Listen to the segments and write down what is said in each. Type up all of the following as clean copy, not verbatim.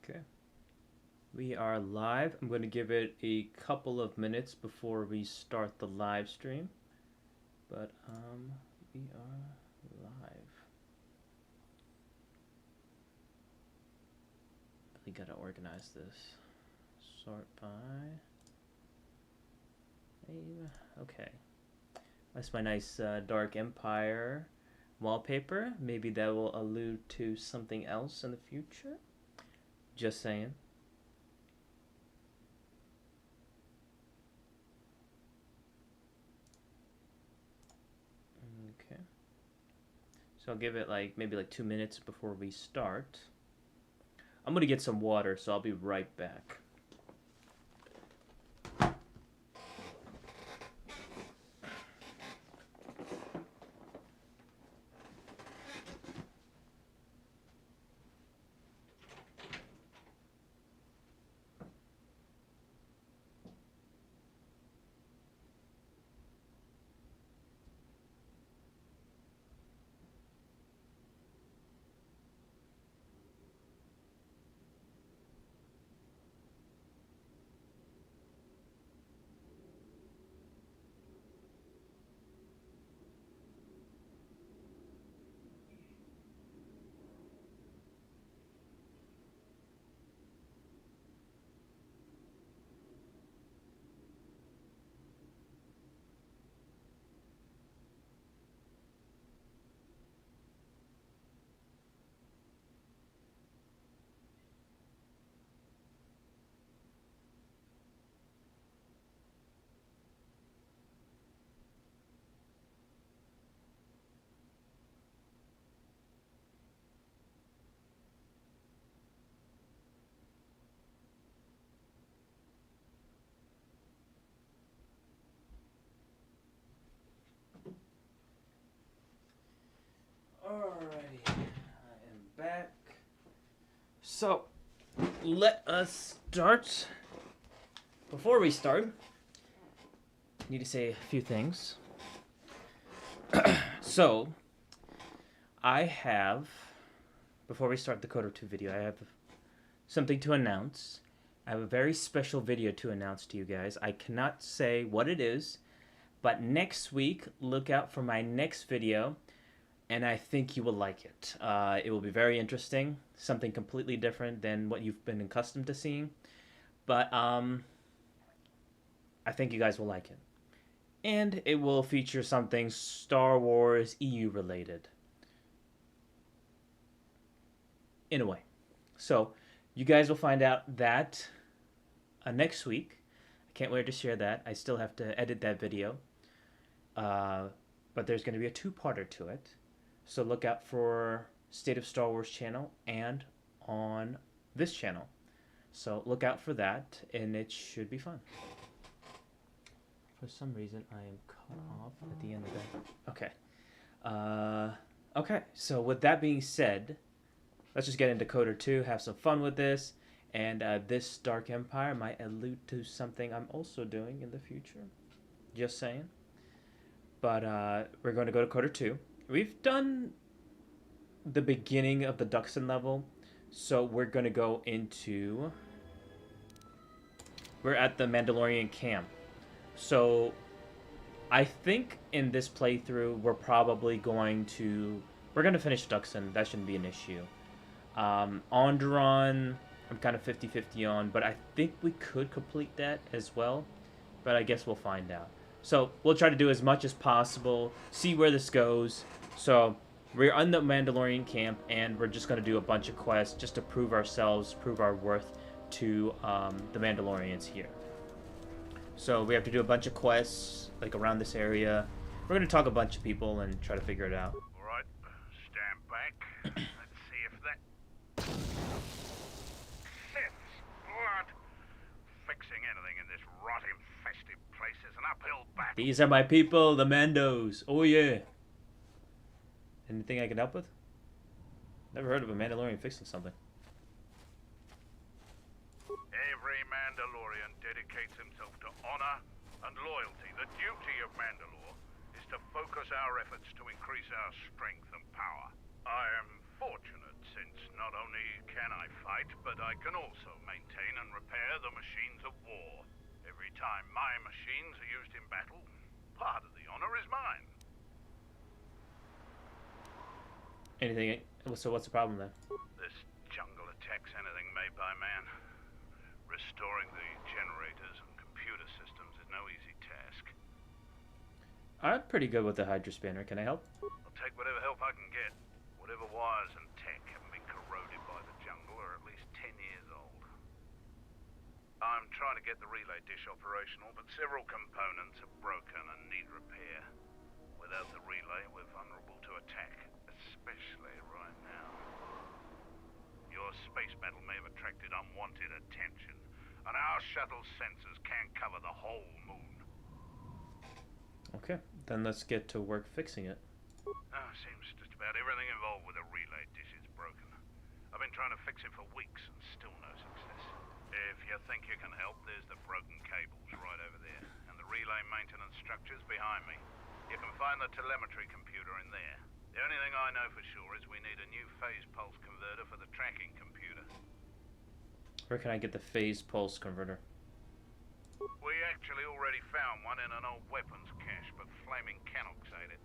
Okay. We are live. I'm going to give it a couple of minutes before we start the live stream. But we are live. Really got to organize this. Sort by name. Okay. That's my nice Dark Empire wallpaper. Maybe that will allude to something else in the future. Just saying. Okay. So I'll give it maybe 2 minutes before we start. I'm gonna get some water, so I'll be right back. Alrighty, I am back. So, let us start. Before we start, I need to say a few things. So, I have, before we start the KOTOR 2 video, I have something to announce. I have a very special video to announce to you guys. I cannot say what it is, but next week, look out for my next video. And I think you will like it. It will be very interesting. Something completely different than what you've been accustomed to seeing. But I think you guys will like it. And it will feature something Star Wars EU related. In a way. So, you guys will find out that next week. I can't wait to share that. I still have to edit that video. But there's going to be a two-parter to it. So look out for State of Star Wars channel and on this channel. So look out for that, and it should be fun. For some reason, I am cut off at the end of that. Okay. Okay, so with that being said, let's just get into KOTOR 2, have some fun with this. And this Dark Empire might allude to something I'm also doing in the future. Just saying. But we're going to go to KOTOR 2. We've done the beginning of the Dxun level, so we're going to go into... We're at the Mandalorian Camp. So, I think in this playthrough, we're probably going to... We're going to finish Dxun. That shouldn't be an issue. Onderon, I'm kind of 50-50 on, but I think we could complete that as well. But I guess we'll find out. So, we'll try to do as much as possible, see where this goes. So, we're on the Mandalorian Camp, and we're just going to do a bunch of quests just to prove ourselves, prove our worth to the Mandalorians here. So, we have to do a bunch of quests, around this area. We're going to talk to a bunch of people and try to figure it out. Alright, stand back. Let's see if that... Sith's blood! Fixing anything in this rot-infested place is an uphill battle. These are my people, the Mandos. Oh, yeah. Anything I can help with? Never heard of a Mandalorian fixing something. Every Mandalorian dedicates himself to honor and loyalty. The duty of Mandalore is to focus our efforts to increase our strength and power. I am fortunate since not only can I fight, but I can also maintain and repair the machines of war. Every time my machines are used in battle, part of the honor is mine. Anything? So what's the problem then? This jungle attacks anything made by man. Restoring the generators and computer systems is no easy task. I'm pretty good with the Hydra Spanner. Can I help? I'll take whatever help I can get. Whatever wires and tech haven't been corroded by the jungle are at least 10 years old. I'm trying to get the relay dish operational, but several components are broken and need repair. Without the relay, we're vulnerable to attack, especially right now. Your space battle may have attracted unwanted attention, and our shuttle sensors can't cover the whole moon. Okay, then let's get to work fixing it. Seems just about everything involved with a relay dish is broken. I've been trying to fix it for weeks and still no success. If you think you can help, there's the broken cables right over there, and the relay maintenance structures behind me. You can find the telemetry computer in there. The only thing I know for sure is we need a new phase pulse converter for the tracking computer. Where can I get the phase pulse converter? We actually already found one in an old weapons cache, but flaming Canox ate it.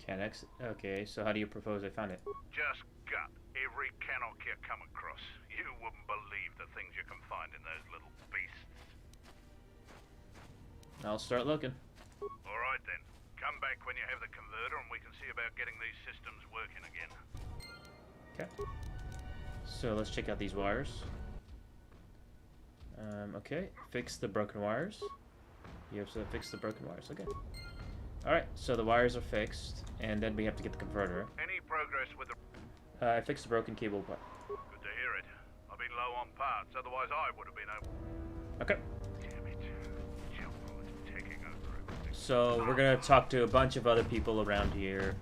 Canex? Okay, so how do you propose I found it? Just gut every Canox you come across. You wouldn't believe the things you can find in those little beasts. I'll start looking. Alright then. Come back when you have the converter and we can see about getting these systems working again. Okay. So let's check out these wires. Okay, fix the broken wires. You have to fix the broken wires. Okay. Alright, so the wires are fixed, and then we have to get the converter. Any progress with the... I fixed the broken cable part. Good to hear it. I've been low on parts, otherwise I would have been able... Okay. Damn it. Django is taking over everything. So we're gonna talk to a bunch of other people around here.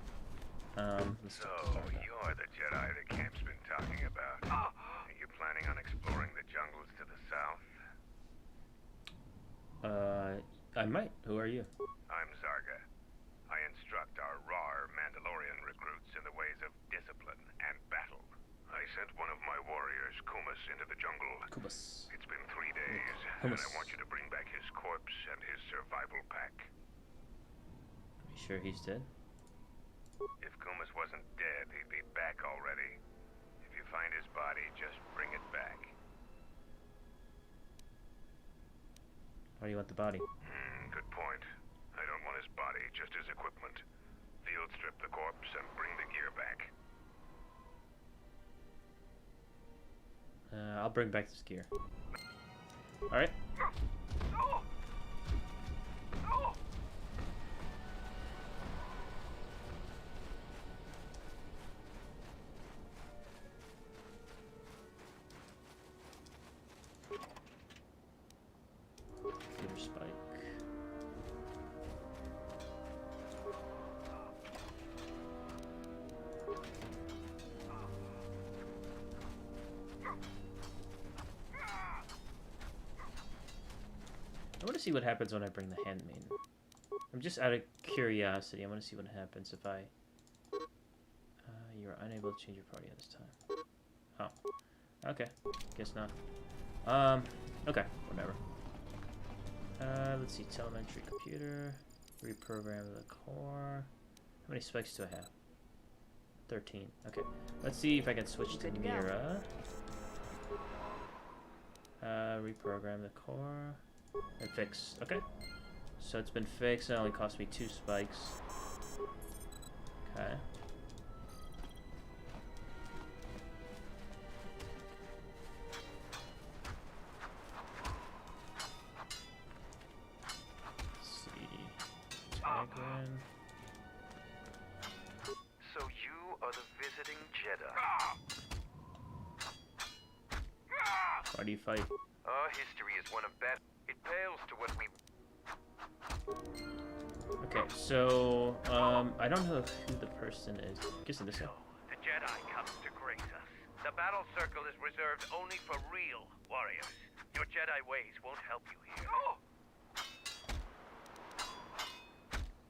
So, you're the Jedi the camp's been talking about. Are you planning on exploring the jungles to the south? I might. Who are you? I'm Zarga. I instruct our raw Mandalorian recruits in the ways of discipline and battle. I sent one of my warriors, Kumas, into the jungle. Kubas. It's been 3 days, and I want you to bring back his corpse and his survival pack. You sure he's dead? If Kumas wasn't dead, he'd be back already. If you find his body, just bring it back. Why do you want the body? Good point. I don't want his body, just his equipment. Field strip the corpse and bring the gear back. I'll bring back this gear. Alright. Computer spike. I want to see what happens when I bring the handmaiden. I'm just out of curiosity. I want to see what happens if I... you are unable to change your party at this time. Oh. Okay. Guess not. Okay. Whatever. Let's see. Telemetry computer. Reprogram the core. How many spikes do I have? 13. Okay. Let's see if I can switch to Mira. Reprogram the core. And fix. Okay. So it's been fixed. It only cost me 2 spikes. Okay. Let's see. Tagrin. So you are the visiting Jedi. Why do you fight? Our history is one of battle. It pales to what we... Okay, so, I don't know who the person is. I'm guessing this guy. The Jedi comes to grace us. The battle circle is reserved only for real warriors. Your Jedi ways won't help you here.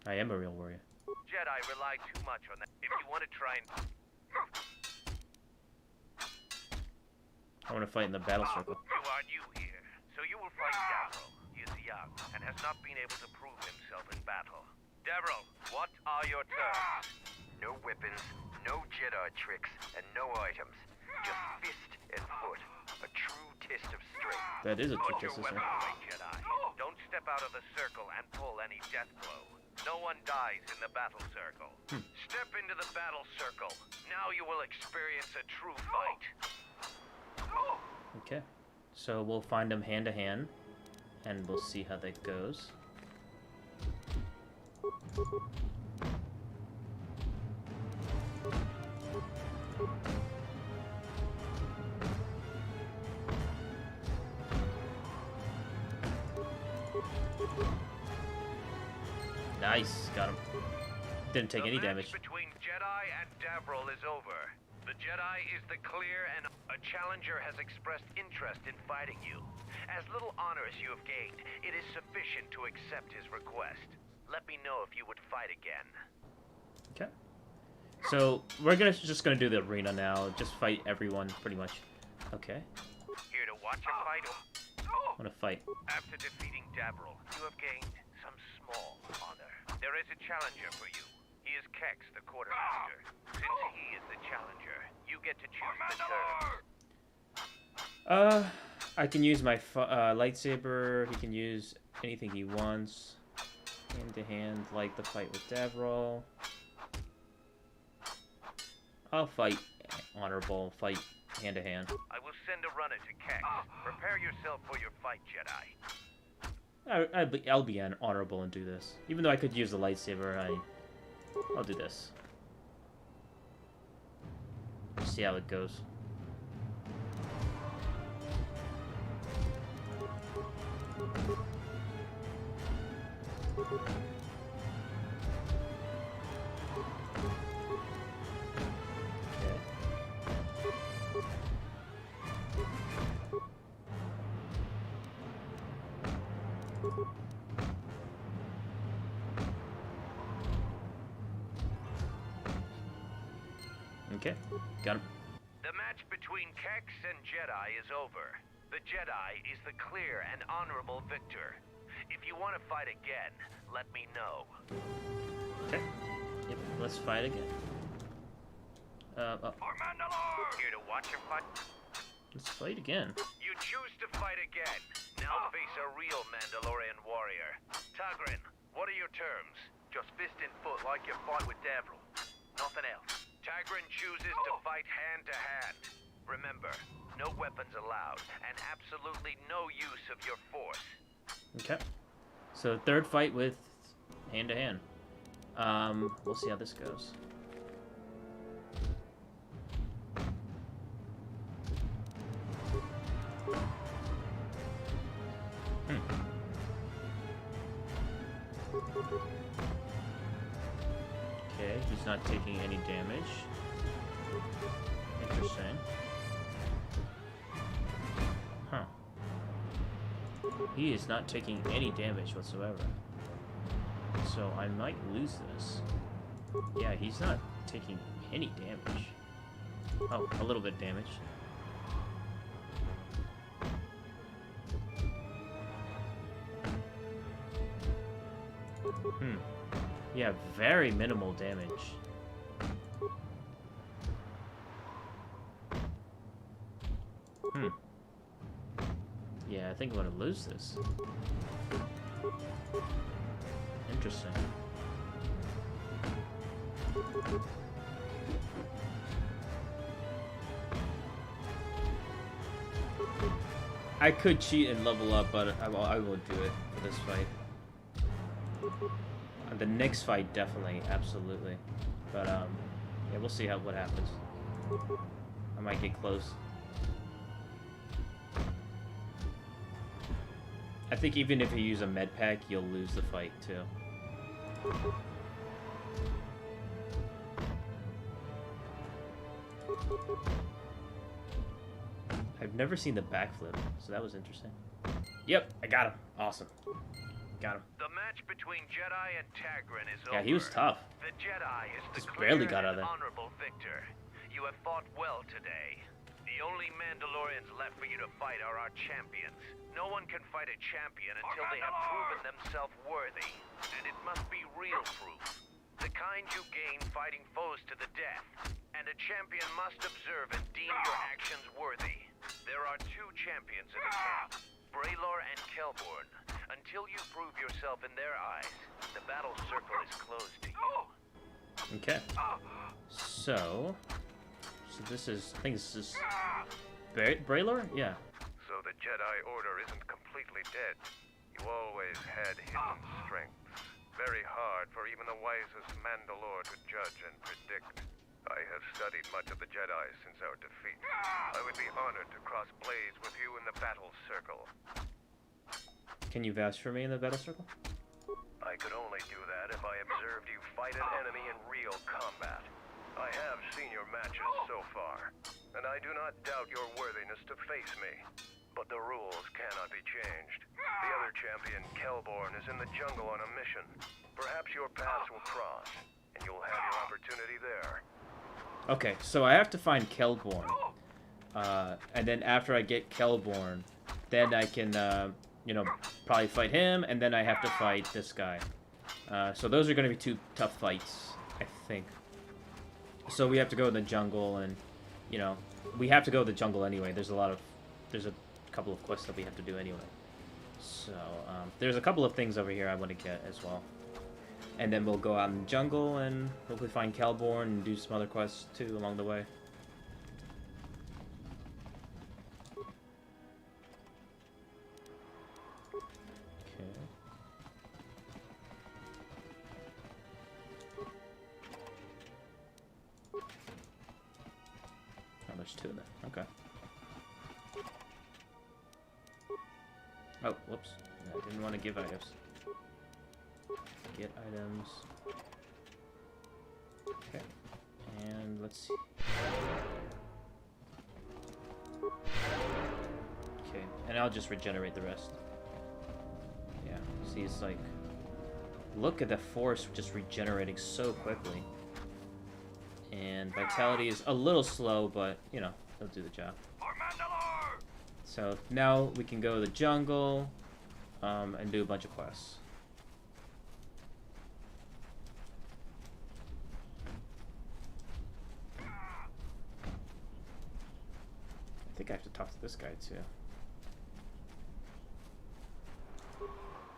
I am a real warrior. Jedi rely too much on that. If you want to try and... I want to fight in the battle circle. You are new here, so you will fight Davril. He is young and has not been able to prove himself in battle. Davril, what are your terms? No weapons, no Jedi tricks, and no items. Just fist and foot. A true test of strength. That is a Put trick your system. weapon away, Jedi. Don't step out of the circle and pull any death blow. No one dies in the battle circle. Step into the battle circle. Now you will experience a true fight. Okay. So we'll find them hand to hand, and we'll see how that goes. Nice, got him. Didn't take any damage. The match between Jedi and Davril is over. The Jedi is the clear, and a challenger has expressed interest in fighting you. As little honor as you have gained, it is sufficient to accept his request. Let me know if you would fight again. Okay. So we're just gonna do the arena now. Just fight everyone, pretty much. Okay. Here to watch a fight or... I wanna fight. After defeating Davril, you have gained some small honor. There is a challenger for you. He is Kex, the quartermaster. Since he is the challenger, you get to choose the terms. I can use my lightsaber. He can use anything he wants. Hand to hand, like the fight with Davril. I'll fight honorable, fight hand to hand. I will send a runner to Kex. Prepare yourself for your fight, Jedi. I'll be honorable and do this. Even though I could use the lightsaber, I'll do this. See how it goes. Okay, got him. The match between Kex and Jedi is over. The Jedi is the clear and honorable victor. If you want to fight again, let me know. Okay. Yep, let's fight again. For Mandalore! Here to watch your fight. Let's fight again. You choose to fight again. Now face a real Mandalorian warrior. Tagrin, what are your terms? Just fist and foot like you fought with Davril. Nothing else. Tagrin chooses to fight hand to hand. Remember, no weapons allowed, and absolutely no use of your force. Okay. So third fight with hand to hand. We'll see how this goes. Okay, he's not taking any damage. Interesting. Huh. He is not taking any damage whatsoever. So I might lose this. Yeah, he's not taking any damage. Oh, a little bit of damage. Yeah, very minimal damage. Yeah, I think I'm gonna lose this. Interesting. I could cheat and level up, but I won't do it for this fight. The next fight, definitely, absolutely. But yeah, we'll see what happens. I might get close. I think even if you use a med pack, you'll lose the fight too. I've never seen the backflip, so that was interesting. Yep, I got him. Awesome. Got him. The match between Jedi and Tagrin is over. Yeah, he was tough. The Jedi is the Just clear barely got out of and there. honorable victor. You have fought well today. The only Mandalorians left for you to fight are our champions. No one can fight a champion until they have proven themselves worthy. And it must be real proof. The kind you gain fighting foes to the death. And a champion must observe and deem your actions worthy. There are two champions in the camp, Braylor and Kelborn. Until you prove yourself in their eyes, the battle circle is closed to you. Okay. So this is, I think this is Braylor? Yeah. So the Jedi Order isn't completely dead. You always had hidden strengths. Very hard for even the wisest Mandalore to judge and predict. I have studied much of the Jedi since our defeat. I would be honored to cross blades with you in the battle circle. Can you vouch for me in the battle circle? I could only do that if I observed you fight an enemy in real combat. I have seen your matches so far, and I do not doubt your worthiness to face me. But the rules cannot be changed. The other champion, Kelborn, is in the jungle on a mission. Perhaps your paths will cross, and you'll have your opportunity there. Okay, so I have to find Kelborn. And then after I get Kelborn, then I can, you know, probably fight him, and then I have to fight this guy. So those are going to be two tough fights, I think. So we have to go in the jungle, and, you know, we have to go to the jungle anyway. There's a couple of quests that we have to do anyway. So, there's a couple of things over here I want to get as well. And then we'll go out in the jungle and hopefully find Kelborn and do some other quests too along the way. Okay. Oh, there's two of them. Okay. Oh, whoops. I didn't want to give items. Get items. Okay. And let's see. Okay, and I'll just regenerate the rest. Yeah, see, it's like... Look at the force just regenerating so quickly. And vitality is a little slow, but, you know, it'll do the job. So now we can go to the jungle and do a bunch of quests. I think I have to talk to this guy too.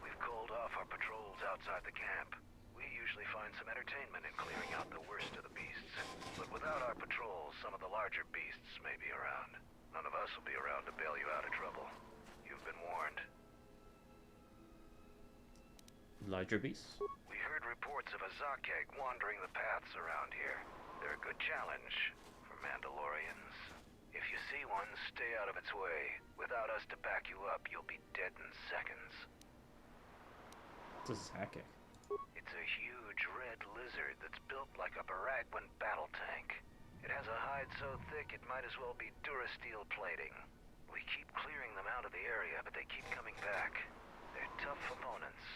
We've called off our patrols outside the camp. We usually find some entertainment in clearing out the worst of the beasts. But without our patrols, some of the larger beasts may be around. None of us will be around to bail you out of trouble. You've been warned. Larger beasts? We heard reports of a Zakek wandering the paths around here. They're a good challenge for Mandalorians. If you see one, stay out of its way. Without us to back you up, you'll be dead in seconds. What's a Zakek? It's a huge red lizard that's built like a Baragwin battle tank. It has a hide so thick it might as well be Durasteel plating. We keep clearing them out of the area, but they keep coming back. They're tough opponents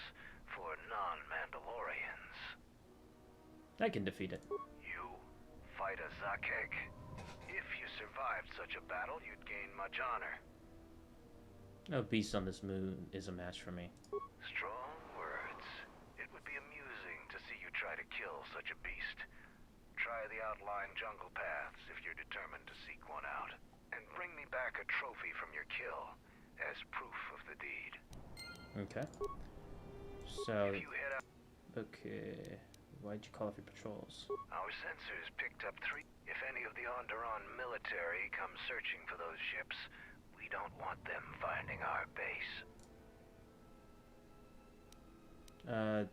for non-Mandalorians. I can defeat it. You fight a Zakek. If you survived such a battle, you'd gain much honor. No beast on this moon is a match for me. Strong words. It would be amusing to see you try to kill such a beast. Try the outlying jungle paths if you're determined to seek one out. And bring me back a trophy from your kill as proof of the deed. Okay. So... If you head out... Okay... Why'd you call off your patrols? Our sensors picked up 3. If any of the Onderon military come searching for those ships, we don't want them finding our base.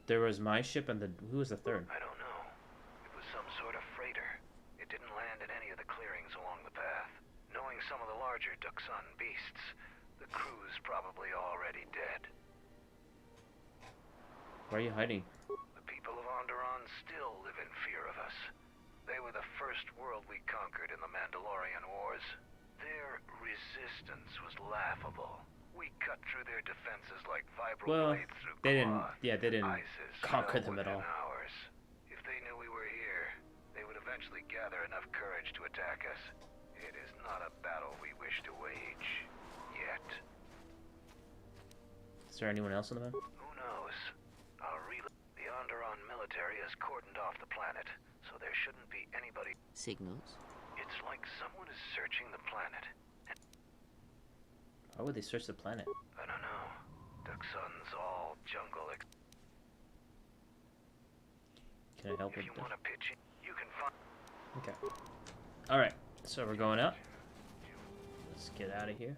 There was my ship and who was the third? I don't know. It was some sort of freighter. It didn't land in any of the clearings along the path. Knowing some of the larger Dxun beasts, the crew's probably already dead. Why are you hiding? The people of Onderon still live in fear of us. They were the first world we conquered in the Mandalorian Wars. Their resistance was laughable. We cut through their defenses like vibral Well, blades through they didn't. cloth. Yeah, they didn't ISIS conquer fell them at all. within hours. If they knew we were here, they would eventually gather enough courage to attack us. It is not a battle we wish to wage. Yet. Is there anyone else on the map? Who knows? The Onderon military has cordoned off the planet, so there shouldn't be anybody. Signals. It's like someone is searching the planet. Why would they search the planet? I don't know. Dxun's all jungle. Can I help If with you this? want to pitch it, you can find. Okay. All right. So we're going up. Let's get out of here.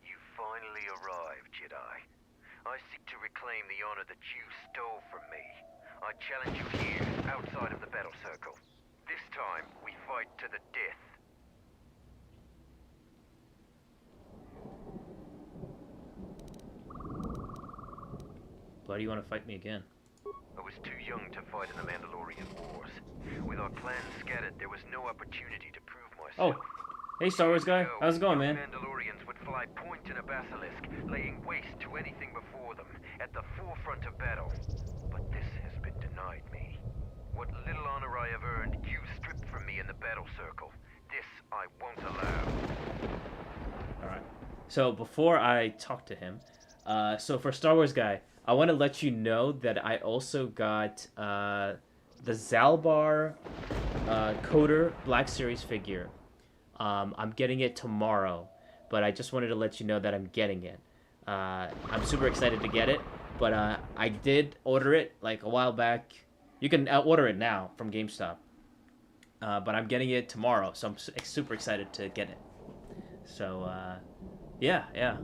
You finally arrived, Jedi. I seek to reclaim the honor that you stole from me. I challenge you here, outside of the battle circle. This time, we fight to the death. Why do you want to fight me again? I was too young to fight in the Mandalorian Wars. With our clans scattered, there was no opportunity to prove Oh, myself. hey Star Wars guy. How's it going, man? Mandalorians would fly point in a basilisk, laying waste to anything before them, at the forefront of battle. But this has been denied me. What little honor I have earned, you stripped from me in the battle circle. This I won't allow. Alright. So before I talk to him, so for Star Wars guy, I want to let you know that I also got the Zalbar KOTOR Black Series figure. I'm getting it tomorrow, but I just wanted to let you know that I'm getting it. I'm super excited to get it, but I did order it like a while back. You can order it now from GameStop, but I'm getting it tomorrow, so I'm super excited to get it. So yeah.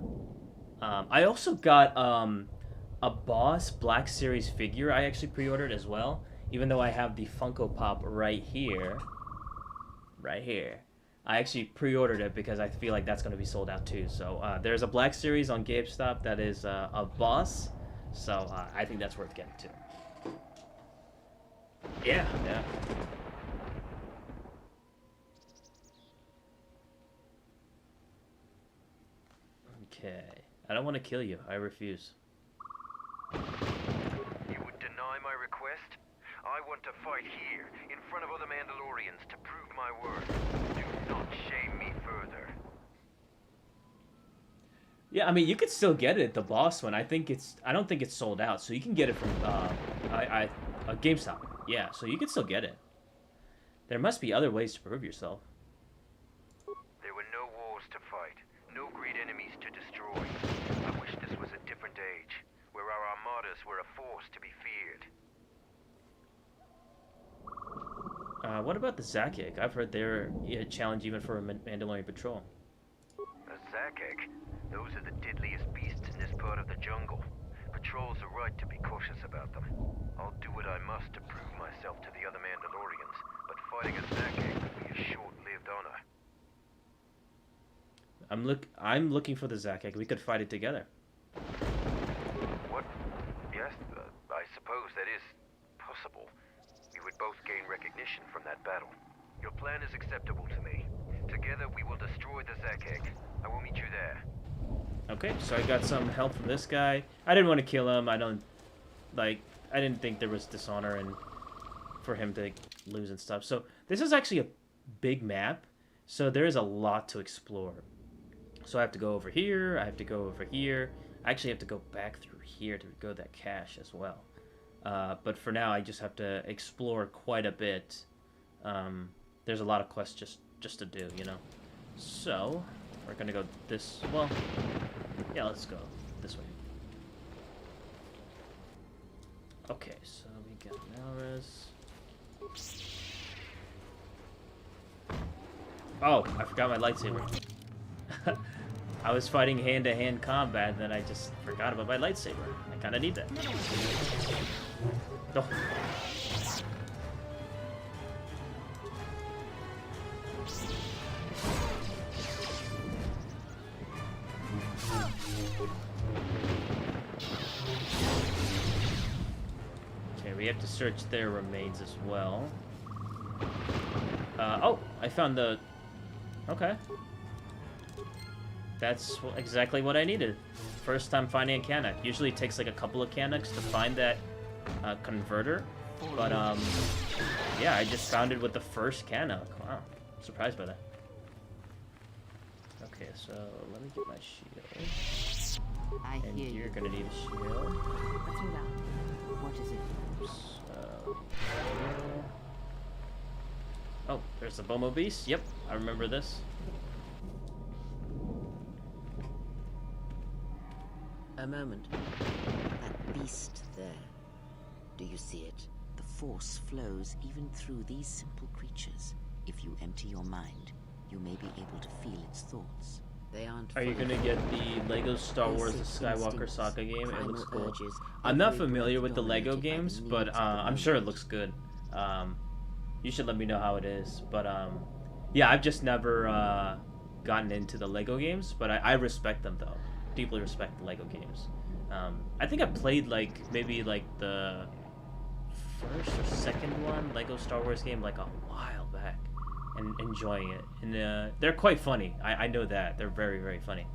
I also got a Boss Black Series figure I actually pre-ordered as well, even though I have the Funko Pop right here. I actually pre-ordered it because I feel like that's going to be sold out too. So there's a Black Series on GameStop that is a Boss, so I think that's worth getting too. Yeah. Okay. I don't want to kill you. I refuse. You would deny my request? I want to fight here, in front of other Mandalorians, to prove my worth. Do not shame me further. Yeah, I mean, you could still get it at the Boss one. I don't think it's sold out, so you can get it from GameStop. Yeah, so you can still get it. There must be other ways to prove yourself. There were no wars to fight, no great enemies to destroy. I wish this was a different age, where our armadas were a force to be feared. What about the Zakek? I've heard they're a challenge even for a Mandalorian patrol. A Zakek? Those are the deadliest beasts in this part of the jungle. Patrols are right to be cautious about them. I'll do what I must to prove myself to the other Mandalorians, but fighting a Zakek would be a short-lived honor. I'm looking for the Zakek. We could fight it together. What? Yes, I suppose that is possible. We would both gain recognition from that battle. Your plan is acceptable to me. Together we will destroy the Zakek. I will meet you there. Okay, so I got some help from this guy. I didn't want to kill him. I didn't think there was dishonor and for him to lose and stuff. So this is actually a big map, so there is a lot to explore. So I have to go over here. I have to go over here. I actually have to go back through here to go to that cache as well. But for now, I just have to explore quite a bit. There's a lot of quests just to do, you know. So we're gonna go this. Well, yeah, let's go this way. Okay, so we got Malris. Oh, I forgot my lightsaber. I was fighting hand-to-hand combat, then I just forgot about my lightsaber. I kind of need that. Oh. Okay, we have to search their remains as well. Oh, I found the... Okay. That's exactly what I needed. First time finding a Canuck. Usually it takes like a couple of Canucks to find that converter. But, yeah, I just found it with the first Canuck. Wow. I'm surprised by that. Okay, so let me get my shield. And you're gonna need a shield. What is it? So, oh, there's the Bomo Beast. Yep, I remember this. A moment. That beast there. Do you see it? The force flows even through these simple creatures. If you empty your mind, you may be able to feel its thoughts. They aren't. Are you gonna get the Lego Star Wars The Skywalker Saga game? It looks cool. Urges, I'm not familiar with the Lego games, but I'm sure it looks good. You should let me know how it is. But yeah, I've just never gotten into the Lego games, but I respect them though. Deeply respect the Lego games. I think I played like maybe like the first or second one Lego Star Wars game like a while back, and enjoying it. And they're quite funny. I know that they're very, very funny.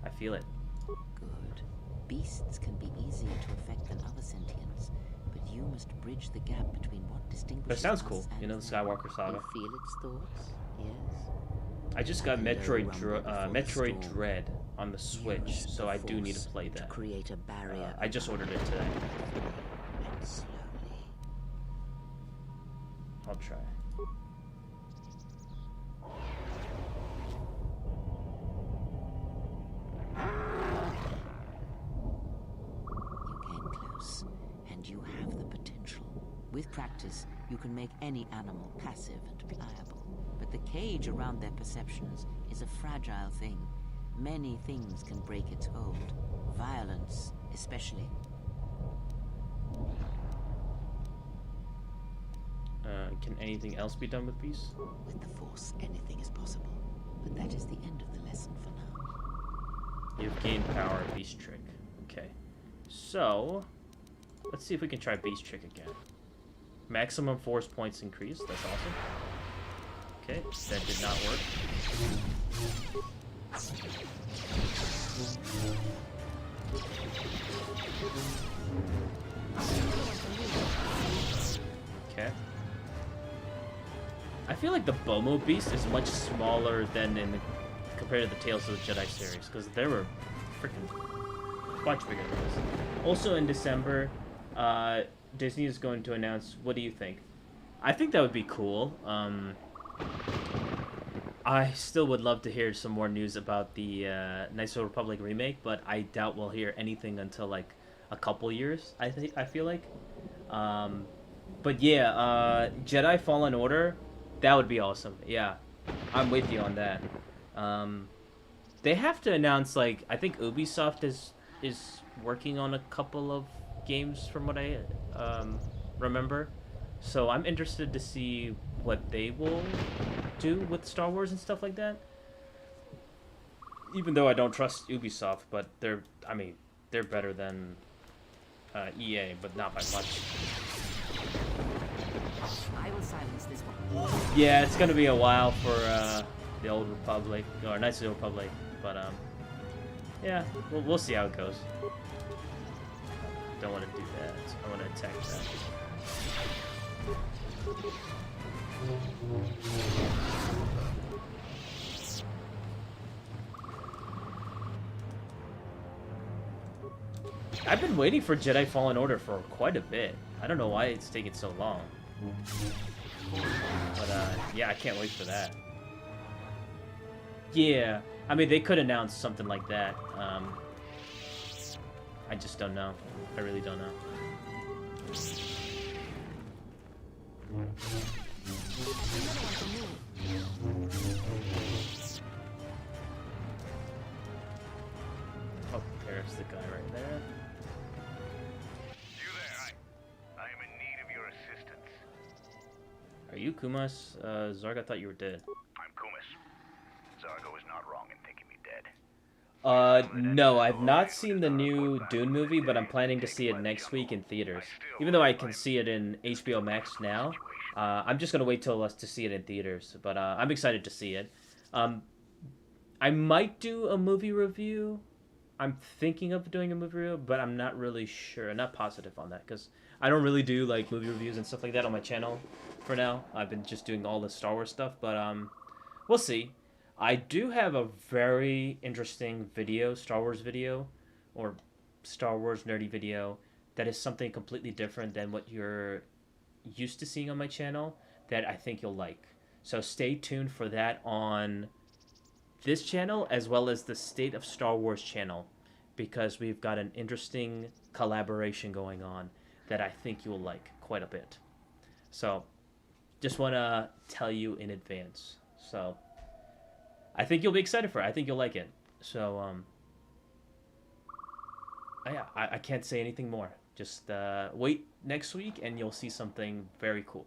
I feel it. Good. Beasts can be easier to affect than other sentients, but you must bridge the gap between what distinguishes. That sounds us cool. and You know, the them. Skywalker Saga. You feel its thoughts? Yes. I just got Metroid Metroid Dread on the Switch, so I do need to play that. Create a barrier. I just ordered it today. And slowly. I'll try. You came close, and you have the potential. With practice, you can make any animal passive and pliable. But the cage around their perceptions is a fragile thing. Many things can break its hold. Violence, especially. Can anything else be done with beasts? With the Force, anything is possible. But that is the end of the lesson for now. You've gained power, Beast Trick. Okay. So, let's see if we can try Beast Trick again. Maximum force points increased. That's awesome. Okay, that did not work. Okay. I feel like the Bomo Beast is much smaller than compared to the Tales of the Jedi series, because they were freaking much bigger than this. Also in December, Disney is going to announce. What do you think? I think that would be cool. I still would love to hear some more news about the Knights of the Republic remake, but I doubt we'll hear anything until like a couple years. I feel like. But yeah, Jedi Fallen Order, that would be awesome. Yeah, I'm with you on that. They have to announce, like, I think Ubisoft is working on a couple of games from what I remember. So I'm interested to see what they will do with Star Wars and stuff like that. Even though I don't trust Ubisoft, but they're better than EA, but not by much. I will silence this one. Yeah, it's gonna be a while for the Old Republic or Knights of the Republic, but yeah, we'll see how it goes. Don't want to do that. I want to attack that. I've been waiting for Jedi Fallen Order for quite a bit. I don't know why it's taking so long. But yeah, I can't wait for that. Yeah, I mean, they could announce something like that. I just don't know. I really don't know. Oh, there's the guy right there. You there, I am in need of your assistance. Are you Kumas? Zarga thought you were dead. I'm Kumis. Zargo is not wrong in thinking me dead. No, I've not seen the new Dune movie, but I'm planning to see it next week in theaters. Even though I can see it in HBO Max now, I'm just gonna wait till us to see it in theaters. But I'm excited to see it. I might do a movie review. I'm thinking of doing a movie review, but I'm not really sure. I'm not positive on that because I don't really do like movie reviews and stuff like that on my channel for now. I've been just doing all the Star Wars stuff, but we'll see. I do have a very interesting video, Star Wars video, or Star Wars nerdy video, that is something completely different than what you're used to seeing on my channel that I think you'll like. So stay tuned for that on this channel as well as the State of Star Wars channel, because we've got an interesting collaboration going on that I think you'll like quite a bit. So just want to tell you in advance. So I think you'll be excited for it. I think you'll like it. So yeah, I can't say anything more. Just wait next week and you'll see something very cool.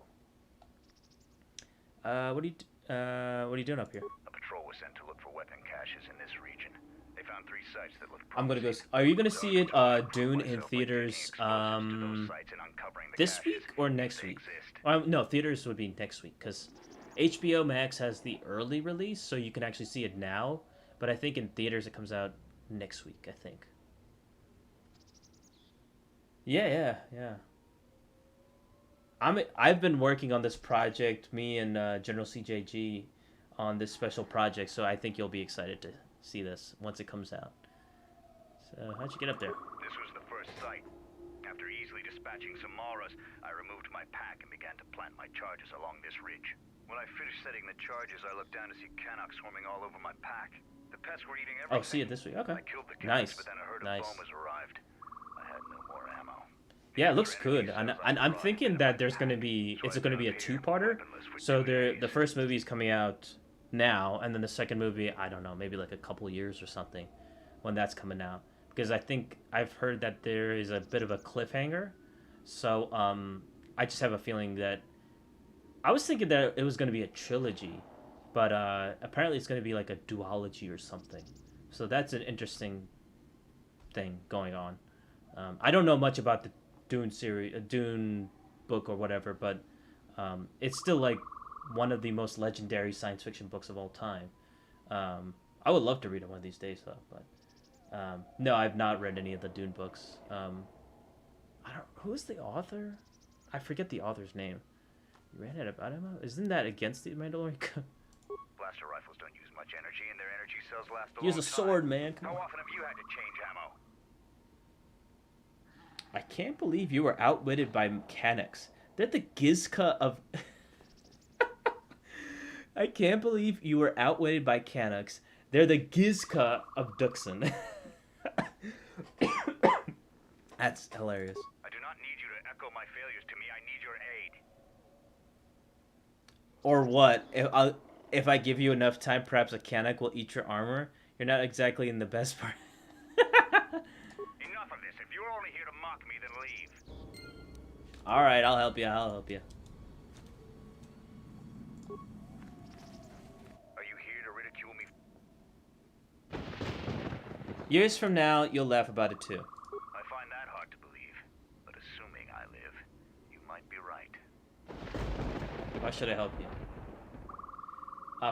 What are you doing up here? A patrol was sent to look for weapon caches in this region. They found 3 sites that look I'm gonna go. Are you gonna see it Dune in theaters this week or next week? No, theaters would be next week because HBO Max has the early release, so you can actually see it now. But I think in theaters it comes out next week. I think. Yeah. I've been working on this project, me and General CJG, on this special project, so I think you'll be excited to see this once it comes out. So how'd you get up there? This was the first site. After easily dispatching some Maras, I removed my pack and began to plant my charges along this ridge. When I finished setting the charges, I looked down to see Canucks swarming all over my pack. The pests were eating everything. Oh, see it this week? Okay. I killed the Canucks, Nice. but then a herd of bombers arrived. I had no more ammo. Yeah, it looks good. And I'm thinking that it's gonna be a two-parter. So the first movie is coming out now, and then the second movie, I don't know, maybe like a couple years or something when that's coming out. Because I think I've heard that there is a bit of a cliffhanger. So I just have a feeling that I was thinking that it was going to be a trilogy, but apparently it's going to be like a duology or something. So that's an interesting thing going on. I don't know much about the Dune series, Dune book or whatever, but it's still like one of the most legendary science fiction books of all time. I would love to read it one of these days, though. But no, I've not read any of the Dune books. Who is the author? I forget the author's name. You ran out of ammo? Isn't that against the Mandalorian Camp? Blaster rifles don't use much energy, and their energy cells last a Use long a sword, time. man. Come How on. often have you had to change ammo? I can't believe you were outwitted by mechanics. They're the Gizka of... I can't believe you were outwitted by Canucks. They're the Gizka of Dxun. That's hilarious. I do not need you to echo my failures to me. I need your aid. Or what? If I give you enough time, perhaps a Canuck will eat your armor? You're not exactly in the best part. Enough of this. If you're only here to mock me, then leave. Alright, I'll help you. I'll help you. Are you here to ridicule me? Years from now, you'll laugh about it too. I find that hard to believe. But assuming I live, you might be right. Why should I help you?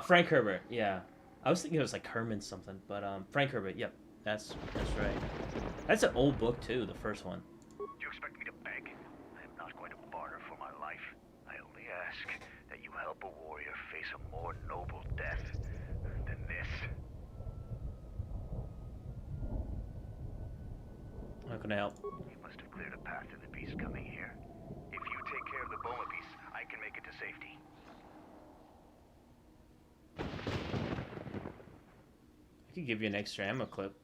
Frank Herbert, yeah. I was thinking it was like Herman something, but Frank Herbert, yep. That's right. That's an old book too, the first one. Do you expect me to beg? I am not going to barter for my life. I only ask that you help a warrior face a more noble death than this. How can I help? You must have cleared a path to the beast coming here. If you take care of the Boma beast, I can make it to safety. I could give you an extra ammo clip.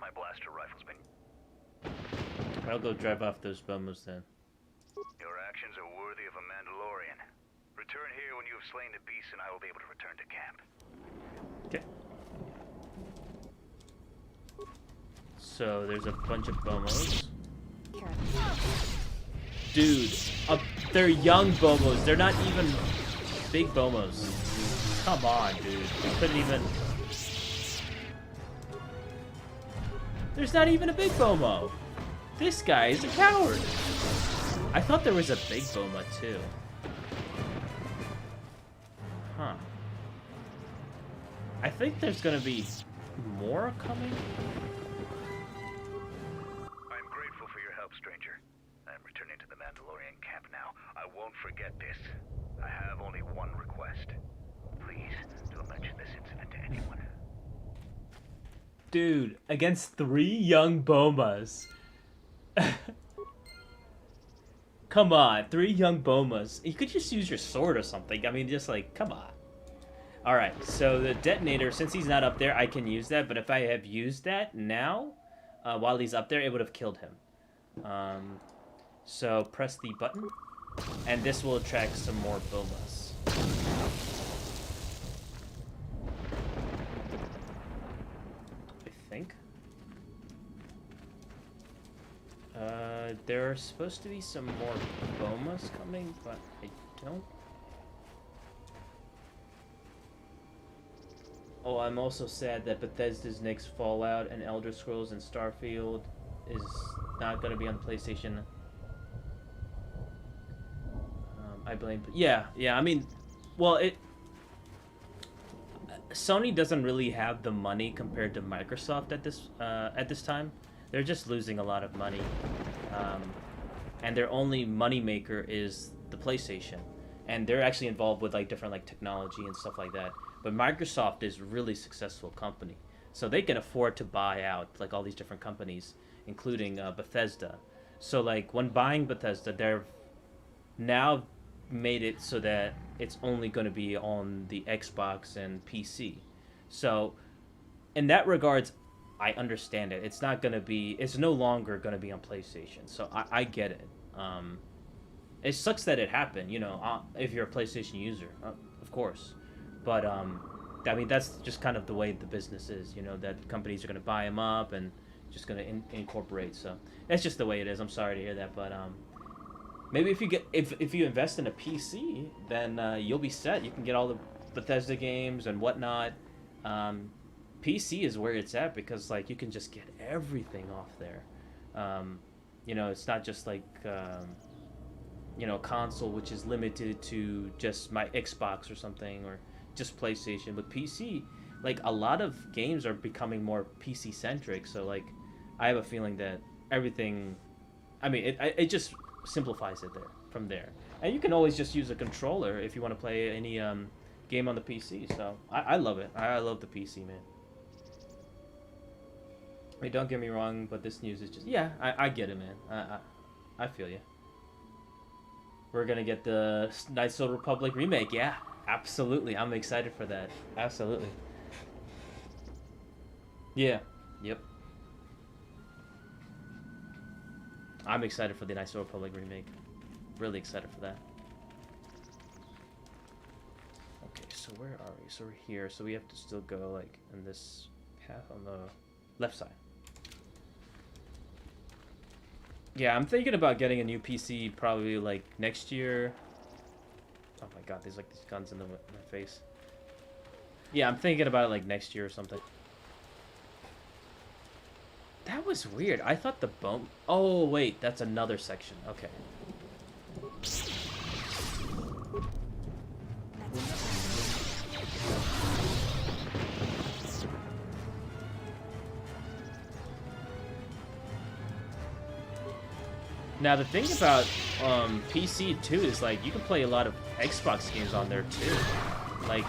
My blaster rifle's been... I'll go drive off those Bomas then. Your actions are worthy of a Mandalorian. Return here when you have slain the beast and I will be able to return to camp. Okay. So there's a bunch of Bomos. Dude, they're young Bomos. They're not even big Bomos. Come on, dude. You couldn't even... There's not even a big Bomo. This guy is a coward. I thought there was a big Boma too. Huh. I think there's gonna be more coming. I'm grateful for your help, stranger. I'm returning to the Mandalorian camp now. I won't forget this. I have only one request. Please, don't mention this incident to anyone. Dude, against 3 young Bomas. Come on, 3 young Bomas. You could just use your sword or something. I mean, just like, come on. Alright, so the detonator, since he's not up there, I can use that. But if I have used that now, while he's up there, it would have killed him. So press the button, and this will attract some more Bomas. I think. There are supposed to be some more Bomas coming, but I don't. Oh, I'm also sad that Bethesda's next Fallout and Elder Scrolls and Starfield is not going to be on the PlayStation. I blame... Yeah, I mean, well, Sony doesn't really have the money compared to Microsoft at this time. They're just losing a lot of money. And their only moneymaker is the PlayStation. And they're actually involved with like different like technology and stuff like that. But Microsoft is a really successful company. So they can afford to buy out like all these different companies, including Bethesda. So like when buying Bethesda, they're now made it so that it's only going to be on the Xbox and PC. So in that regards, I understand it. It's not going to be, it's no longer going to be on PlayStation. So I get it. It sucks that it happened, you know, if you're a PlayStation user, of course. But, I mean, that's just kind of the way the business is, you know, that companies are going to buy them up and just going to incorporate. So that's just the way it is. I'm sorry to hear that. But maybe if you invest in a PC, then you'll be set. You can get all the Bethesda games and whatnot. PC is where it's at because, like, you can just get everything off there. You know, it's not just like... you know, console which is limited to just my Xbox or something, or just PlayStation. But PC, like, a lot of games are becoming more PC centric. So like, I have a feeling that everything, I mean, it just simplifies it there from there. And you can always just use a controller if you want to play any game on the PC. So I love it. I love the PC, man. I mean, don't get me wrong, but this news is just, yeah, I get it, man. I feel you. We're gonna get the Knights of the Republic remake. Yeah, absolutely. I'm excited for that. Absolutely. Yeah. Yep. I'm excited for the Knights of the Republic remake. Really excited for that. Okay, so where are we? So we're here. So we have to still go like in this path on the left side. Yeah, I'm thinking about getting a new PC probably like next year. Oh my god, there's like these guns in my face. Yeah, I'm thinking about it like next year or something. That was weird. I thought the bone... Oh, wait, that's another section. Okay. Now the thing about PC too is like you can play a lot of Xbox games on there too, like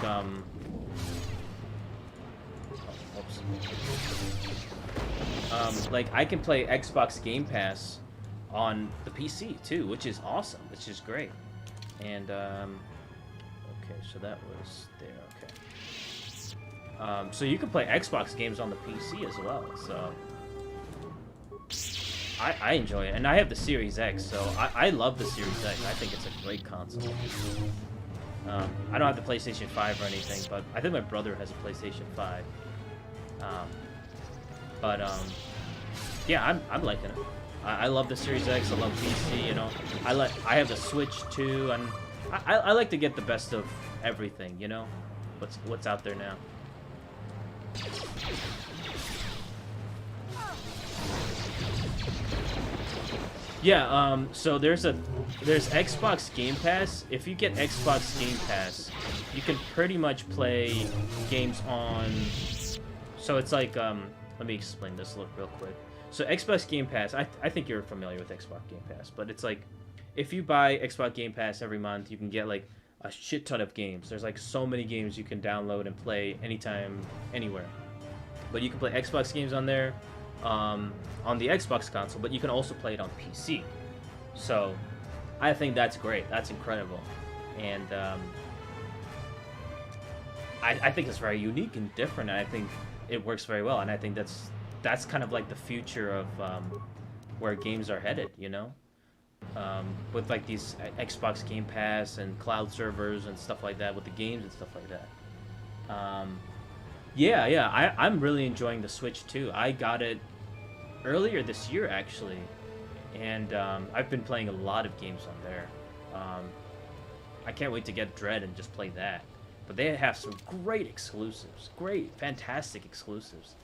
like I can play Xbox Game Pass on the PC too, which is awesome, which is great. And okay, so that was there. Okay. So you can play Xbox games on the PC as well. So. I enjoy it, and I have the Series X, so I love the Series X. I think it's a great console. I don't have the PlayStation 5 or anything, but I think my brother has a PlayStation 5. Yeah, I'm liking it. I love the Series X. I love PC. You know, I have the Switch too, and I like to get the best of everything. You know, what's out there now. Yeah, so there's Xbox Game Pass. If you get Xbox Game Pass, you can pretty much play games on... So it's like, let me explain this real quick. So Xbox Game Pass, I think you're familiar with Xbox Game Pass, but it's like, if you buy Xbox Game Pass every month, you can get like a shit ton of games. There's like so many games you can download and play anytime, anywhere. But you can play Xbox games on there, on the Xbox console, but you can also play it on PC. So I think that's great. That's incredible. And I think it's very unique and different, and I think it works very well. And I think that's kind of like the future of where games are headed, you know? With like these Xbox Game Pass and cloud servers and stuff like that, with the games and stuff like that. Yeah, I'm really enjoying the Switch too. I got it earlier this year actually, and I've been playing a lot of games on there. I can't wait to get Dread and just play that. But they have some great exclusives, fantastic exclusives.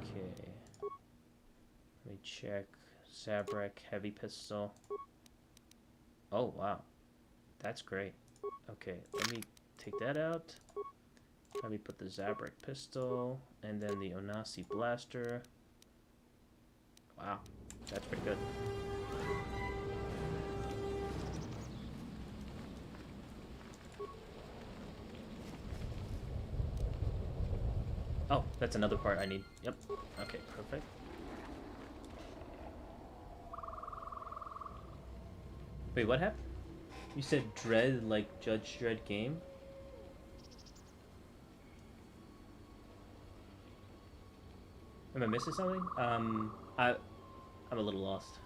Okay, let me check. Zabrak heavy pistol. Oh wow, that's great. Okay, let me take that out. Let me put the Zabrak pistol and then the Onasi blaster. Wow, that's pretty good. Oh, that's another part I need. Yep. Okay, perfect. Wait, what happened? You said Dread like Judge Dredd game? Am I missing something? I'm a little lost.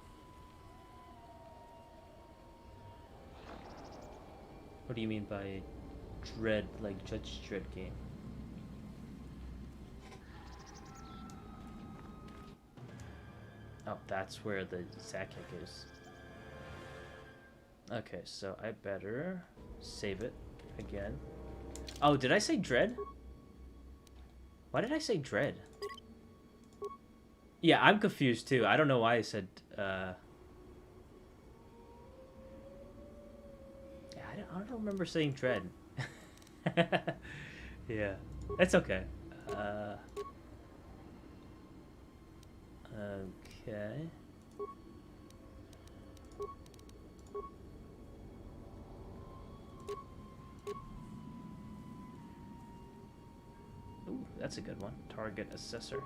What do you mean by Dread like Judge Dredd game? Oh, that's where the Zakek is. Okay, so I better save it again. Oh, did I say Dread? Why did I say Dread? Yeah, I'm confused too. I don't know why I said, yeah, I don't remember saying Dread. Yeah, that's okay. Okay. Ooh, that's a good one. Target assessor.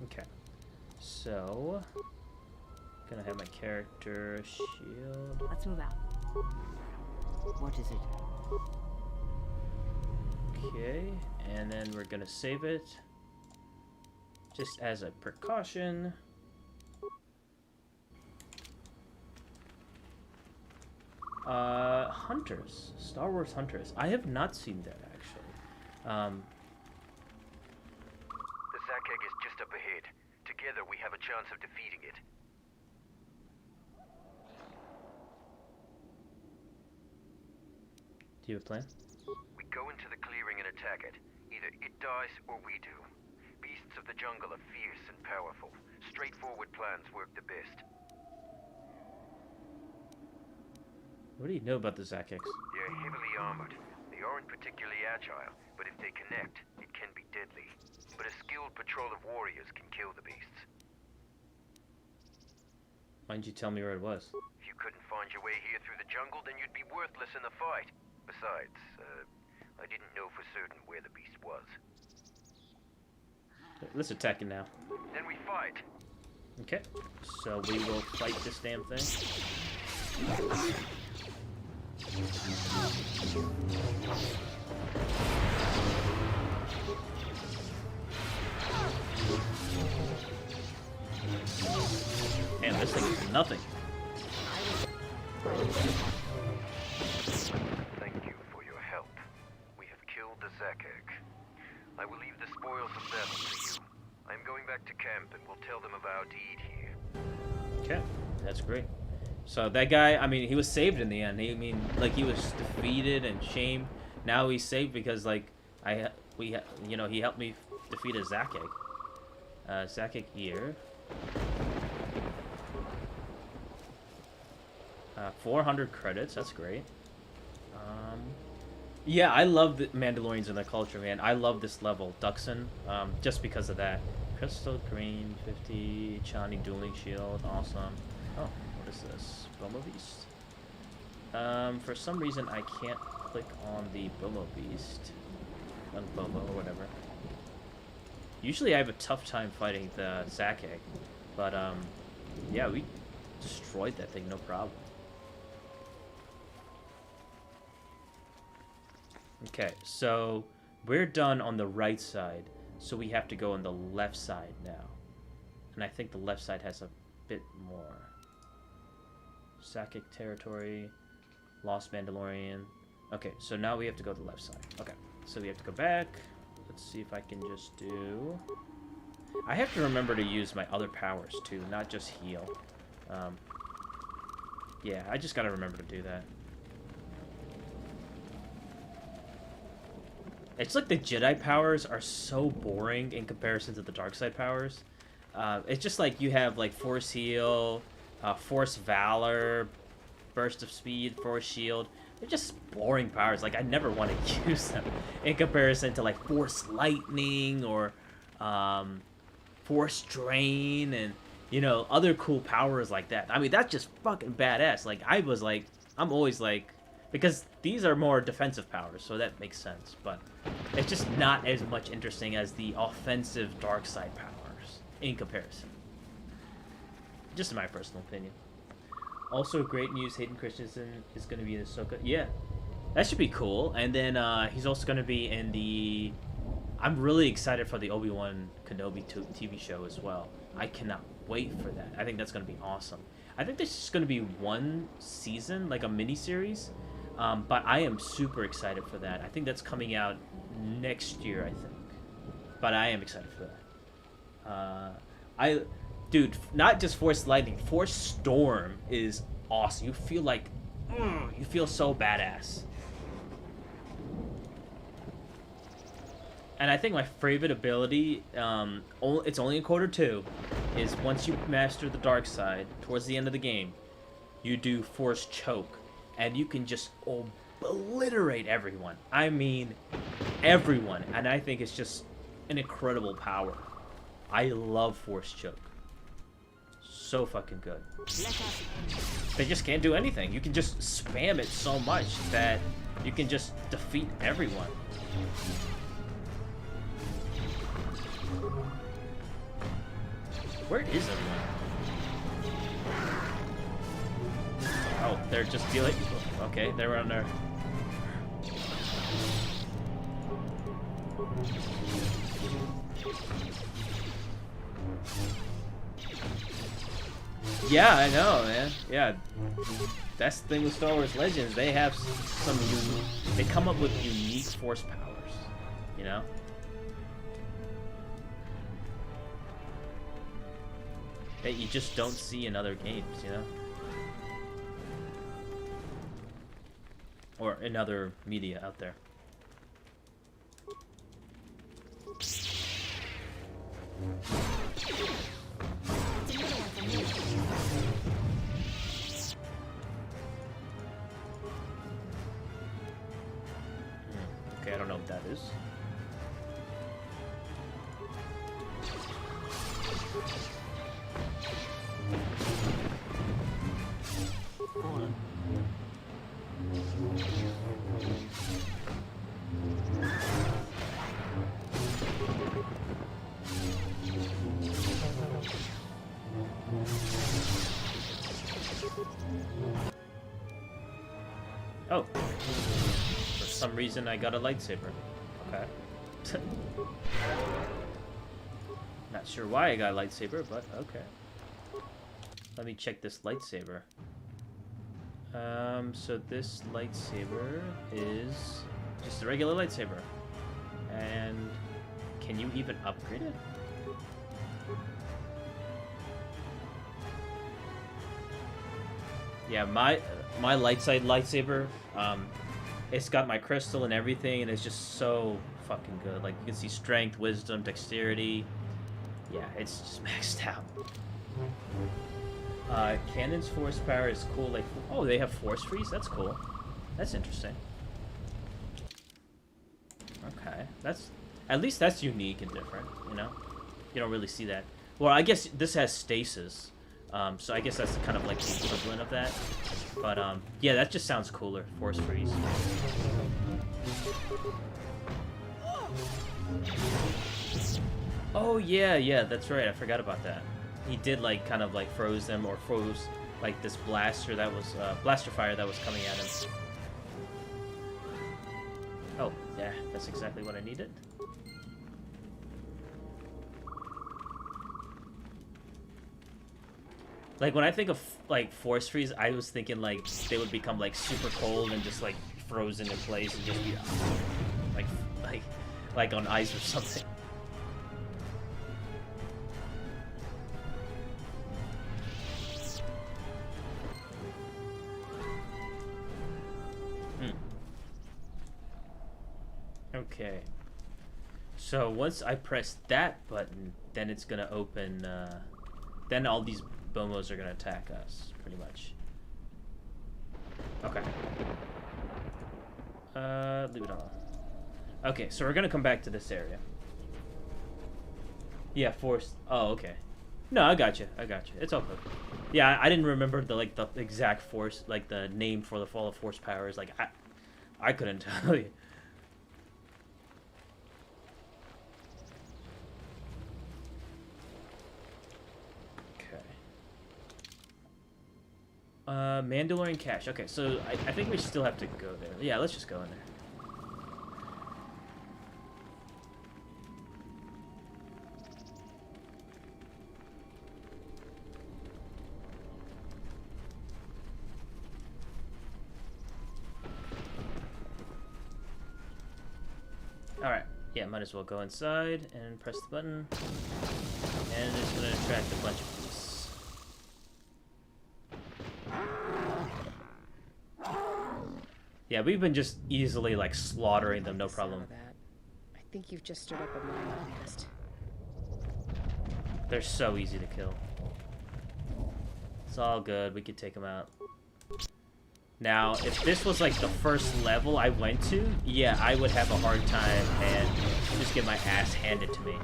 Okay. So, gonna have my character shield. Let's move out. What is it? Okay, and then we're gonna save it. Just as a precaution. Hunters. Star Wars Hunters. I have not seen that, actually. The Zakek is just up ahead. Together we have a chance of defeating it. Do you have a plan? We go into the clearing and attack it. Either it dies or we do. Beasts of the jungle are fierce and powerful. Straightforward plans work the best. What do you know about the Zakeks? They're heavily armored. They aren't particularly agile, but if they connect, it can be deadly. But a skilled patrol of warriors can kill the beasts. Why didn't you tell me where it was? If you couldn't find your way here through the jungle, then you'd be worthless in the fight. Besides, I didn't know for certain where the beast was. Let's attack it now. Then we fight. Okay, so we will fight this damn thing. Damn, this thing is nothing. Thank you for your help. We have killed the Zakek. I will leave the spoils of battle to you. I'm going back to camp and will tell them of our deed here. Okay, that's great. So that guy, I mean, he was saved in the end. I mean, like, he was defeated and shamed. Now he's saved because, like, you know, he helped me defeat a Zakek. Zakek here. 400 credits, that's great. Yeah, I love the Mandalorians and their culture, man. I love this level, Dxun, just because of that. Crystal Green, 50, Chani Dueling Shield, awesome. Oh, what is this? Bomo Beast? For some reason, I can't click on the Bomo Beast. On Bomo or whatever. Usually I have a tough time fighting the Zakek, but, yeah, we destroyed that thing, no problem. Okay, so we're done on the right side, so we have to go on the left side now. And I think the left side has a bit more. Zakek territory, Lost Mandalorian. Okay, so now we have to go to the left side. Okay, so we have to go back. Let's see if I can just do... I have to remember to use my other powers too, not just heal. Yeah, I just gotta remember to do that. It's like the Jedi powers are so boring in comparison to the dark side powers. It's just like you have like Force Heal, Force Valor, Burst of Speed, Force Shield. They're just boring powers. Like, I never want to use them in comparison to like Force Lightning or Force Drain and, you know, other cool powers like that. I mean, that's just fucking badass. Like, I'm always like, because these are more defensive powers, so that makes sense. But it's just not as much interesting as the offensive dark side powers in comparison. Just in my personal opinion. Also, great news, Hayden Christensen is going to be in Ahsoka. Yeah, that should be cool. And then he's also going to be in the... I'm really excited for the Obi-Wan Kenobi TV show as well. I cannot wait for that. I think that's going to be awesome. I think this is going to be one season, like a mini-series. But I am super excited for that. I think that's coming out next year, I think. But I am excited for that. Dude, not just Force Lightning, Force Storm is awesome. You feel like, you feel so badass. And I think my favorite ability, it's only in Quarter 2, is once you master the dark side, towards the end of the game, you do Force Choke. And you can just obliterate everyone. I mean, everyone. And I think it's just an incredible power. I love Force Choke. So fucking good. They just can't do anything. You can just spam it so much that you can just defeat everyone. Where is everyone? Oh, they're just dealing... Okay, they were on there. Yeah, I know, man. Yeah. That's the thing with Star Wars Legends. They have some... They come up with unique force powers. You know? That you just don't see in other games, you know? Or in other media out there. Okay, I don't know what that is. Oh. For some reason I got a lightsaber. Okay. Not sure why I got a lightsaber, but okay. Let me check this lightsaber. So this lightsaber is just a regular lightsaber. And can you even upgrade it? Yeah, my light side lightsaber, it's got my crystal and everything, and it's just so fucking good. Like, you can see strength, wisdom, dexterity. Yeah, it's just maxed out. Cannon's force power is cool. Like, oh, they have force freeze? That's cool. That's interesting. Okay, at least that's unique and different, you know? You don't really see that. Well, I guess this has stasis, so I guess that's kind of like the equivalent of that. But, yeah, that just sounds cooler. Force freeze. Oh, yeah, that's right. I forgot about that. He did, like, kind of, like, froze them, or froze, like, this blaster that was, blaster fire that was coming at him. Oh, yeah, that's exactly what I needed. Like, when I think of, like, force freeze, I was thinking, like, they would become, like, super cold and just, like, frozen in place and just be, like on ice or something. Okay. So once I press that button, then it's gonna open, then all these Bomos are gonna attack us, pretty much. Okay. Leave it alone. Okay, so we're gonna come back to this area. Yeah, force. Oh, okay. No, I got you. It's all good. Yeah, I didn't remember the exact force, like the name for the fall of force powers. Like I couldn't tell you. Mandalorian cache. Okay, so I think we still have to go there. Yeah, let's just go in there. Alright, yeah, might as well go inside and press the button. And it's gonna attract a bunch of beasts. Yeah, we've been just easily, like, slaughtering them, no problem. I think you've just stirred up a mind nest. They're so easy to kill. It's all good. We could take them out. Now, if this was, like, the first level I went to, yeah, I would have a hard time and just get my ass handed to me.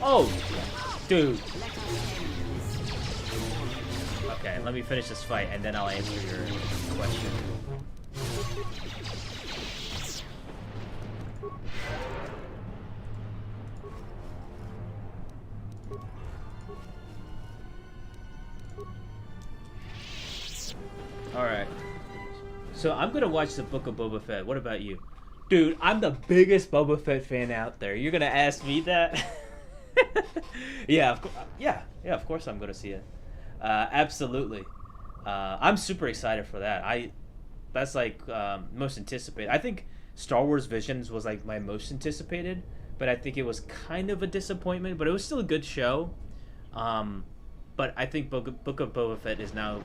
Oh! Dude. Okay, let me finish this fight, and then I'll answer your question. Alright. So I'm gonna watch the Book of Boba Fett. What about you? Dude, I'm the biggest Boba Fett fan out there. You're gonna ask me that? Yeah, of course I'm gonna see it. Absolutely. I'm super excited for that. That's like most anticipated. I think Star Wars Visions was like my most anticipated, but I think it was kind of a disappointment, but it was still a good show. But I think Book of Boba Fett is now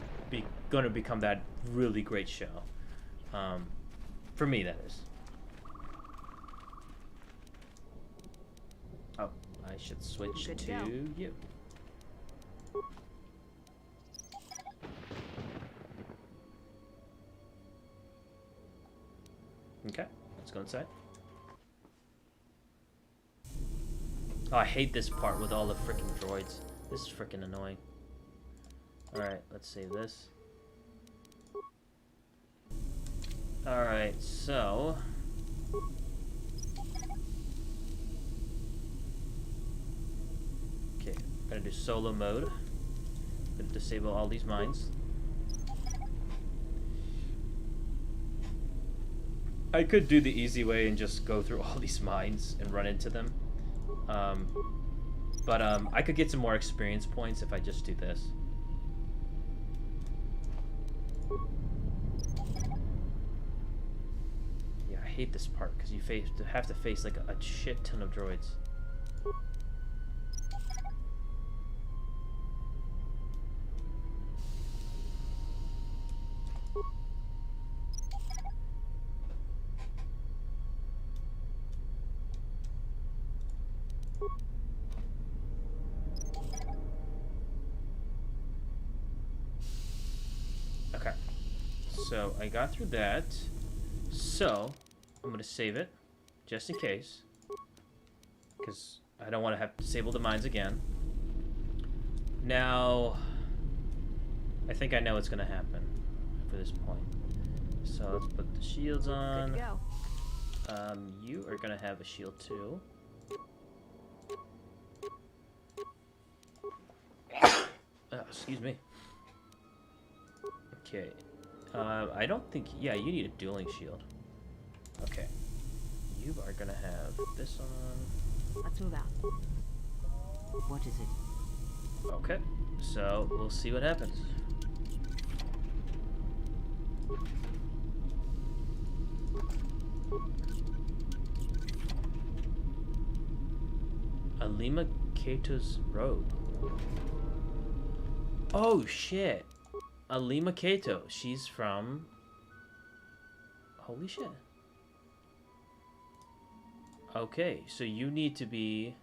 going to become that really great show. For me, that is. Oh, I should switch to you. Okay, let's go inside. Oh, I hate this part with all the freaking droids. This is freaking annoying. Alright, let's save this. Alright, so... Okay, I'm gonna do solo mode. I'm gonna disable all these mines. I could do the easy way and just go through all these mines and run into them. But I could get some more experience points if I just do this. Yeah, I hate this part because you have to face like a shit ton of droids. So I got through that. So I'm gonna save it, just in case, because I don't want to have to disable the mines again. Now, I think I know what's gonna happen for this point. So let's put the shields on. Good to go. You are gonna have a shield too. Excuse me. Okay. I don't think... Yeah, you need a dueling shield. Okay. You are gonna have this on. Let's move out. What is it? Okay. So, we'll see what happens. Alima Kato's robe. Oh, shit. Alima Kato. She's from... Holy shit. Okay, so you need to be...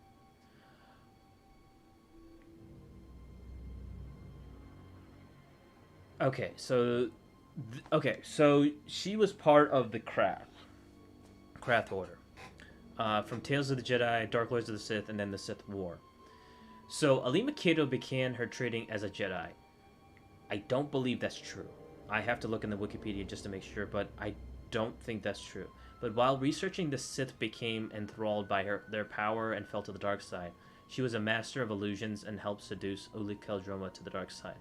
Okay, so... Okay, so she was part of the Krath Order. From Tales of the Jedi, Dark Lords of the Sith, and then the Sith War. So, Alima Kato began her training as a Jedi. I don't believe that's true. I have to look in the Wikipedia just to make sure, but I don't think that's true. But while researching, the Sith became enthralled by their power and fell to the dark side. She was a master of illusions and helped seduce Uli Keldroma to the dark side.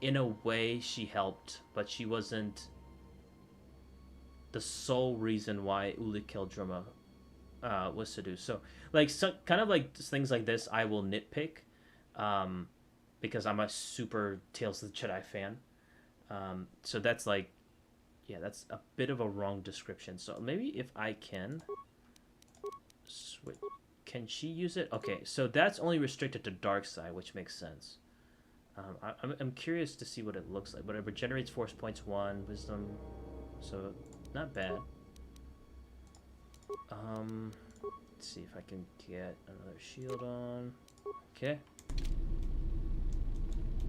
In a way, she helped, but she wasn't the sole reason why Uli Keldroma was seduced. So, like, kind of like things like this, I will nitpick, because I'm a super Tales of the Jedi fan. So that's like, yeah, that's a bit of a wrong description. So maybe if I can switch, can she use it? Okay, so that's only restricted to dark side, which makes sense. I'm curious to see what it looks like. But it regenerates force points 1, wisdom, so not bad. Let's see if I can get another shield on. Okay.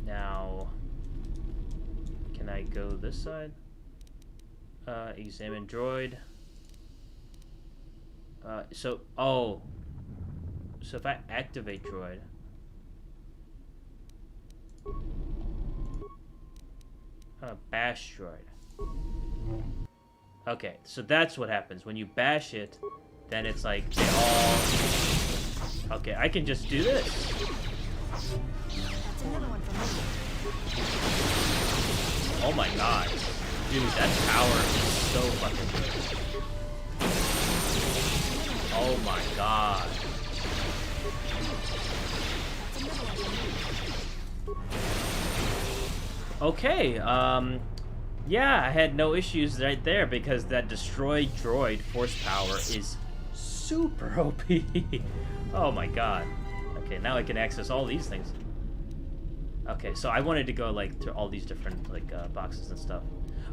Now, can I go this side? Examine droid. So if I activate droid. Bash droid. Okay, so that's what happens. When you bash it, then it's like they all... Okay, I can just do this. That's another one from me. Oh my god. Dude, that power is so fucking good. Oh my god. Okay, yeah, I had no issues right there because that destroyed droid force power is super OP. Oh my god. Okay, now I can access all these things. Okay, so I wanted to go like to all these different like boxes and stuff.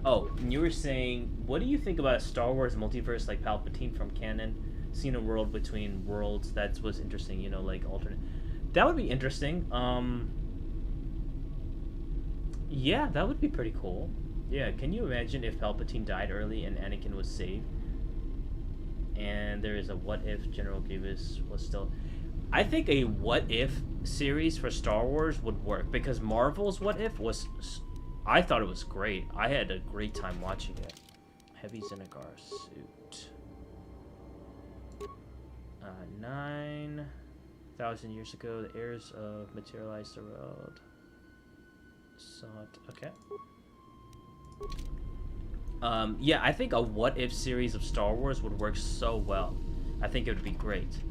Oh, and you were saying, what do you think about a Star Wars multiverse like Palpatine from canon, seeing a world between worlds? That was interesting, you know, like alternate. That would be interesting. Yeah, that would be pretty cool. Yeah, can you imagine if Palpatine died early and Anakin was saved? And there is a what if General Grievous was still... I think a what if series for Star Wars would work because Marvel's what if was... I thought it was great. I had a great time watching it. Heavy Xenagar suit. 9,000 years ago, the heirs of materialized the world. Okay. Yeah, I think a what if series of Star Wars would work so well. I think it would be great.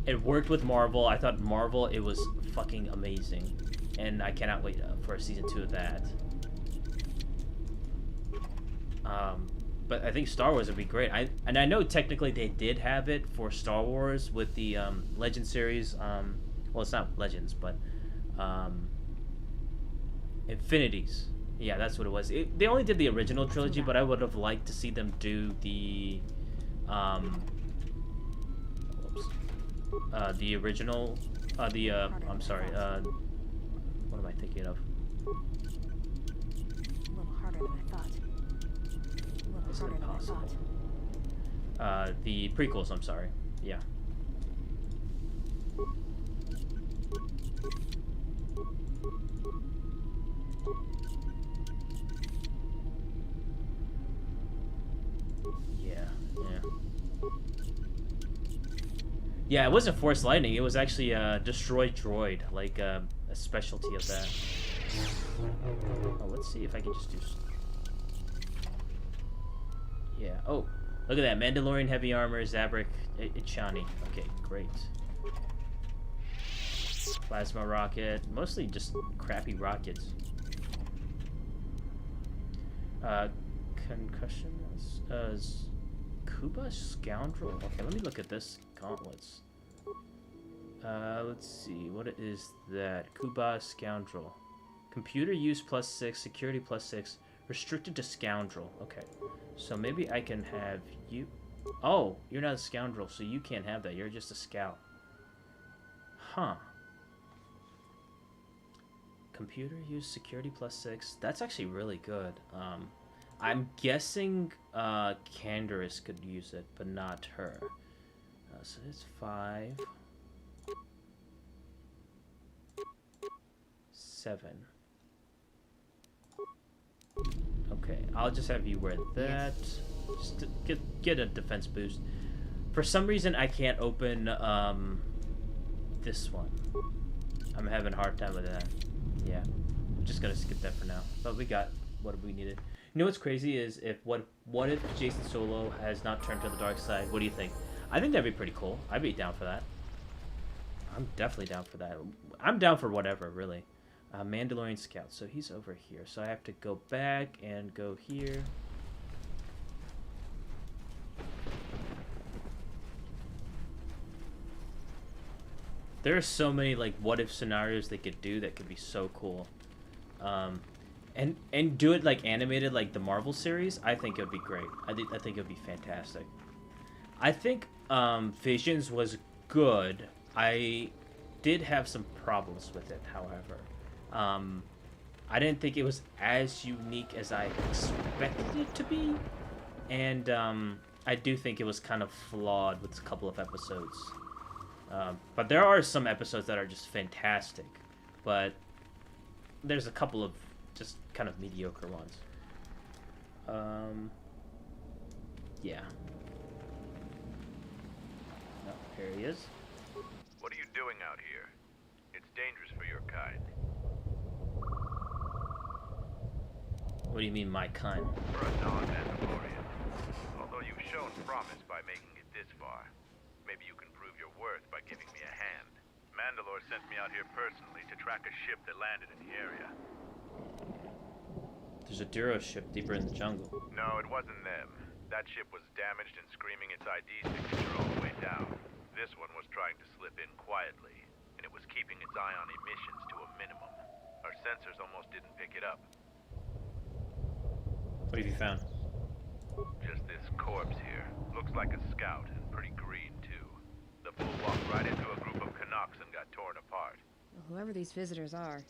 It worked with Marvel. I thought Marvel, it was fucking amazing. And I cannot wait for season 2 of that. But I think Star Wars would be great. And I know technically they did have it for Star Wars with the Legends series. Well, it's not Legends, but Infinities. Yeah, that's what it was. They only did the original trilogy, but I would have liked to see them do the original, I'm sorry, what am I thinking of? harder than I thought. A little Is it harder than I possible? thought. The prequels, I'm sorry. Yeah. Yeah, it wasn't Force Lightning. It was actually Destroy Droid, like a specialty of that. Oh, let's see if I can just do... Yeah. Oh, look at that. Mandalorian Heavy Armor, Zabrak, Ichani. Okay, great. Plasma Rocket. Mostly just crappy rockets. Concussion... Kuba Scoundrel. Okay, let me look at this. Gauntlets. Let's see. What is that? Kuba Scoundrel. Computer use +6, security +6, restricted to Scoundrel. Okay. So maybe I can have you... Oh, you're not a Scoundrel, so you can't have that. You're just a Scout. Huh. Computer use security +6. That's actually really good. I'm guessing Canderous could use it, but not her. So it's 5, 7. Okay, I'll just have you wear that. Just to get a defense boost. For some reason, I can't open this one. I'm having a hard time with that. Yeah, I'm just gonna skip that for now. But we got what we needed. You know what's crazy is what if Jason Solo has not turned to the dark side? What do you think? I think that'd be pretty cool. I'd be down for that. I'm definitely down for that. I'm down for whatever, really. Mandalorian Scout. So he's over here. So I have to go back and go here. There are so many like what if scenarios they could do that could be so cool. And do it like animated like the Marvel series. I think it would be great. I think it would be fantastic. I think Visions was good. I did have some problems with it, however. I didn't think it was as unique as I expected it to be. And I do think it was kind of flawed with a couple of episodes. But there are some episodes that are just fantastic. But there's a couple of just kind of mediocre ones. Yeah. Oh, here he is. What are you doing out here? It's dangerous for your kind. What do you mean, my kind? For a non-Mandalorian. Although you've shown promise by making it this far. Maybe you can prove your worth by giving me a hand. Mandalore sent me out here personally to track a ship that landed in the area. There's a Duro ship deeper in the jungle. No, it wasn't them. That ship was damaged and screaming its ID signature all the way down. This one was trying to slip in quietly, and it was keeping its eye on emissions to a minimum. Our sensors almost didn't pick it up. What have you found? Just this corpse here. Looks like a scout, and pretty green, too. The fool walked right into a group of Canucks and got torn apart. Well, whoever these visitors are,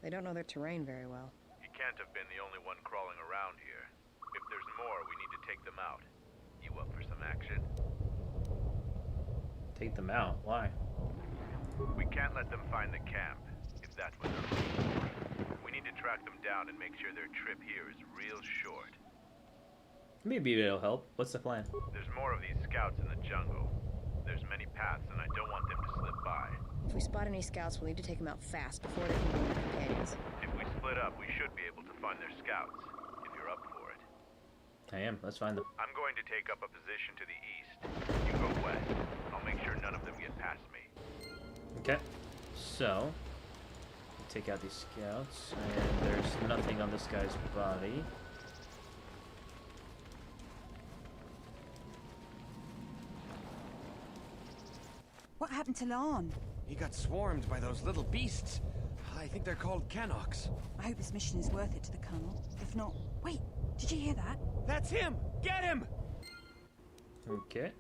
they don't know their terrain very well. He can't have been the only one crawling around here. If there's more, we need to take them out. You up for some action? Take them out? Why? We can't let them find the camp, if that's what they're looking for. We need to track them down and make sure their trip here is real short. Maybe it'll help. What's the plan? There's more of these scouts in the jungle. There's many paths, and I don't want them to slip by. If we spot any scouts, we'll need to take them out fast before they can bring their companions. If we split up, we should be able to find their scouts, if you're up for it. I am. Let's find them. I'm going to take up a position to the east. You go west. I'll make sure none of them get past me. Okay. So, take out these scouts, and there's nothing on this guy's body. What happened to Lon? He got swarmed by those little beasts. I think they're called Canox. I hope this mission is worth it to the Colonel. If not... Wait, did you hear that? That's him! Get him! Okay.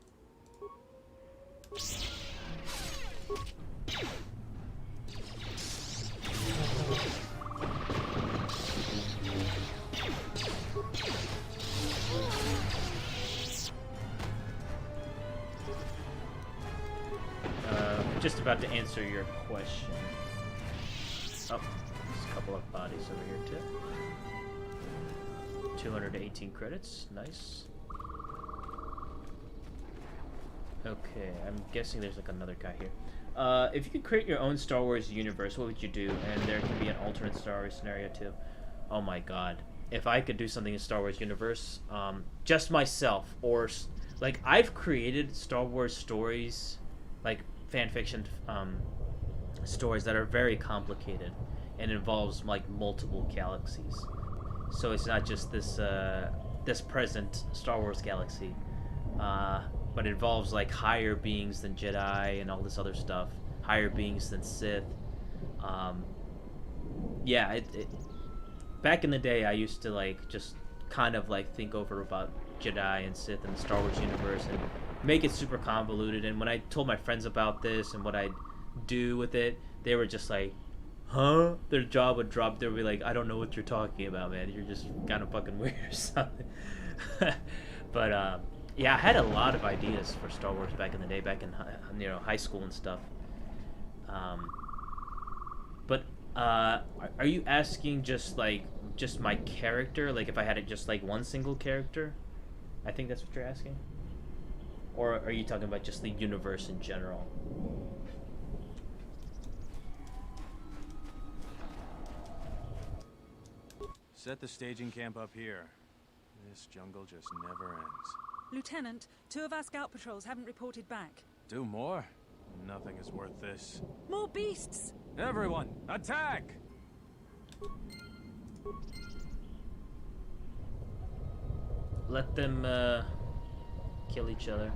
just about to answer your question. Oh, there's a couple of bodies over here too. 218 credits, nice. Okay, I'm guessing there's like another guy here. If you could create your own Star Wars universe, what would you do? And there could be an alternate Star Wars scenario too. Oh my god. If I could do something in Star Wars universe, just myself, or like I've created Star Wars stories, like fan fiction stories that are very complicated and involves like multiple galaxies. So it's not just this this present Star Wars galaxy, but it involves like higher beings than Jedi and all this other stuff, higher beings than Sith. Yeah, back in the day, I used to like just kind of like think over about Jedi and Sith and the Star Wars universe and make it super convoluted. And when I told my friends about this and what I'd do with it, they were just like, huh? Their jaw would drop. They'd be like, I don't know what you're talking about, man. You're just kind of fucking weird or something. But yeah, I had a lot of ideas for Star Wars back in the day, back in high school and stuff. But are you asking just my character? Like if I had it just like one single character? I think that's what you're asking. Or are you talking about just the universe in general? Set the staging camp up here. This jungle just never ends. Lieutenant, 2 of our scout patrols haven't reported back. Do more? Nothing is worth this. More beasts! Everyone, attack! Let them kill each other.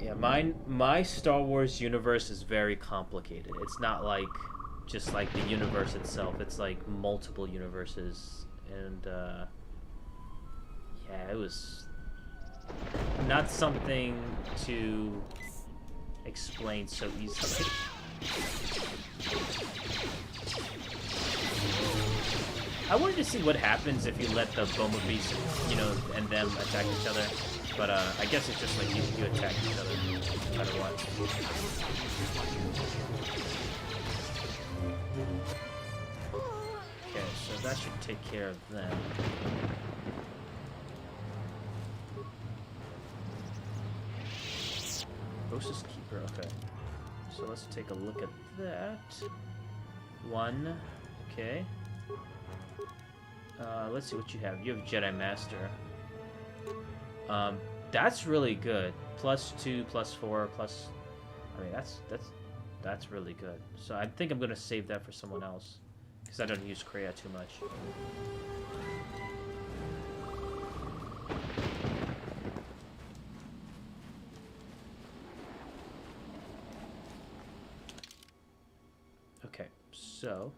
Yeah, my Star Wars universe is very complicated. It's not like just like the universe itself. It's like multiple universes, and yeah, it was not something to explain so easily. I wanted to see what happens if you let the Boma Beast, and them attack each other. But I guess it's just like you attack each other, no matter what. Okay, so that should take care of them. Hostess Keeper, okay. So let's take a look at that. 1, okay. Let's see what you have. You have Jedi Master. That's really good. +2, +4, plus. I mean, that's really good. So I think I'm gonna save that for someone else, because I don't use Kreia too much. Okay, so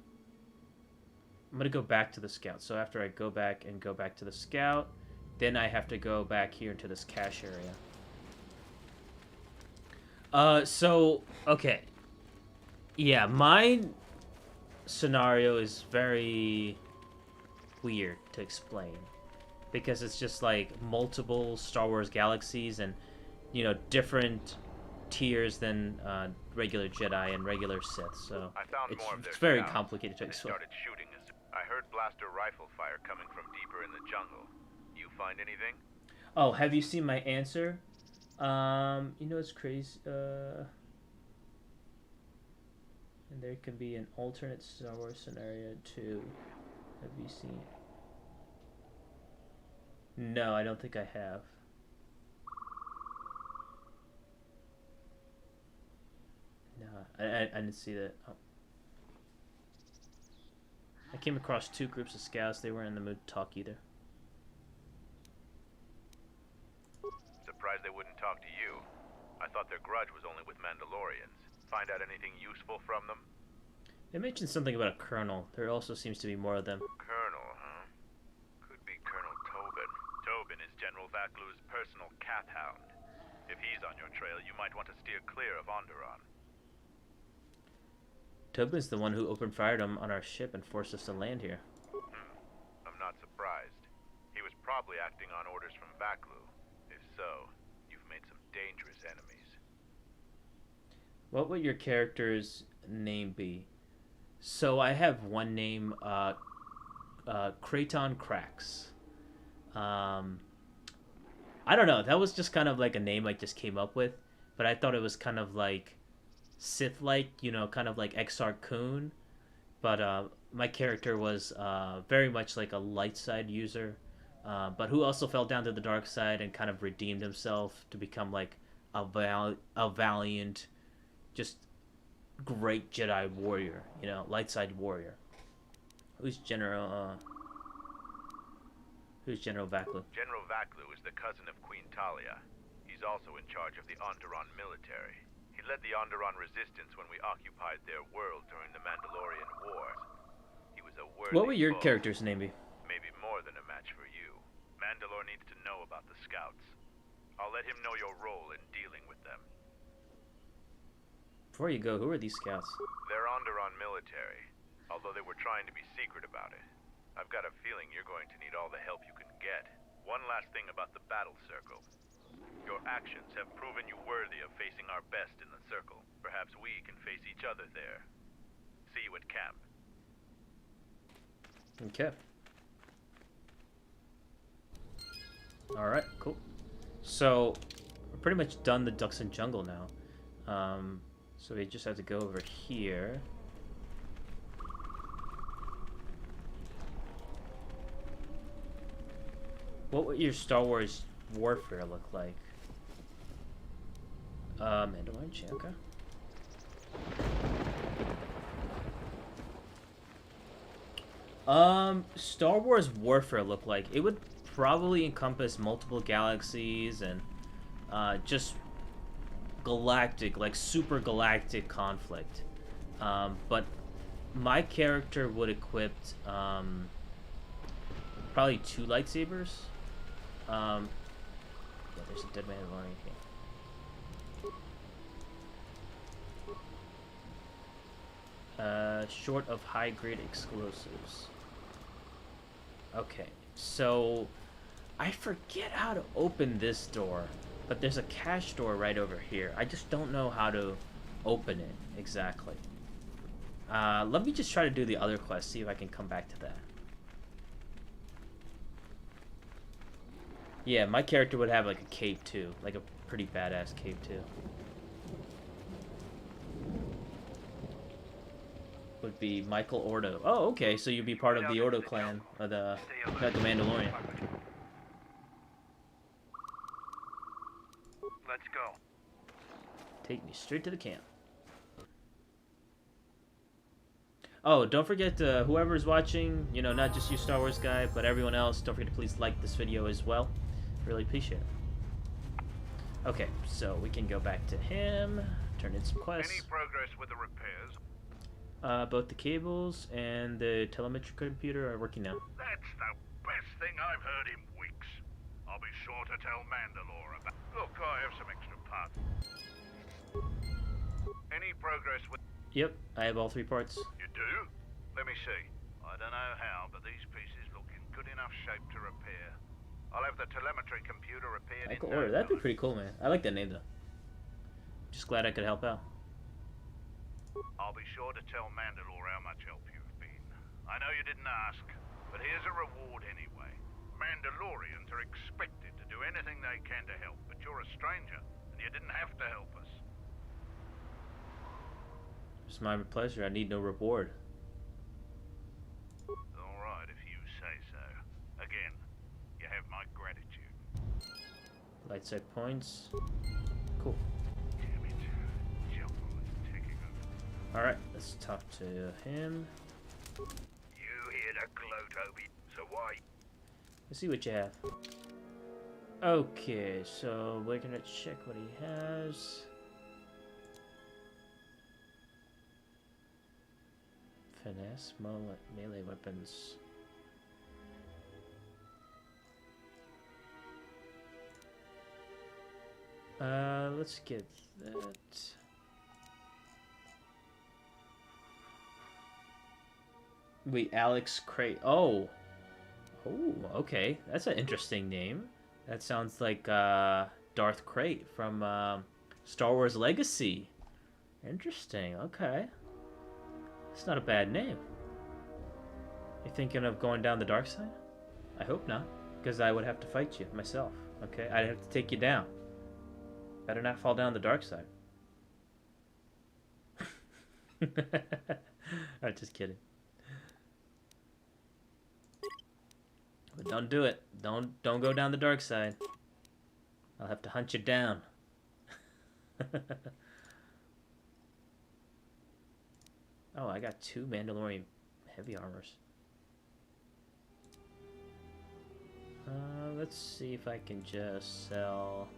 I'm gonna go back to the scout. So after I go back to the scout, then I have to go back here to this cache area. So, okay. Yeah, my scenario is very weird to explain. Because it's just like multiple Star Wars galaxies and, different tiers than regular Jedi and regular Sith. So I found more of their it's very scouts. complicated to They explain. started shooting us. I heard blaster rifle fire coming from deeper in the jungle. You find anything? Oh, have you seen my answer? It's crazy. And there can be an alternate Star Wars scenario too. Have you seen? No, I don't think I have. No, I didn't see that. Oh. I came across 2 groups of scouts. They weren't in the mood to talk either. Surprised they wouldn't talk to you. I thought their grudge was only with Mandalorians. Find out anything useful from them? They mentioned something about a colonel. There also seems to be more of them. Colonel, huh? Could be Colonel Tobin. Tobin is General Vaklu's personal cat hound. If he's on your trail, you might want to steer clear of Onderon. Tobin's the one who opened fire on our ship and forced us to land here. I'm not surprised. He was probably probably acting on orders from Vaklu. If so, you've made some dangerous enemies. What would your character's name be? So I have one name, Kraton Cracks. I don't know. That was just kind of like a name I just came up with, but I thought it was kind of like Sith-like, you know, kind of like Exar Kun. But my character was very much like a light side user, but who also fell down to the dark side and kind of redeemed himself to become like a valiant, just great Jedi warrior, you know, light side warrior. Who's General Vaklu? General Vaklu is the cousin of Queen Talia. He's also in charge of the Onderon military. He led the Onderon resistance when we occupied their world during the Mandalorian Wars. He was a worthy What would your foe. character's name be? Maybe more than a match for you. Mandalore needs to know about the scouts. I'll let him know your role in dealing with them. Before you go, who are these scouts? They're Onderon military, although they were trying to be secret about it. I've got a feeling you're going to need all the help you can get. One last thing about the battle circle. Your actions have proven you worthy of facing our best in the circle. Perhaps we can face each other there. See you at camp. Okay. Alright, cool. So, we're pretty much done the Dxun jungle now. So we just have to go over here. What would your Star Wars warfare look like? Mandalorian Camp, okay. Star Wars warfare look like? It would probably encompass multiple galaxies and just galactic, like super galactic conflict. But my character would equip probably 2 lightsabers. Yeah, there's a dead Mandalorian here. Short of high-grade explosives. Okay, so I forget how to open this door, but there's a cache door right over here. I just don't know how to open it exactly. Let me just try to do the other quest, see if I can come back to that. Yeah, my character would have like a cape too, like a pretty badass cape too. Would be Michael Ordo. Oh, okay, so you'd be part of the Ordo clan, or the Mandalorian. Let's go. Take me straight to the camp. Oh, don't forget whoever's watching, you know, not just you Star Wars guy, but everyone else, don't forget to please like this video as well. Really appreciate it. Okay, so we can go back to him, turn in some quests. Any progress with the repairs? Both the cables and the telemetry computer are working now. That's the best thing I've heard in weeks. I'll be sure to tell Mandalore about... Look, I have some extra parts. Any progress with... Yep, I have all 3 parts. You do? Let me see. I don't know how, but these pieces look in good enough shape to repair. I'll have the telemetry computer repaired Michael in no Order, that'd be time. pretty cool, man. I like that name though. Just glad I could help out. I'll be sure to tell Mandalore how much help you've been. I know you didn't ask, but here's a reward anyway. Mandalorians are expected to do anything they can to help, but you're a stranger, and you didn't have to help us. It's my pleasure. I need no reward. All right, if you say so. Again, you have my gratitude. Light side points. Cool. Damn it. Jumbo is taking over. Alright, let's talk to him. You hear the gloat, Obi. So why? Let's see what you have. Okay, so we're gonna check what he has. Finesse, melee weapons. Let's get that. Wait, Alex Cray. Oh, Oh, okay. That's an interesting name. That sounds like Darth Crate from Star Wars Legacy. Interesting. Okay. It's not a bad name. You thinking of going down the dark side? I hope not, because I would have to fight you myself. Okay, I'd have to take you down. Better not fall down the dark side. Alright, just kidding. But don't do it. Don't go down the dark side. I'll have to hunt you down. Oh, I got 2 Mandalorian heavy armors. Let's see if I can just sell.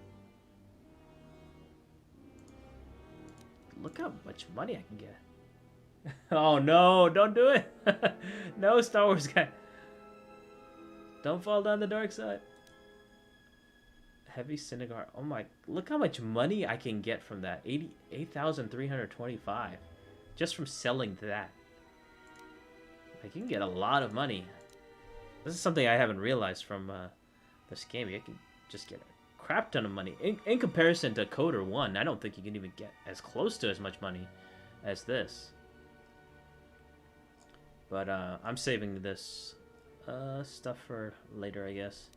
Look how much money I can get. Oh no, don't do it. No, Star Wars guy. Don't fall down the dark side. Heavy Synagogue. Oh my, look how much money I can get from that. 8,325 just from selling that. Like, you can get a lot of money. This is something I haven't realized from this game. You can just get a crap ton of money. In comparison to KOTOR 1, I don't think you can even get as close to as much money as this. But I'm saving this stuff for later, I guess.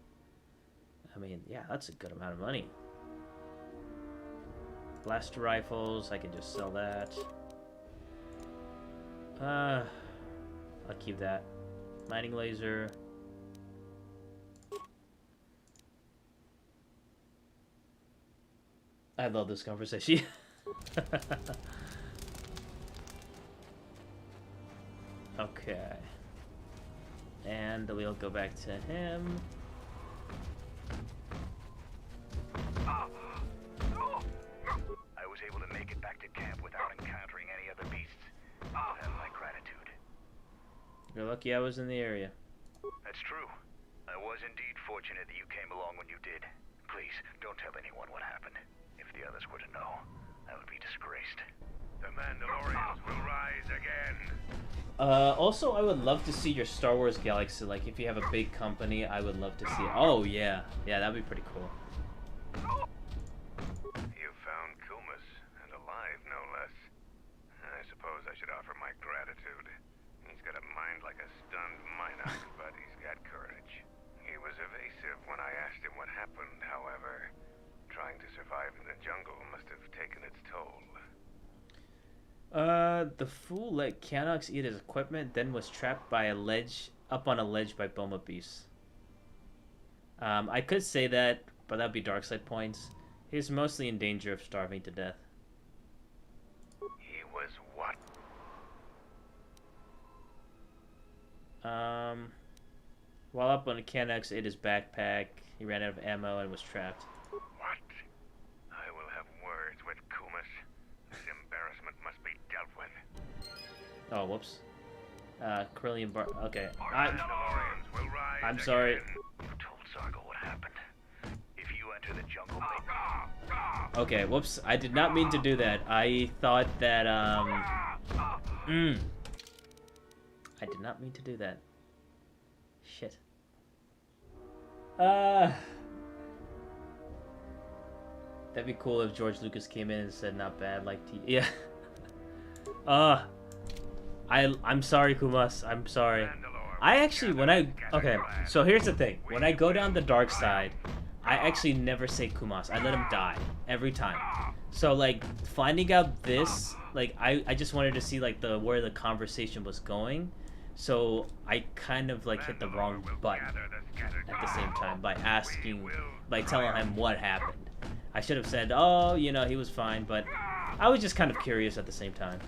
I mean, yeah, that's a good amount of money. Blaster rifles, I can just sell that. I'll keep that. Mining laser. I love this conversation. Okay. And we'll go back to him. I was able to make it back to camp without encountering any other beasts. You have my gratitude. You're lucky I was in the area. That's true. I was indeed fortunate that you came along when you did. Please, don't tell anyone what happened. If the others were to know, I would be disgraced. The Mandalorians will rise again. Also, I would love to see your Star Wars galaxy. Like, if you have a big company, I would love to see it. Oh, yeah. Yeah, that'd be pretty cool. You found Kumas, and alive, no less. I suppose I should offer my gratitude. He's got a mind like a stunned Minoc, but he's got courage. He was evasive when I asked him what happened, however. Trying to survive in the jungle must have taken its toll. The fool let Canox eat his equipment, then was trapped by a ledge, up on a ledge by Boma beasts. I could say that, but that'd be dark side points. He's mostly in danger of starving to death. He was what? While up on a Canox ate his backpack, he ran out of ammo and was trapped. What? I will have words with Kumas. This embarrassment must be dealt with. Oh, whoops. Corellian bar. Okay. Mandalorians will rise I'm sorry. again. You told Zargo what happened. If you enter the jungle, Okay, whoops. I did not mean to do that. I thought that, I did not mean to do that. Shit. That'd be cool if George Lucas came in and said not bad, like yeah. I'm sorry, Kumas. I'm sorry. I actually, okay, so here's the thing. When I go down the dark side, I actually never say Kumas. I let him die every time. So like finding out this, like I just wanted to see like where the conversation was going. So I kind of like hit the wrong button at the same time by telling him what happened. I should have said, oh, you know, he was fine, but I was just kind of curious at the same time.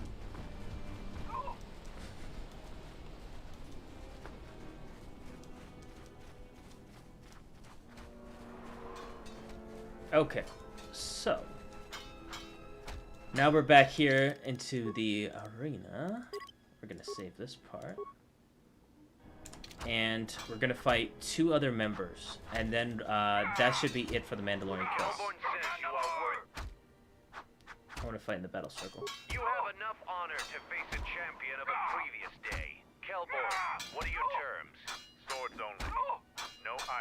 Okay, so now we're back here into the arena. We're gonna save this part. And we're gonna fight 2 other members, and then that should be it for the Mandalorian Camp. I want to fight in the battle circle. You have enough honor to face a champion of a previous day. Kelborn, what are your terms? Swords only.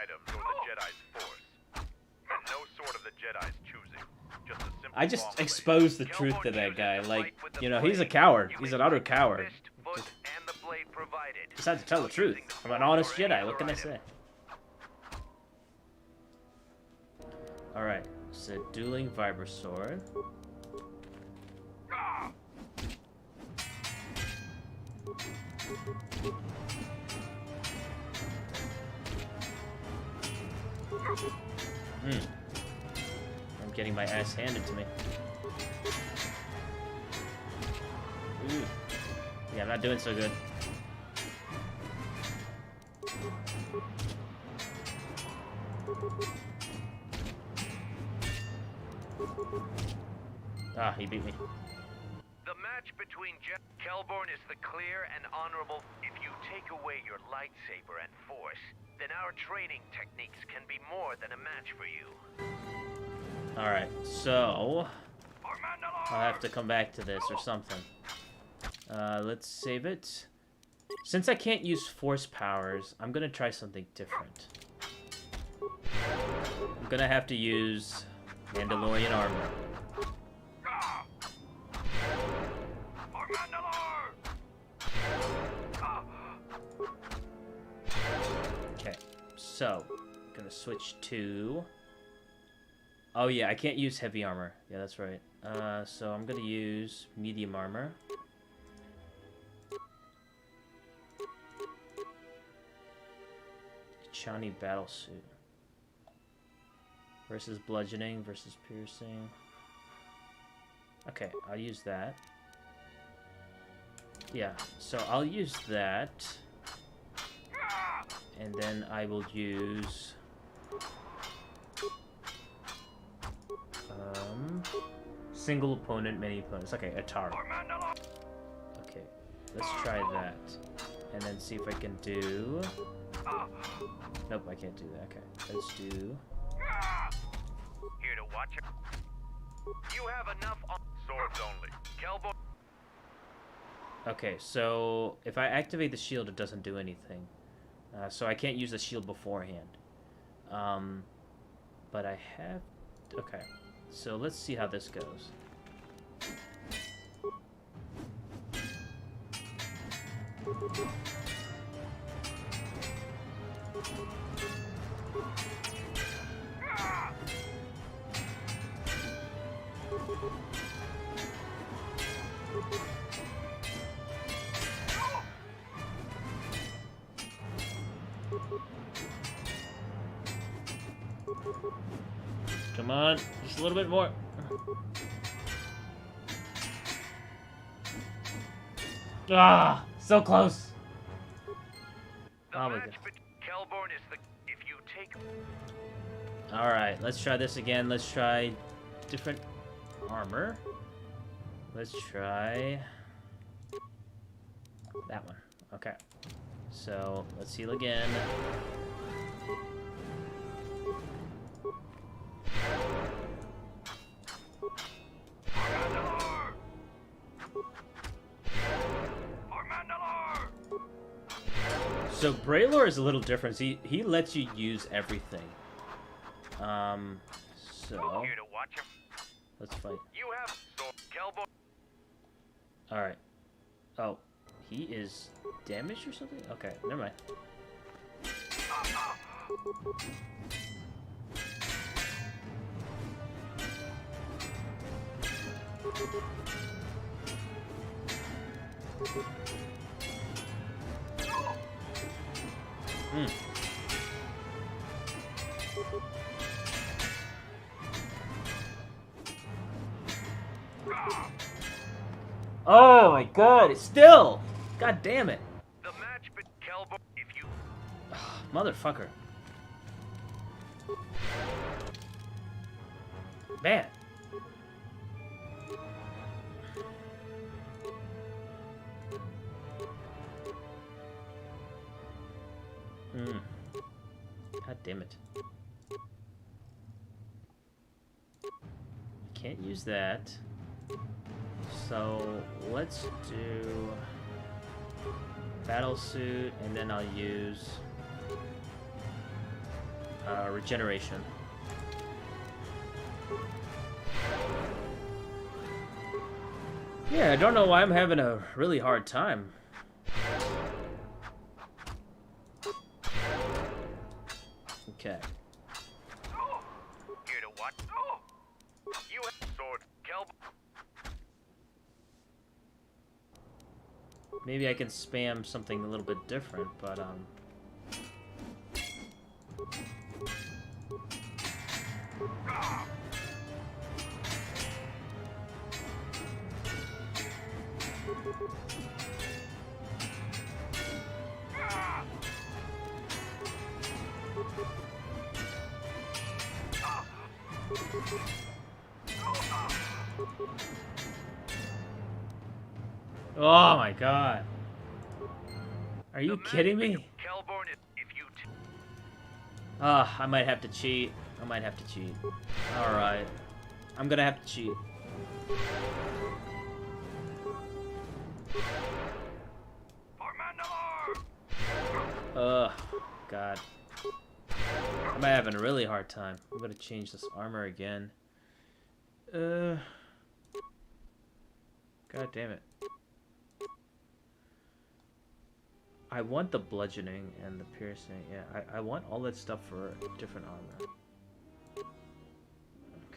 items or the Jedi's force. And no sword of the Jedi's choosing. Just a simple I just long blade. exposed the truth to that guy. Like, you know, he's a coward. He's an utter coward. Fist, foot, and the blade provided. Decided to tell the truth. I'm an honest Jedi. What can I say? Alright, so dueling Vibra Sword. I'm getting my ass handed to me. Ooh. Yeah, I'm not doing so good. Ah, he beat me. The match between Kelborn is the clear and honorable. If you take away your lightsaber and force, then our training techniques can be more than a match for you. Alright, so I'll have to come back to this or something. Let's save it. Since I can't use force powers, I'm gonna try something different. I'm gonna have to use Mandalorian armor. Okay, so I'm gonna switch to... Oh yeah, I can't use heavy armor. Yeah, that's right. So I'm gonna use medium armor. Chani battle suit. Versus bludgeoning versus piercing. Okay, I'll use that. Yeah, so I'll use that. And then I will use... single opponent, many opponents. Okay, Atara. Okay, let's try that. And then see if I can do... Nope, I can't do that. Okay, let's do... Here to watch it. You have enough on Swords only. Kelborn. Okay, so if I activate the shield, it doesn't do anything. So I can't use the shield beforehand. But I have... Okay, so let's see how this goes. Come on, just a little bit more. Ah, so close. Oh my god. Kelborn is the if you take All right, let's try this again. Let's try different armor. Let's try that one. Okay. So, let's heal again. So Braylor is a little different. He lets you use everything. So here to watch him. Let's fight. You have Kelborn. All right. Oh, he is damaged or something? Okay, never mind. Oh my god, it's still! God damn it. The match but Kelborn if you Motherfucker. Man. God damn it. Can't use that. So let's do battle suit, and then I'll use regeneration. Yeah, I don't know why I'm having a really hard time. Okay. Here to what? You have sword, Kelb. Maybe I can spam something a little bit different, but oh my god. Are you kidding me? Kelborn, if you I might have to cheat. I might have to cheat. Alright. I'm gonna have to cheat. Ugh. God. I'm having a really hard time. I'm gonna change this armor again. God damn it. I want the bludgeoning and the piercing. Yeah, I want all that stuff for different armor.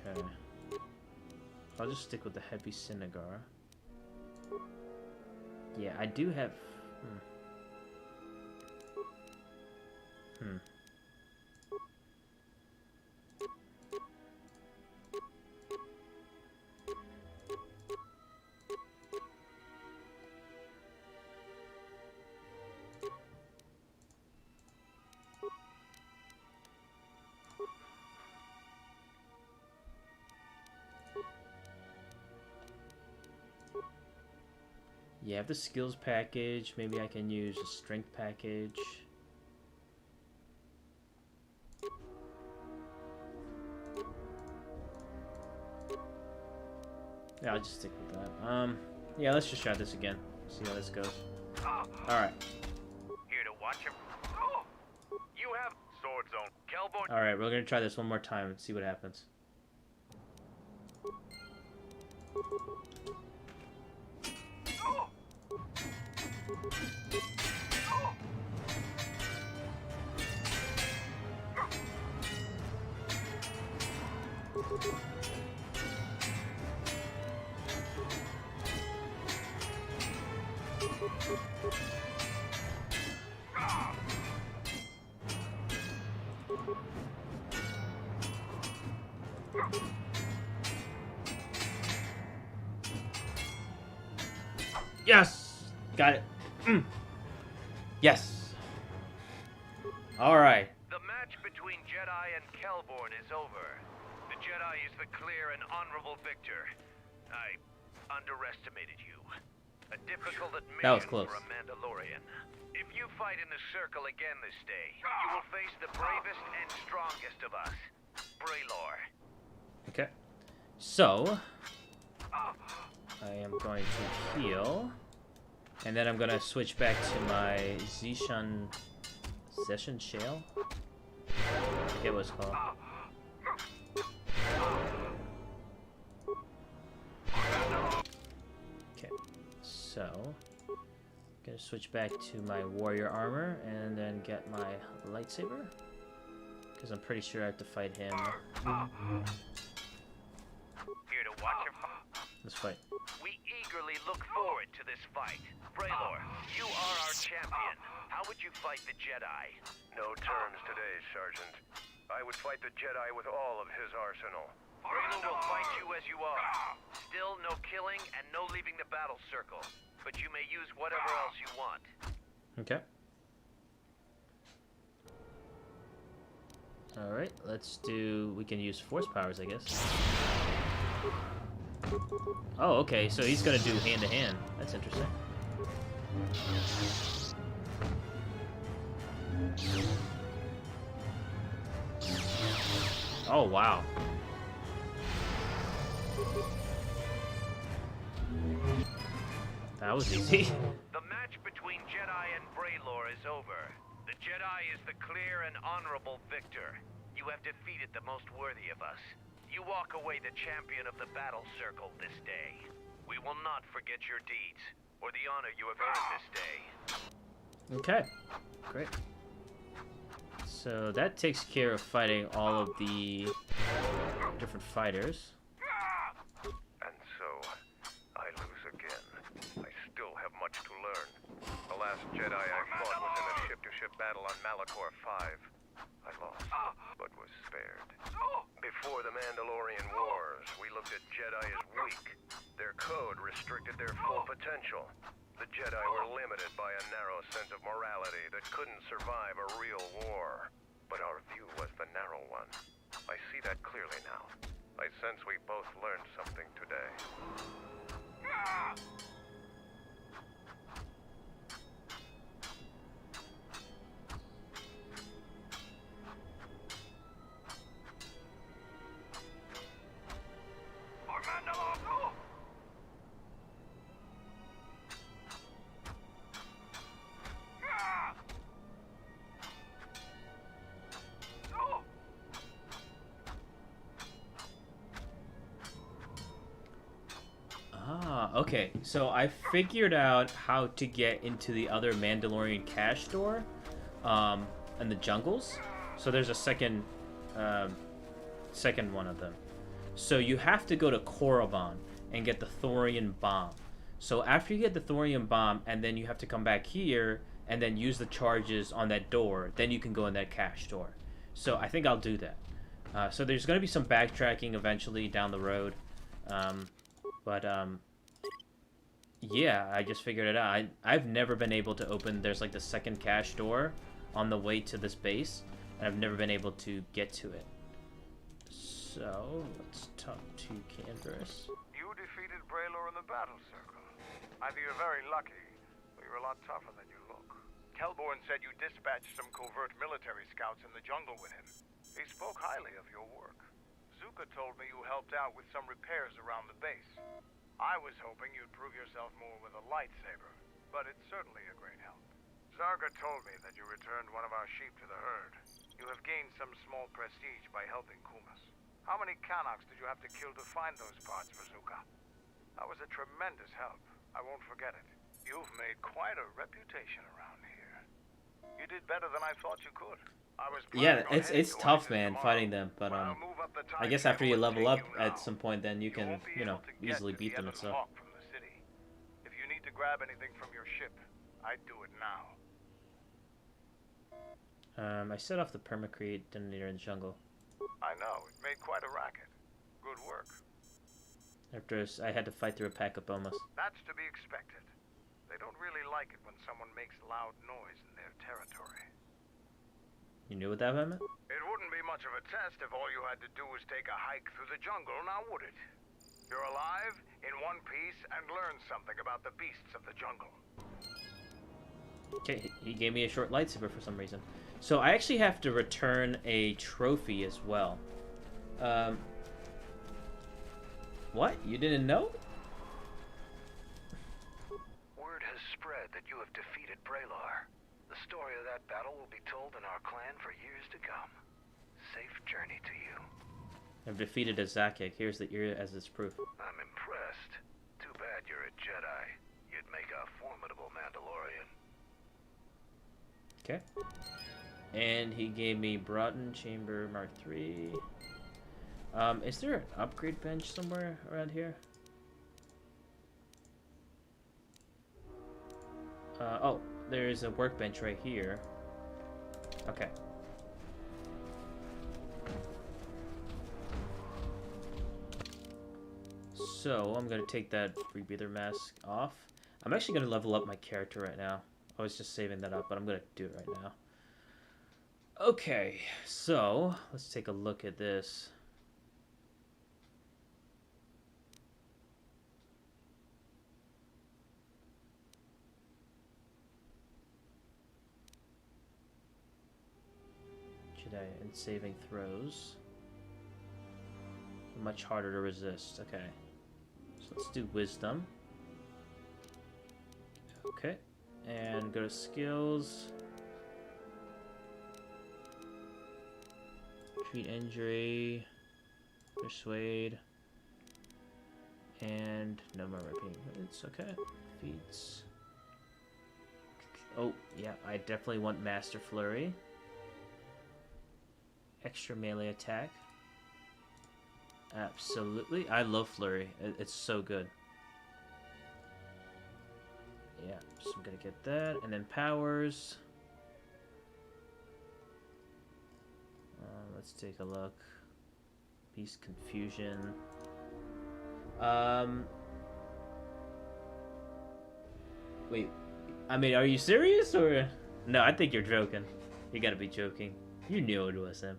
Okay. I'll just stick with the heavy Sinagar. Yeah, I do have... Yeah, I have the skills package. Maybe I can use a strength package. Yeah, I'll just stick with that. Yeah, let's just try this again. See how this goes. Alright. here to watch him. You have sword zone, Kelborn. Alright, we're gonna try this one more time and see what happens. Yes! Got it. Yes! Alright. The match between Jedi and Kelborn is over. The Jedi is the clear and honorable victor. I underestimated you. A difficult admission That was close. for a Mandalorian. If you fight in the circle again this day, you will face the bravest and strongest of us, Braylor. Okay. So, I am going to heal. And then I'm going to switch back to my Zishan Shale? I forget what it's called. Okay. So, I'm going to switch back to my warrior armor and then get my lightsaber. Because I'm pretty sure I have to fight him. Here to watch him. Let's fight. We eagerly look forward to this fight. Braylor, you are our champion. How would you fight the Jedi? No terms today, Sergeant. I would fight the Jedi with all of his arsenal. Braylor will fight you as you are. Still no killing and no leaving the battle circle. But you may use whatever else you want. Okay. Alright, let's do... We can use force powers, I guess. Oh, okay, so he's gonna do hand-to-hand. That's interesting. Oh, wow. That was easy. The match between Jedi and Braylor is over. The Jedi is the clear and honorable victor. You have defeated the most worthy of us. You walk away the champion of the battle circle this day. We will not forget your deeds, or the honor you have earned this day. Okay, great. So that takes care of fighting all of the different fighters. And so, I lose again. I still have much to learn. The last Jedi I fought was in a ship-to-ship battle on Malachor 5. I lost, but was spared. Before the Mandalorian Wars, we looked at Jedi as weak. Their code restricted their full potential. The Jedi were limited by a narrow sense of morality that couldn't survive a real war. But our view was the narrow one. I see that clearly now. I sense we both learned something today. Okay, so I figured out how to get into the other Mandalorian cache door, in the jungles. So there's a second one of them. So you have to go to Korriban and get the Thorian bomb. So after you get the Thorian bomb, and then you have to come back here and then use the charges on that door, then you can go in that cache door. So I think I'll do that. So there's going to be some backtracking eventually down the road, yeah, I just figured it out. I've never been able to open, there's like the second cache door on the way to this base, and I've never been able to get to it. So, let's talk to Canberus. You defeated Braylor in the battle circle. Either you're very lucky, or you're a lot tougher than you look. Kelborn said you dispatched some covert military scouts in the jungle with him. He spoke highly of your work. Zuka told me you helped out with some repairs around the base. I was hoping you'd prove yourself more with a lightsaber, but it's certainly a great help. Zarga told me that you returned one of our sheep to the herd. You have gained some small prestige by helping Kumas. How many Canox did you have to kill to find those parts for Zuka? That was a tremendous help. I won't forget it. You've made quite a reputation around here. You did better than I thought you could. Yeah, it's tough, man, fighting them, but I guess after you level up at some point, then you can, you know, easily beat them and stuff. If you need to grab anything from your ship, I'd do it now. I set off the permacrete detonator in the jungle. I know, it made quite a racket. Good work. After I had to fight through a pack of bomas. That's to be expected. They don't really like it when someone makes loud noise in their territory. You knew what that meant? It wouldn't be much of a test if all you had to do was take a hike through the jungle, now would it? You're alive, in one piece, and learn something about the beasts of the jungle. Okay, he gave me a short lightsaber for some reason. So I actually have to return a trophy as well. What? You didn't know? Word has spread that you have defeated Braylor. The story of that battle will be told in our clan for years to come. Safe journey to you. I've defeated a Zakek. Here's the ear as its proof. I'm impressed. Too bad you're a Jedi. You'd make a formidable Mandalorian. Okay. And he gave me Broughton Chamber Mark III. Is there an upgrade bench somewhere around here? Oh, there's a workbench right here. Okay. So, I'm gonna take that rebreather mask off. I'm actually gonna level up my character right now. I was just saving that up, but I'm gonna do it right now. Okay, so, let's take a look at this. Jedi and saving throws. Much harder to resist. Okay. So let's do wisdom. Okay. And go to skills. Defeat injury. Persuade. And no more repeating. It's okay. Feats. Oh, yeah, I definitely want Master Flurry. Extra melee attack. Absolutely. I love Flurry. It's so good. Yeah, so I'm gonna get that. And then powers. Let's take a look. Beast Confusion. Wait. I mean, are you serious or? No, I think you're joking. You gotta be joking. You knew it was him.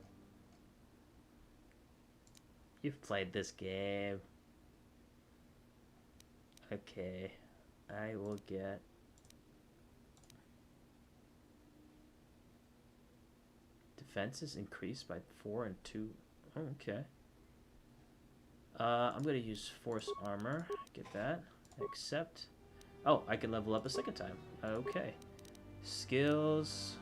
You've played this game. Okay. I will get... Defense is increased by 4 and 2. Oh, okay. I'm gonna use Force Armor. Get that. Accept. Oh, I can level up a second time. Okay. Skills.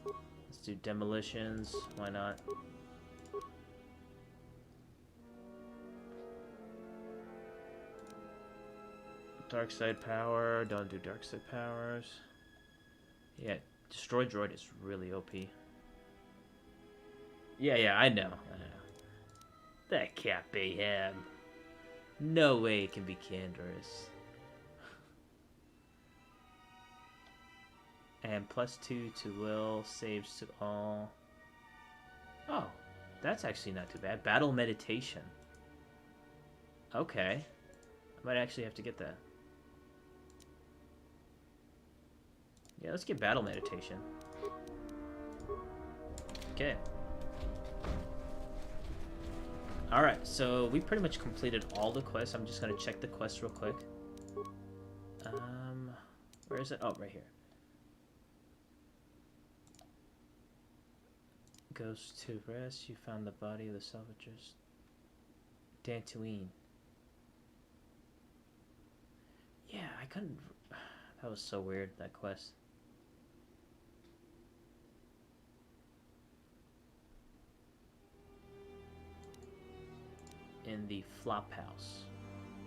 Let's do demolitions. Why not? Dark side power. Don't do dark side powers. Yeah, destroy droid is really OP. Yeah, I know. That can't be him. No way it can be Canderous. And +2 to will, saves to all. Oh, that's actually not too bad. Battle meditation. Okay. I might actually have to get that. Yeah, let's get battle meditation. Okay. Alright, so we pretty much completed all the quests. I'm just gonna check the quests real quick. Where is it? Oh, right here. Goes to rest. You found the body of the salvagers. Dantooine. Yeah, I couldn't... That was so weird, that quest. In the flop house.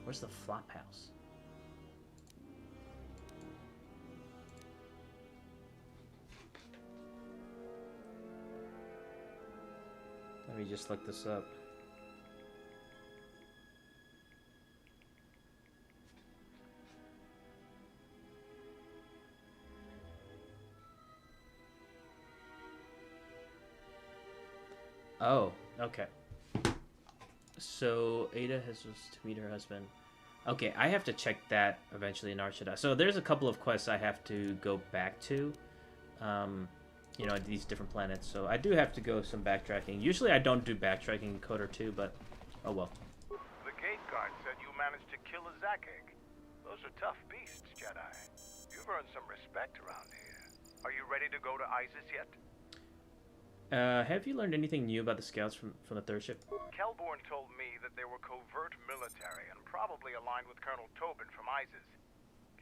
Where's the flop house? Let me just look this up. Oh, okay. So Ada has to meet her husband. Okay, I have to check that eventually in Arshada. So there's a couple of quests I have to go back to. You know, these different planets. So I do have to go some backtracking. Usually I don't do backtracking in KOTOR 2, but oh well. The gate guard said you managed to kill a Zakeg. Those are tough beasts, Jedi. You've earned some respect around here. Are you ready to go to ISIS yet? Have you learned anything new about the scouts from the third ship? Kelborn told me that they were covert military and probably aligned with Colonel Tobin from ISIS.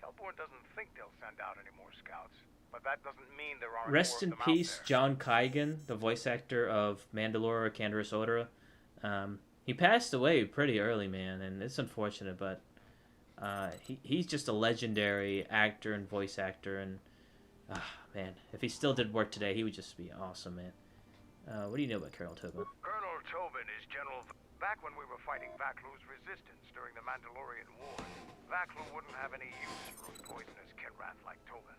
Kelborn doesn't think they'll send out any more scouts, but that doesn't mean there aren't Rest more in of them peace, out there. John Kaigan, the voice actor of Mandalorian Canderous Odora. He passed away pretty early, man, and it's unfortunate, but he's just a legendary actor and voice actor, and man, if he still did work today, he would just be awesome, man. What do you know about Colonel Tobin? Colonel Tobin is General... Back when we were fighting Vaklu's resistance during the Mandalorian War, Vaklu wouldn't have any use for a poisonous Kinrath like Tobin.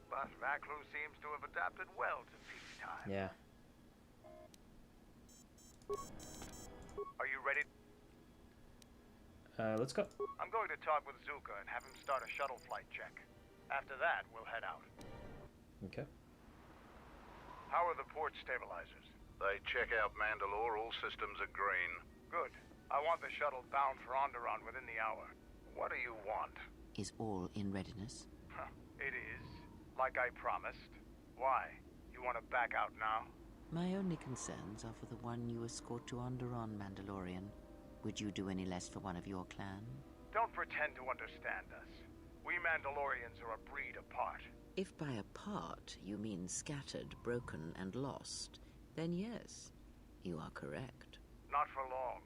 But Vaklu seems to have adapted well to peacetime. Yeah. Are you ready? Let's go. I'm going to talk with Zuka and have him start a shuttle flight check. After that, we'll head out. Okay. How are the port stabilizers? They check out Mandalore, all systems are green. Good. I want the shuttle bound for Onderon within the hour. What do you want? Is all in readiness? It is. Like I promised. Why? You want to back out now? My only concerns are for the one you escort to Onderon, Mandalorian. Would you do any less for one of your clan? Don't pretend to understand us. We Mandalorians are a breed apart. If by apart you mean scattered, broken, and lost, then yes, you are correct. Not for long.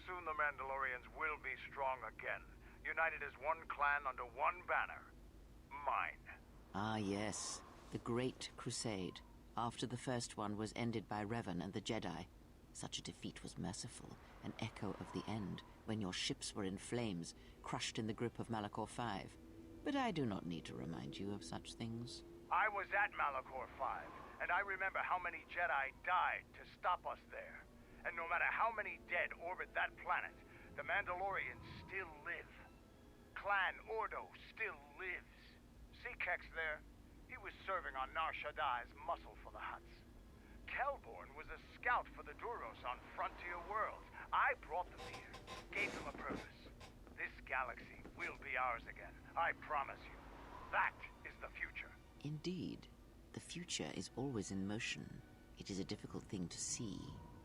Soon the Mandalorians will be strong again, united as one clan under one banner. Mine. Ah, yes. The Great Crusade. After the first one was ended by Revan and the Jedi. Such a defeat was merciful, an echo of the end, when your ships were in flames, crushed in the grip of Malachor V. But I do not need to remind you of such things. I was at Malachor 5, and I remember how many Jedi died to stop us there. And no matter how many dead orbit that planet, the Mandalorians still live. Clan Ordo still lives. See Kex there? He was serving on Nar Shaddai's muscle for the Hutts. Kelborn was a scout for the Duros on Frontier Worlds. I brought them here, gave them a purpose. This galaxy will be ours again, I promise you. That is the future. Indeed. The future is always in motion. It is a difficult thing to see.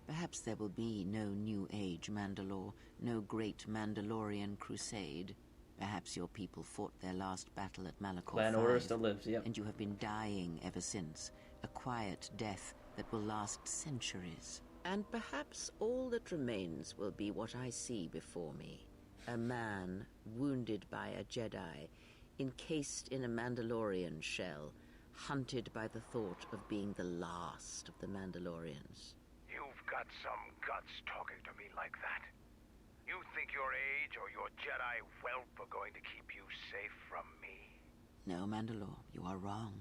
Perhaps there will be no New Age Mandalore, no great Mandalorian crusade. Perhaps your people fought their last battle at Malachor Clan Order still lives, yep. and you have been dying ever since. A quiet death that will last centuries. And perhaps all that remains will be what I see before me. A man wounded by a Jedi, encased in a Mandalorian shell, hunted by the thought of being the last of the Mandalorians. You've got some guts talking to me like that. You think your age or your Jedi whelp are going to keep you safe from me? No, Mandalore, you are wrong.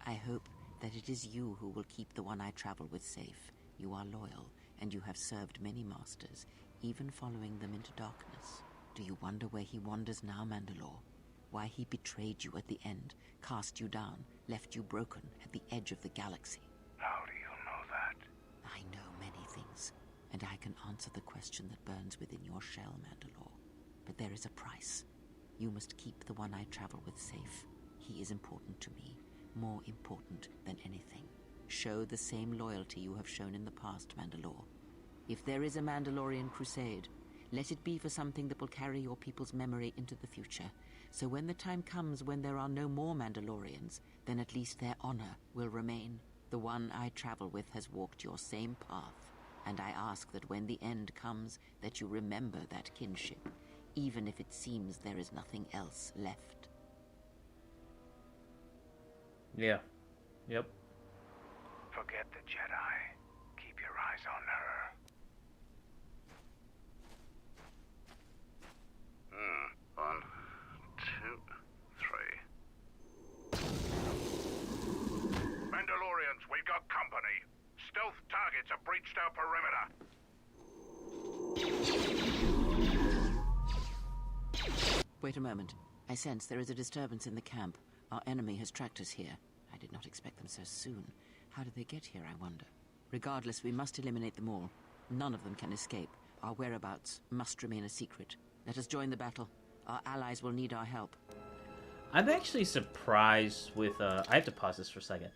I hope that it is you who will keep the one I travel with safe. You are loyal, and you have served many masters, even following them into darkness. Do you wonder where he wanders now, Mandalore? Why he betrayed you at the end, cast you down, left you broken at the edge of the galaxy? How do you know that? I know many things, and I can answer the question that burns within your shell, Mandalore. But there is a price. You must keep the one I travel with safe. He is important to me, more important than anything. Show the same loyalty you have shown in the past, Mandalore. If there is a Mandalorian crusade, let it be for something that will carry your people's memory into the future. So when the time comes when there are no more Mandalorians, then at least their honor will remain. The one I travel with has walked your same path, and I ask that when the end comes, that you remember that kinship, even if it seems there is nothing else left. Yeah. Yep. Forget the Jedi. Keep your eyes on her. 1, 2, 3. Mandalorians, we've got company. Stealth targets have breached our perimeter. Wait a moment. I sense there is a disturbance in the camp. Our enemy has tracked us here. I did not expect them so soon. How did they get here, I wonder? Regardless, we must eliminate them all. None of them can escape. Our whereabouts must remain a secret. Let us join the battle. Our allies will need our help. I'm actually surprised with... I have to pause this for a second.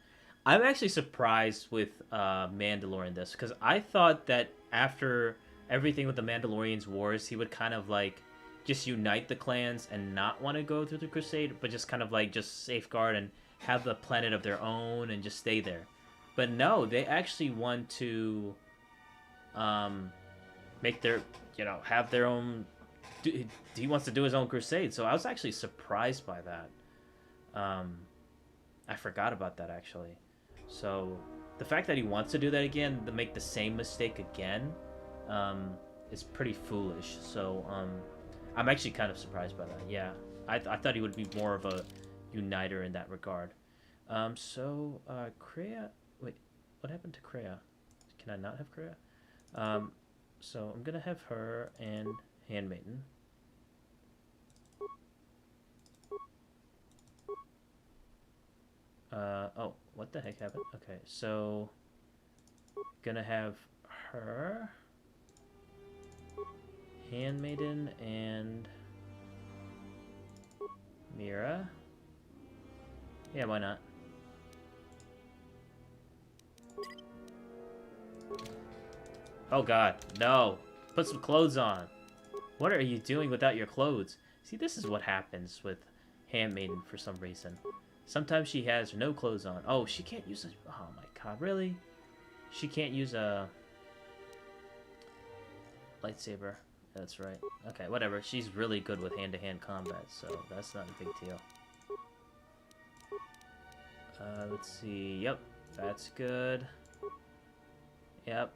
I'm actually surprised with Mandalorian this, because I thought that after everything with the Mandalorians wars, he would kind of like just unite the clans and not want to go through the Crusade, but just kind of like just safeguard and have the planet of their own and just stay there. But no, they actually want to make their, have their own... He wants to do his own crusade, so I was actually surprised by that. I forgot about that, actually. So the fact that he wants to do that again, to make the same mistake again, is pretty foolish. So I'm actually kind of surprised by that. Yeah, I thought he would be more of a uniter in that regard. Kreia... Wait, what happened to Kreia? Can I not have Kreia? So I'm gonna have her and Handmaiden. Oh, what the heck happened? Okay, so gonna have her, Handmaiden, and Mira. Yeah, why not? Oh god, no! Put some clothes on! What are you doing without your clothes? See, this is what happens with Handmaiden for some reason. Sometimes she has no clothes on. Oh, she can't use it. Oh my god, really? She can't use a lightsaber. That's right. Okay, whatever. She's really good with hand-to-hand combat, so that's not a big deal. Let's see. Yep, that's good. Yep.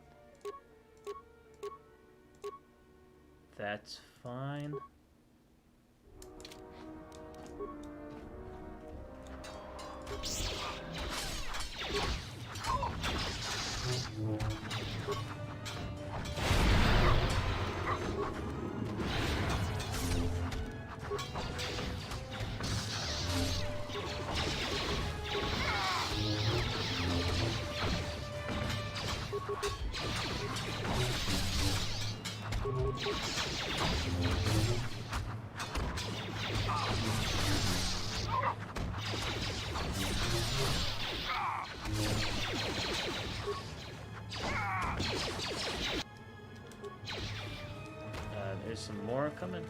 That's fine. There's some more coming.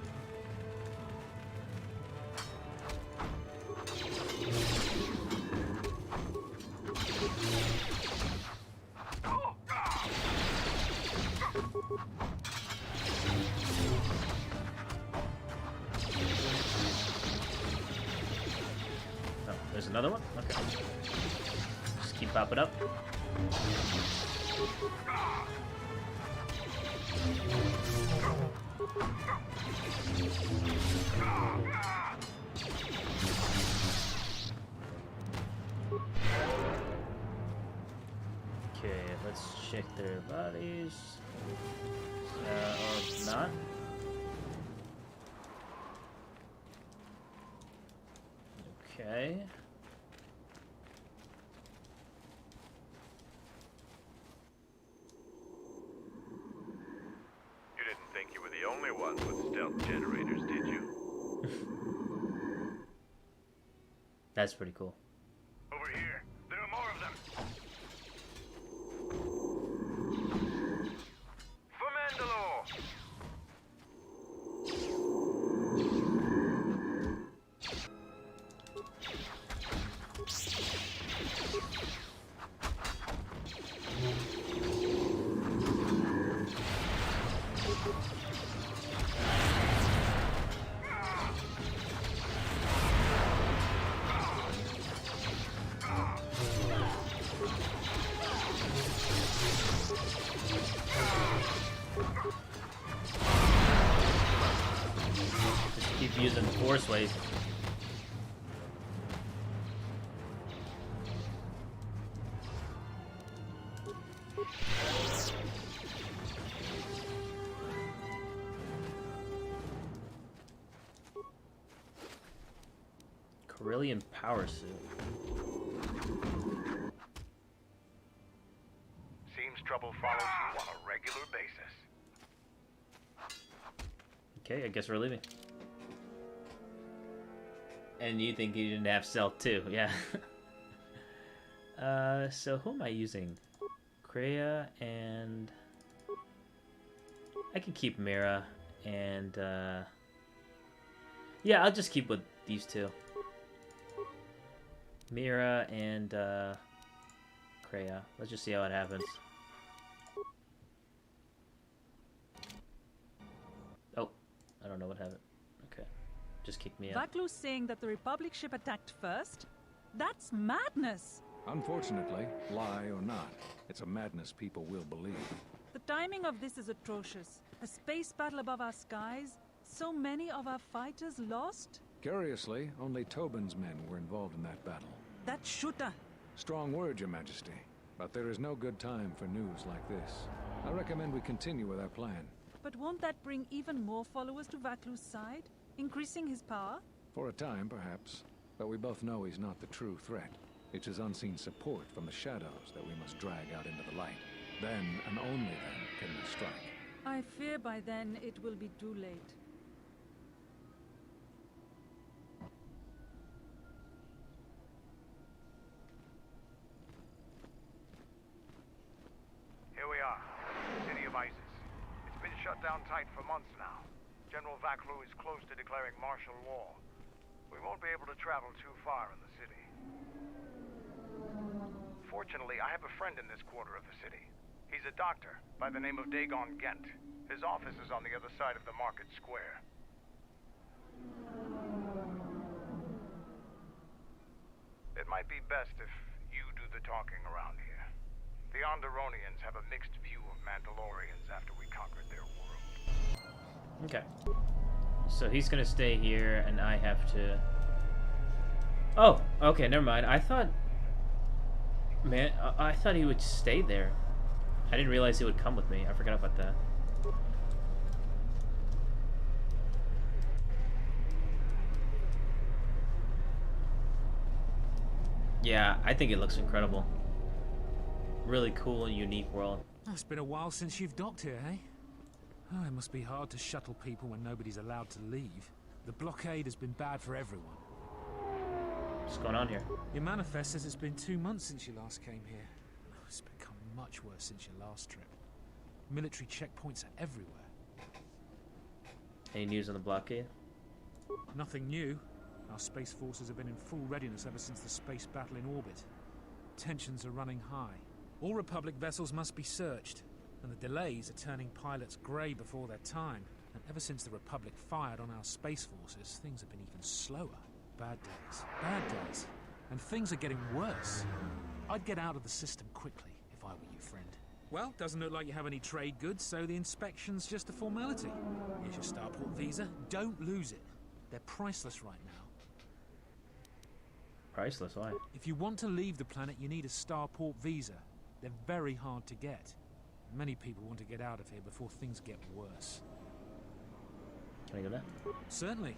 Oh, there's another one? Okay. Just keep popping up. Okay, let's check their bodies. Or not. Okay. You didn't think you were the only ones with stealth generators, did you? That's pretty cool. Over here. There are more of them. For Mandalore! Just keep using the force wave. Corellian power suit. Seems trouble follows you on a regular basis. Okay, I guess we're leaving. And you think you didn't have stealth too, yeah. So who am I using? Kreia and... I can keep Mira and, yeah, I'll just keep with these two. Mira and, Kreia. Let's just see how it happens. Oh, I don't know what happened. Okay, just kick me out. Vaklu's saying that the Republic ship attacked first? That's madness! Unfortunately, lie or not, it's a madness people will believe. The timing of this is atrocious. A space battle above our skies, so many of our fighters lost? Curiously, only Tobin's men were involved in that battle. That shooter! Strong word, Your Majesty, but there is no good time for news like this. I recommend we continue with our plan. But won't that bring even more followers to Vaklu's side? Increasing his power? For a time, perhaps, but we both know he's not the true threat. It's his unseen support from the shadows that we must drag out into the light. Then, and only then, can we strike. I fear by then it will be too late. Here we are, City of Isis. It's been shut down tight for months now. General Vaklu is close to declaring martial law. We won't be able to travel too far in the city. Fortunately, I have a friend in this quarter of the city. He's a doctor by the name of Dxun Gent. His office is on the other side of the market square. It might be best if you do the talking around here. The Onderonians have a mixed view of Mandalorians after we conquered their world. Okay. So he's gonna stay here, and I have to... Oh, okay, never mind. I thought... Man, I thought he would stay there. I didn't realize he would come with me. I forgot about that. Yeah, I think it looks incredible. Really cool and unique world. It's been a while since you've docked here, eh? Oh, it must be hard to shuttle people when nobody's allowed to leave. The blockade has been bad for everyone. What's going on here? Your manifest says it's been 2 months since you last came here. Oh, it's become much worse since your last trip. Military checkpoints are everywhere. Any news on the blockade? Nothing new. Our space forces have been in full readiness ever since the space battle in orbit. Tensions are running high. All Republic vessels must be searched, and the delays are turning pilots grey before their time. And ever since the Republic fired on our space forces, things have been even slower. Bad days. And things are getting worse. I'd get out of the system quickly if I were you, friend. Well, doesn't look like you have any trade goods, so the inspection's just a formality. Here's your starport visa. Don't lose it. They're priceless right now. Priceless, why? If you want to leave the planet, you need a starport visa. They're very hard to get. Many people want to get out of here before things get worse. Can I go there? Certainly.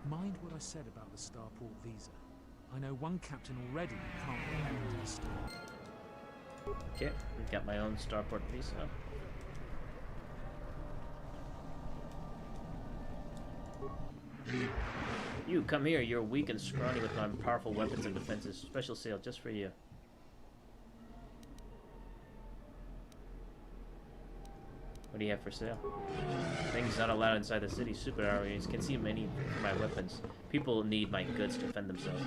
Mind what I said about the starport visa. I know one captain already who can't get out of the star. Okay, we've got my own starport visa. You, come here. You're weak and scrawny with my powerful weapons and defenses. Special sale just for you. What do you have for sale? Things not allowed inside the city. Super armies can see many of my weapons. People need my goods to defend themselves.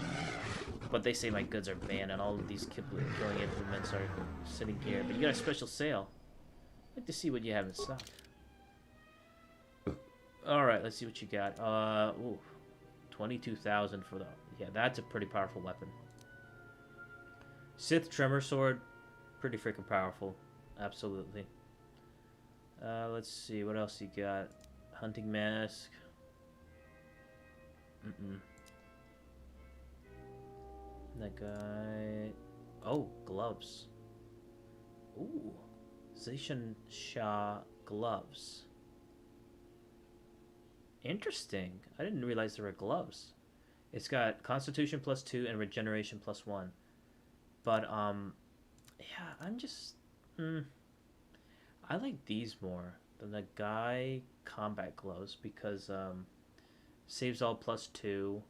But they say my goods are banned and all of these killing implements are sitting here. But you got a special sale. I'd like to see what you have in stock. Alright, let's see what you got. Ooh. 22,000 for the... Yeah, that's a pretty powerful weapon. Sith Tremor sword. Pretty freaking powerful. Absolutely. Let's see, what else you got? Hunting mask. That guy... Oh, gloves. Ooh. Zishan Shah gloves. Interesting. I didn't realize there were gloves. It's got Constitution +2 and Regeneration +1. But, yeah, I'm just... I like these more than the guy combat gloves because, saves all +2,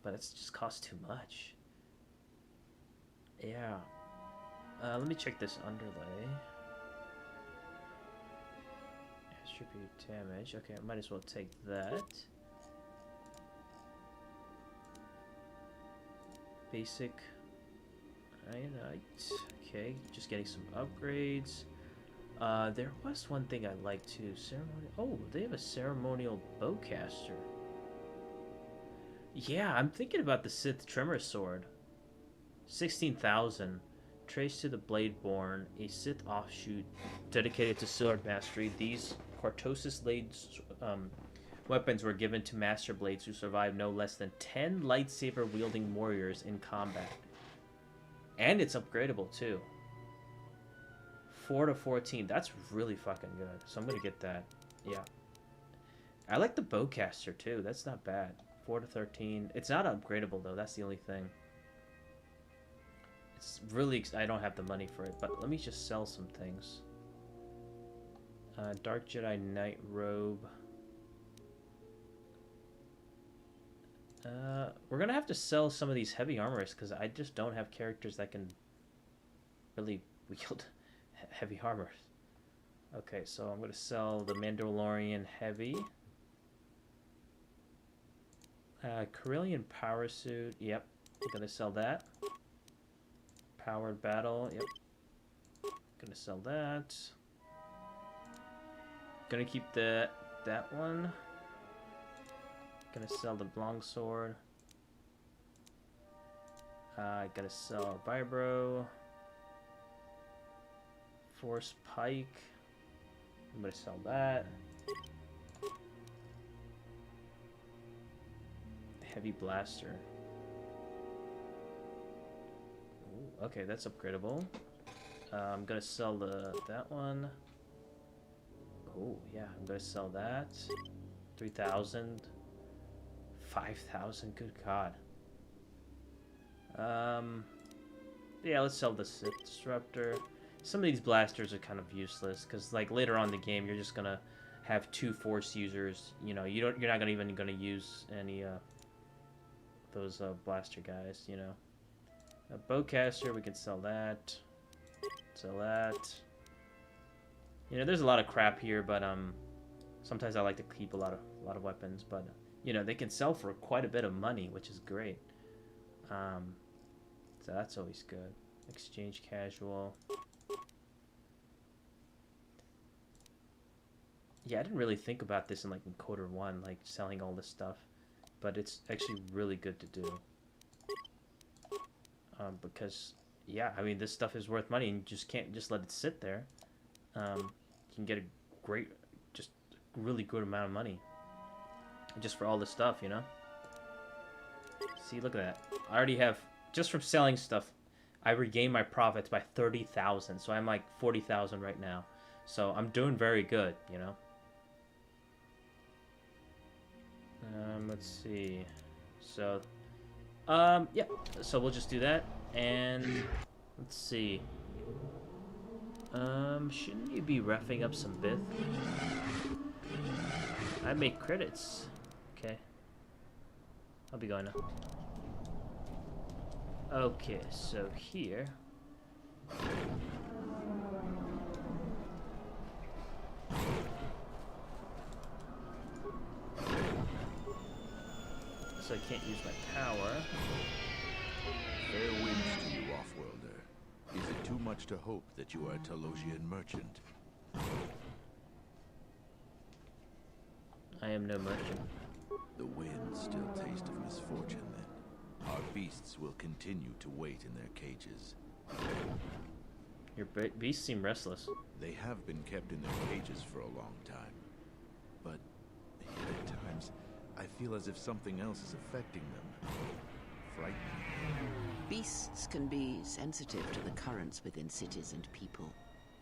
but it's just costs too much. Yeah. Let me check this underlay. Attribute damage. Okay, I might as well take that. Basic. Right. Okay, just getting some upgrades. There was one thing I liked too. Ceremonial. Oh, they have a ceremonial bowcaster. Yeah, I'm thinking about the Sith Tremor sword. 16,000. Traced to the Bladeborn, a Sith offshoot dedicated to sword mastery. These Cortosis laid weapons were given to Master Blades who survived no less than 10 lightsaber wielding warriors in combat. And it's upgradable too. 4 to 14. That's really fucking good. So I'm gonna get that. Yeah. I like the bowcaster too. That's not bad. 4 to 13. It's not upgradable though. That's the only thing. It's really... I don't have the money for it, but let me just sell some things. Dark Jedi Knight Robe. We're gonna have to sell some of these heavy armorists because I just don't have characters that can really wield heavy armor. Okay, so I'm gonna sell the Mandalorian Heavy. Corellian Power Suit. Yep, I'm gonna sell that. Powered battle. Yep. Gonna sell that. Gonna keep that one. Gonna sell the longsword. I gotta sell vibro. Force pike. I'm gonna sell that. Heavy blaster. Ooh, okay, that's upgradable. I'm gonna sell that one. Oh yeah, I'm gonna sell that. 3,000. 5,000. Good God. Yeah, let's sell the Sith Disruptor. Some of these blasters are kind of useless because, like, later on in the game, you're just gonna have 2 Force users. You know, you're not even gonna use any those blaster guys. You know, a bowcaster, we can sell that. Sell that. You know, there's a lot of crap here, but sometimes I like to keep a lot of weapons, but you know, they can sell for quite a bit of money, which is great. So that's always good. Exchange casual. Yeah, I didn't really think about this in KOTOR 1, like selling all this stuff, but it's actually really good to do. Because yeah, I mean, this stuff is worth money, and you just can't just let it sit there. You can get a great, just really good amount of money just for all this stuff, you know. See, look at that. I already have, just from selling stuff, I regained my profits by 30,000. So I'm like 40,000 right now. So I'm doing very good, you know. Let's see. So, yeah. So we'll just do that, and let's see. Shouldn't you be reffing up some bith? I make credits. Okay. I'll be going now. Okay, so here. So I can't use my power. Fair winds to you, Offworlder. Is it too much to hope that you are a Telosian merchant? I am no merchant. The winds still taste of misfortune, then. Our beasts will continue to wait in their cages. Your beasts seem restless. They have been kept in their cages for a long time. But at times, I feel as if something else is affecting them. Frightening. Beasts can be sensitive to the currents within cities and people.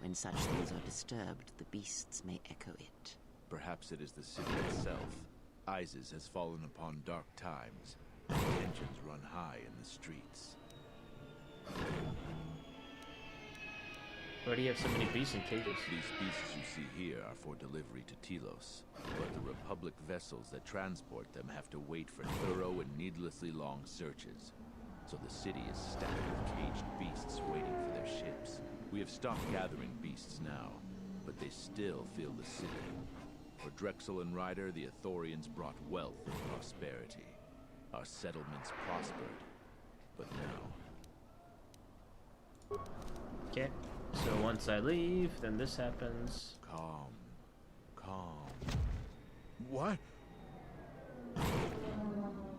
When such things are disturbed, the beasts may echo it. Perhaps it is the city itself. Isis has fallen upon dark times. Tensions run high in the streets. Why do you have so many beasts in cages? These beasts you see here are for delivery to Telos, but the Republic vessels that transport them have to wait for thorough and needlessly long searches. So the city is stacked with caged beasts waiting for their ships. We have stopped gathering beasts now, but they still fill the city. For Drexel and Ryder, the Ithorians brought wealth and prosperity. Our settlements prospered, but now... Okay, so once I leave, then this happens. Calm. Calm. What?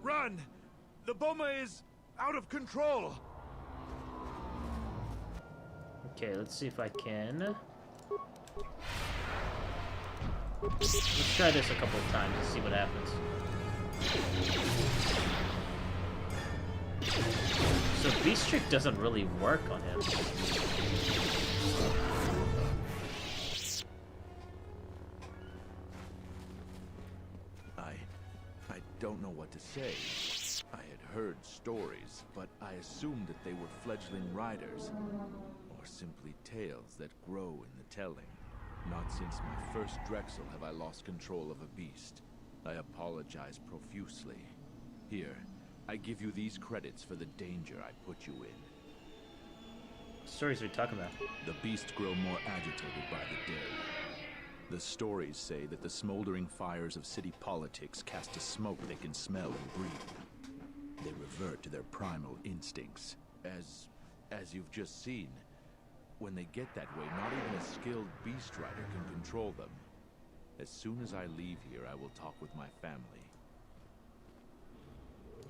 Run! The bomber is out of control! Okay, let's see if I can. Let's try this a couple of times and see what happens. So Beast Trick doesn't really work on him. I don't know what to say. I had heard stories, but I assumed that they were fledgling riders, or simply tales that grow in the telling. Not since my first Drexel have I lost control of a beast. I apologize profusely. Here, I give you these credits for the danger I put you in. What stories are you talking about? The beasts grow more agitated by the day. The stories say that the smoldering fires of city politics cast a smoke they can smell and breathe. They revert to their primal instincts, as As you've just seen, when they get that way, not even a skilled beast rider can control them. As soon as I leave here, I will talk with my family.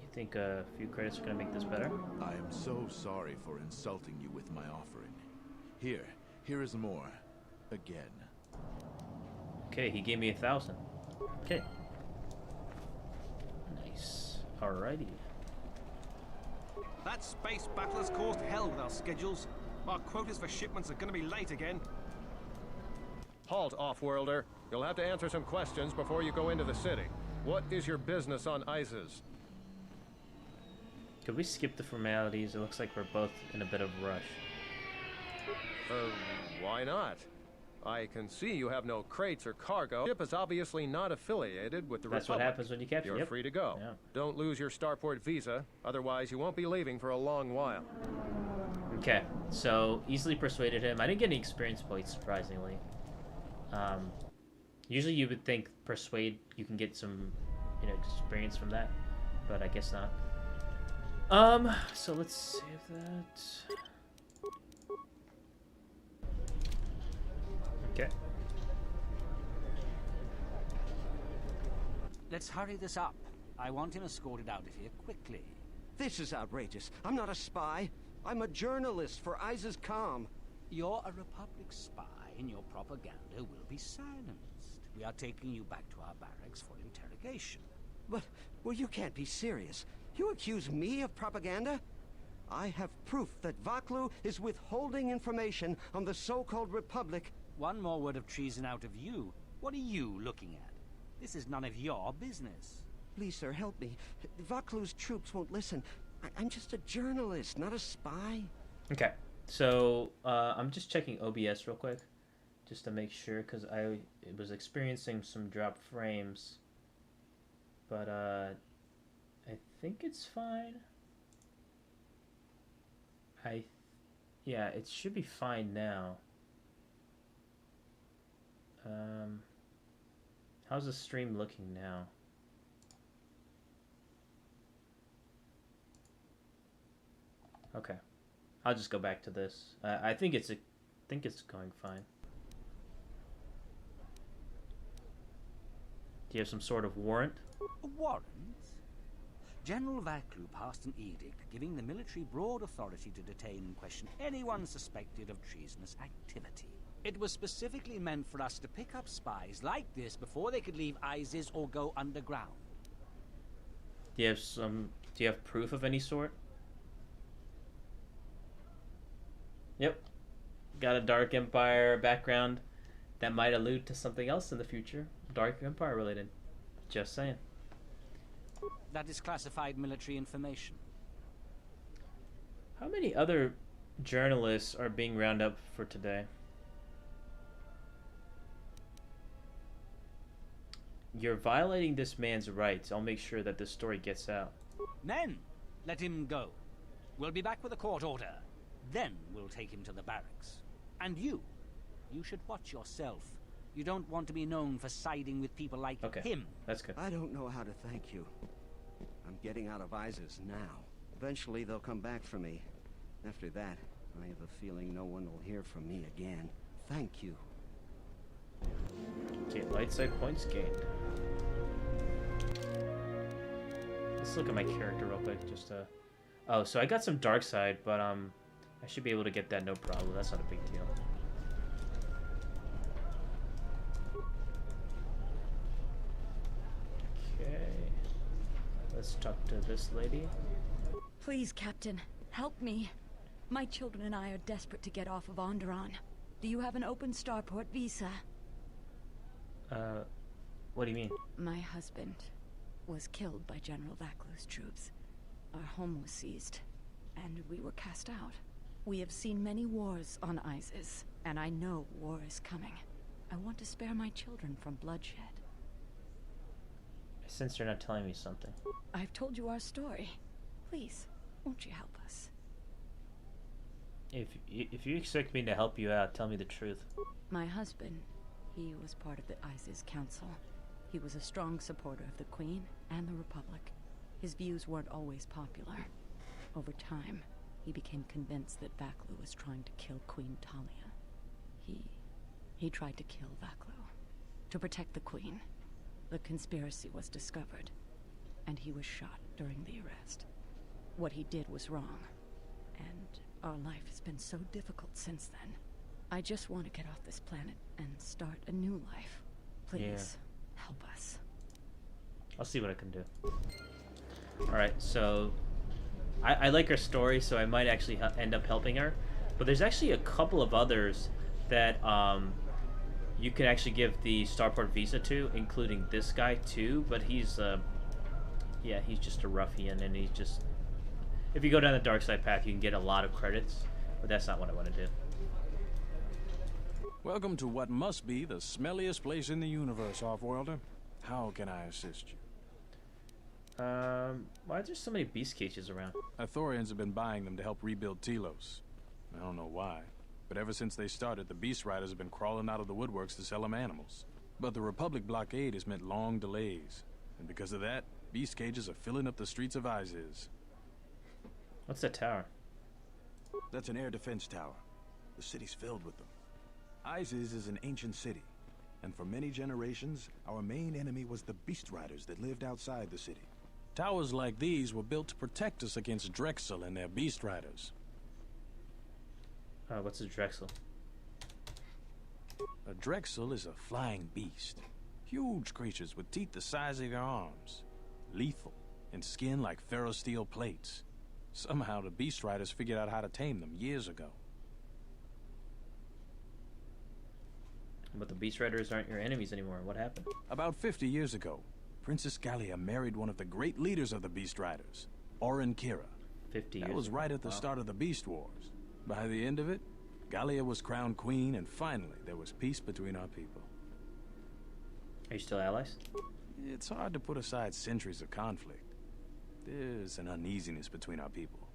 You think a few credits are gonna make this better? I am so sorry for insulting you with my offering. Here is more. Again. Okay, he gave me 1,000. Okay. Nice. Alrighty. That space battle has caused hell with our schedules. Our quotas for shipments are going to be late again. Halt, off-worlder. You'll have to answer some questions before you go into the city. What is your business on ISIS? Could we skip the formalities? It looks like we're both in a bit of a rush. Why not? I can see you have no crates or cargo. Ship is obviously not affiliated with the That's Republic. what happens when you capture. You're Yep. free to go. Yeah. Don't lose your starport visa, otherwise you won't be leaving for a long while. Okay, so easily persuaded him. I didn't get any experience points, surprisingly. Usually you would think persuade, you can get some, experience from that, but I guess not. So let's save that. Okay. Let's hurry this up. I want him escorted out of here quickly. This is outrageous. I'm not a spy. I'm a journalist for ISIS Com. You're a Republic spy, and your propaganda will be silenced. We are taking you back to our barracks for interrogation. But, well, you can't be serious. You accuse me of propaganda? I have proof that Vaklu is withholding information on the so-called Republic. One more word of treason out of you. What are you looking at? This is none of your business. Please, sir, help me. Vaklu's troops won't listen. I'm just a journalist, not a spy. Okay, so I'm just checking OBS real quick, just to make sure, because I was experiencing some drop frames, but I think it's fine. Yeah, it should be fine now. How's the stream looking now? Okay, I'll just go back to this. I think it's going fine. Do you have some sort of warrant? A warrant? General Vaklu passed an edict giving the military broad authority to detain and question anyone suspected of treasonous activity. It was specifically meant for us to pick up spies like this before they could leave ISIS or go underground. Do you have proof of any sort? Yep. Got a Dark Empire background that might allude to something else in the future. Dark Empire related. Just saying. That is classified military information. How many other journalists are being rounded up for today? You're violating this man's rights. I'll make sure that this story gets out. Men, let him go. We'll be back with a court order. Then we'll take him to the barracks. And you should watch yourself. You don't want to be known for siding with people like him. That's good. I don't know how to thank you. I'm getting out of ISIS now. Eventually they'll come back for me. After that, I have a feeling no one will hear from me again. Thank you. Okay, light side points gained. Let's look at my character real quick, just to... Oh, so I got some dark side, but I should be able to get that no problem. That's not a big deal. Okay. Let's talk to this lady. Please, Captain, help me. My children and I are desperate to get off of Onderon. Do you have an open starport visa? What do you mean? My husband was killed by General Vaklu's troops. Our home was seized, and we were cast out. We have seen many wars on ISIS, and I know war is coming. I want to spare my children from bloodshed. I sense you're not telling me something. I've told you our story. Please, won't you help us? If you expect me to help you out, tell me the truth. My husband, he was part of the ISIS Council. He was a strong supporter of the Queen and the Republic. His views weren't always popular. Over time, he became convinced that Vaklu was trying to kill Queen Talia. He tried to kill Vaklu. To protect the Queen. The conspiracy was discovered, and he was shot during the arrest. What he did was wrong, and our life has been so difficult since then. I just want to get off this planet and start a new life. Please, help us. I'll see what I can do. Alright, so I like her story, so I might actually end up helping her. But there's actually a couple of others that you can actually give the starport visa to, including this guy too. But he's yeah, he's just a ruffian, and he's just, if you go down the dark side path, you can get a lot of credits. But that's not what I want to do. Welcome to what must be the smelliest place in the universe, Offworlder. How can I assist you? Why are there so many beast cages around? Ithorians have been buying them to help rebuild Telos. I don't know why, but ever since they started, the Beast Riders have been crawling out of the woodworks to sell them animals. But the Republic blockade has meant long delays, and because of that, beast cages are filling up the streets of Isis. What's that tower? That's an air defense tower. The city's filled with them. Isis is an ancient city, and for many generations, our main enemy was the Beast Riders that lived outside the city. Towers like these were built to protect us against Drexel and their Beast Riders. What's a Drexel? A Drexel is a flying beast. Huge creatures with teeth the size of your arms. Lethal, and skin like ferrosteel plates. Somehow the Beast Riders figured out how to tame them years ago. But the Beast Riders aren't your enemies anymore. What happened? About 50 years ago, Princess Gallia married one of the great leaders of the Beast Riders, Orin Kira. 50 years That was right at the start of the Beast Wars. By the end of it, Gallia was crowned queen, and finally there was peace between our people. Are you still allies? It's hard to put aside centuries of conflict. There's an uneasiness between our people.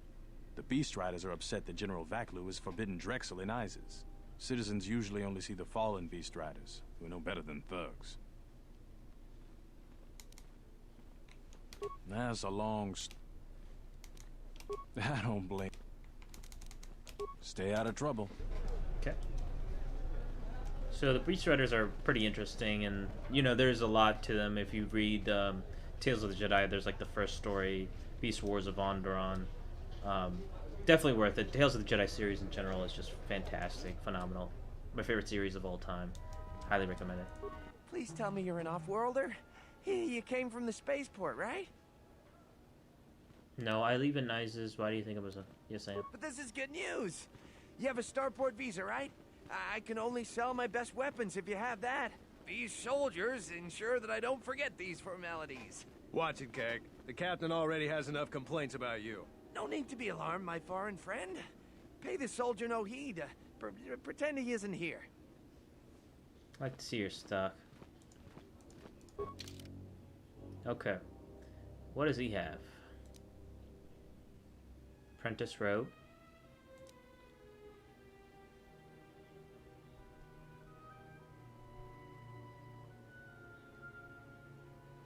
The Beast Riders are upset that General Vaklu has forbidden Drexel in Isis. Citizens usually only see the fallen Beast Riders, who are no better than thugs. That's a long I don't blame. Stay out of trouble. Okay. So the Beast Riders are pretty interesting, and you know, there's a lot to them. If you read Tales of the Jedi, there's like the first story, Beast Wars of Onderon. Definitely worth it. Tales of the Jedi series in general is just fantastic, phenomenal. My favorite series of all time. Highly recommend it. Please tell me you're an off-worlder. You came from the spaceport, right? No, I live in Isis. Why do you think I was a... Yes, I am. But this is good news. You have a starport visa, right? I can only sell my best weapons if you have that. These soldiers ensure that I don't forget these formalities. Watch it, Keg. The captain already has enough complaints about you. No need to be alarmed, my foreign friend. Pay the soldier no heed. Pretend he isn't here. I'd like to see your stock. Okay. What does he have? Apprentice robe.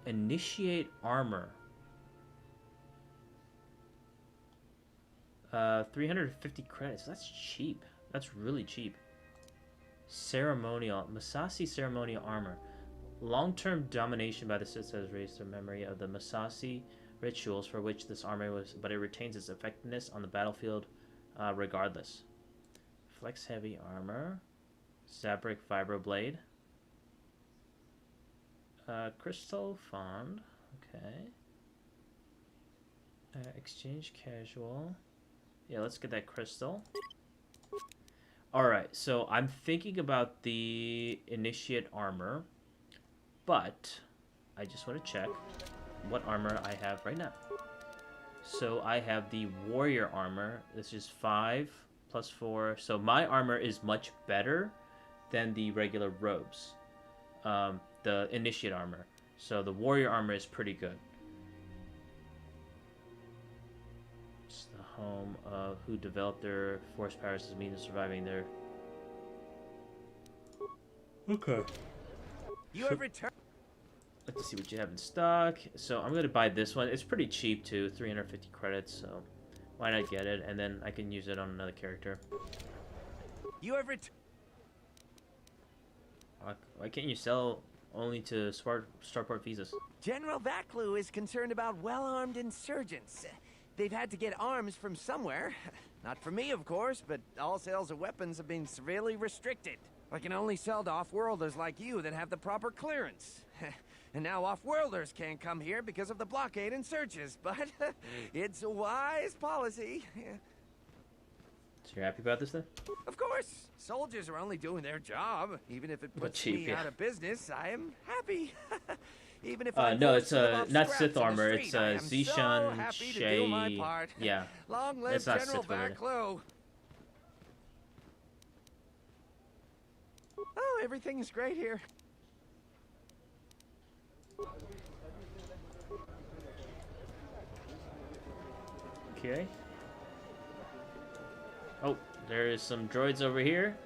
Initiate armor. 350 credits. That's cheap. That's really cheap. Ceremonial. Massassi ceremonial armor. Long-term domination by the Sith has raised the memory of the Massassi rituals for which this armor was, but it retains its effectiveness on the battlefield regardless. Flex heavy armor. Zabric vibroblade. Crystal fond. Okay. Exchange casual. Yeah, let's get that crystal. Alright, so I'm thinking about the initiate armor, but I just want to check what armor I have right now. So I have the warrior armor. This is 5 plus 4. So my armor is much better than the regular robes. The initiate armor. So the warrior armor is pretty good. It's the home of who developed their force powers as a means of surviving their... Okay. You have returned. Let's see what you have in stock. So I'm going to buy this one. It's pretty cheap too, 350 credits. So why not get it, and then I can use it on another character. You ever... Why can't you sell only to starport visas? General Vaklu is concerned about well-armed insurgents. They've had to get arms from somewhere. Not from me, of course, but all sales of weapons have been severely restricted. I can only sell to off-worlders like you that have the proper clearance. And now off-worlders can't come here because of the blockade and searches, but it's a wise policy. So you're happy about this then? Of course. Soldiers are only doing their job. Even if it puts cheap, me yeah. out of business, I am happy. Even if No, it's not Sith armor. It's Zishan, Shay. Yeah, Long live it's not General Sith related. Vaklu. Oh, everything's great here. Okay. Oh, there is some droids over here.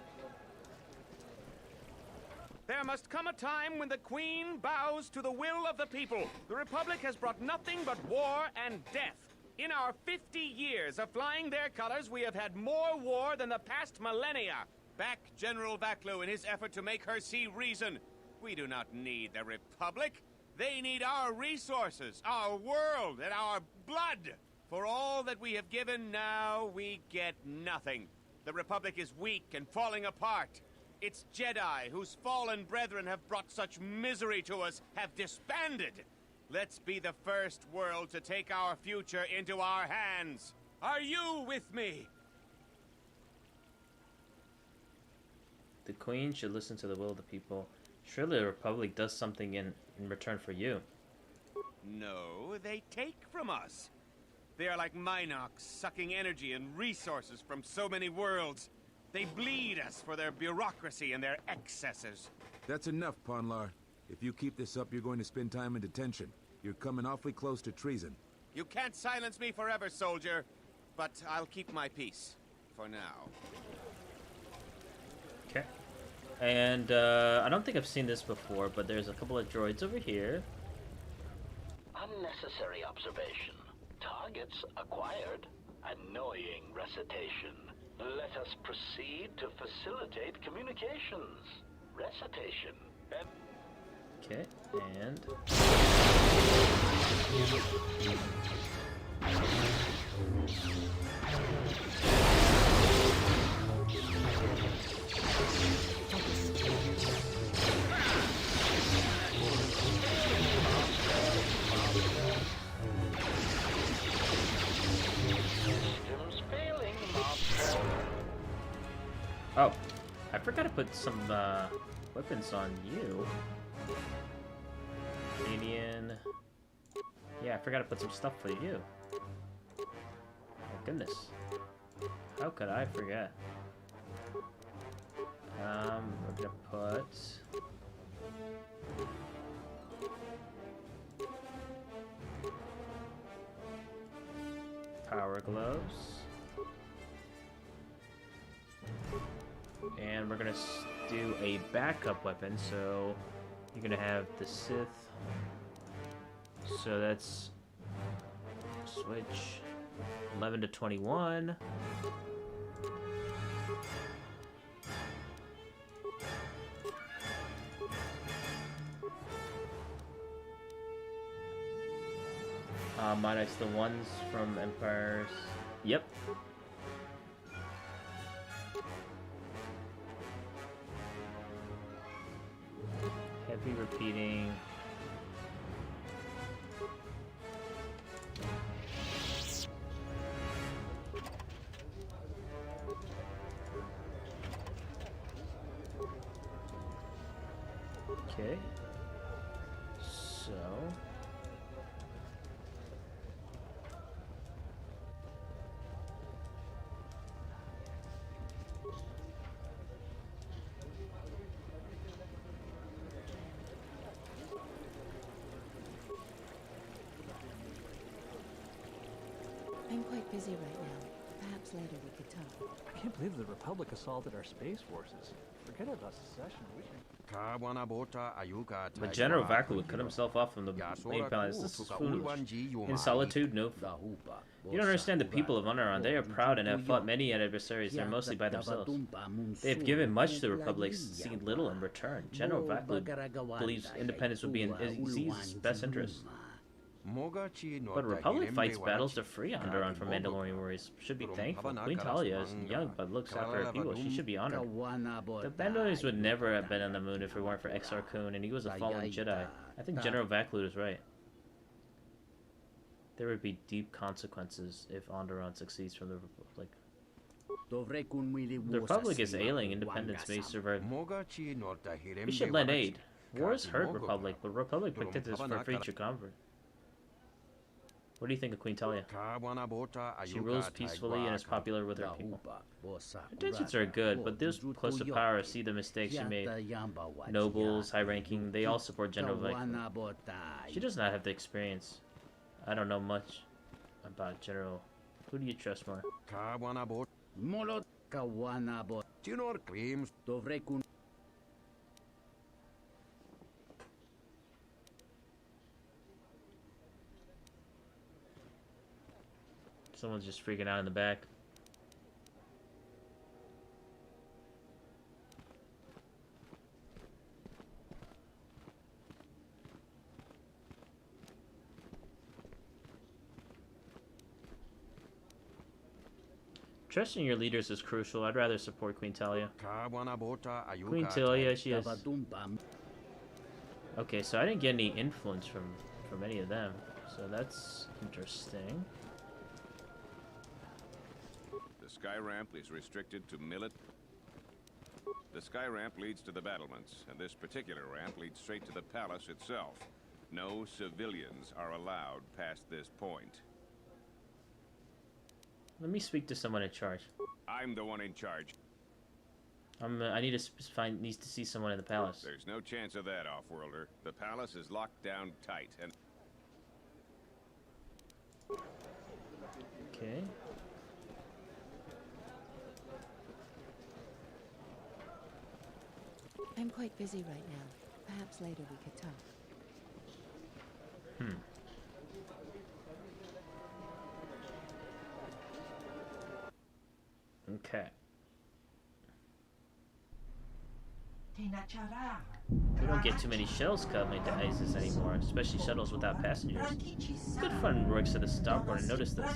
There must come a time when the Queen bows to the will of the people. The Republic has brought nothing but war and death. In our 50 years of flying their colors, we have had more war than the past millennia. Back General Vaklu in his effort to make her see reason. We do not need the Republic. They need our resources, our world, and our blood. For all that we have given, now we get nothing. The Republic is weak and falling apart. Its Jedi, whose fallen brethren have brought such misery to us, have disbanded. Let's be the first world to take our future into our hands. Are you with me? The Queen should listen to the will of the people. Surely the Republic does something in return for you. No, they take from us. They are like Minox, sucking energy and resources from so many worlds. They bleed us for their bureaucracy and their excesses. That's enough, Ponlar. If you keep this up, you're going to spend time in detention. You're coming awfully close to treason. You can't silence me forever, soldier. But I'll keep my peace. For now. Okay. And I don't think I've seen this before, but there's a couple of droids over here. Unnecessary observation. Targets acquired. Annoying recitation. Let us proceed to facilitate communications. Recitation. Okay, and... Oh, I forgot to put some weapons on you. Canadian. Yeah, I forgot to put some stuff for you. Oh goodness. How could I forget? We're gonna put... power gloves. And we're gonna do a backup weapon, so you're gonna have the Sith. So that's switch 11 to 21. Minus the ones from Empires. Yep. Heavy repeating. Okay. So. I'm quite busy right now. Perhaps Perhaps later we could talk. I can't believe the Republic assaulted our space forces. Forget about secession. We should... But General Vaku cut himself off from the main palace. This is foolish. In solitude, no. You don't understand the people of Onderon. They are proud and have fought many adversaries. They're mostly by themselves. They have given much to the Republic, seen little in return. General Vaku believes independence would be in Z's best interest. But Republic fights battles to free Onderon from Mandalorian warriors. Should be thankful. Queen Talia is young but looks after her people. She should be honored. The Mandalorians would never have been on the moon if it weren't for Exar Kun, and he was a fallen Jedi. I think General Vaku is right. There would be deep consequences if Onderon succeeds from the Republic. The Republic is ailing. Independence may survive. We should lend aid. Wars hurt Republic, but Republic protected us for future comfort. What do you think of Queen Talia? She rules peacefully and is popular with her people. Intentions are good, but those close to power see the mistakes she made. Nobles, high-ranking, they all support General Vaku. She does not have the experience. I don't know much about General. Who do you trust more? Someone's just freaking out in the back. Trusting your leaders is crucial. I'd rather support Queen Talia. Queen Talia, she has... Okay, so I didn't get any influence from any of them. So that's interesting. The sky ramp is restricted to millet. The sky ramp leads to the battlements, and this particular ramp leads straight to the palace itself. No civilians are allowed past this point. Let me speak to someone in charge. I'm the one in charge. I need to needs to see someone in the palace. There's no chance of that, Offworlder. The palace is locked down tight, and... Okay. I'm quite busy right now. Perhaps later we could talk. Okay. We don't get too many shuttles coming to ISIS anymore, especially shuttles without passengers. Good fun works at the starboard and notice this.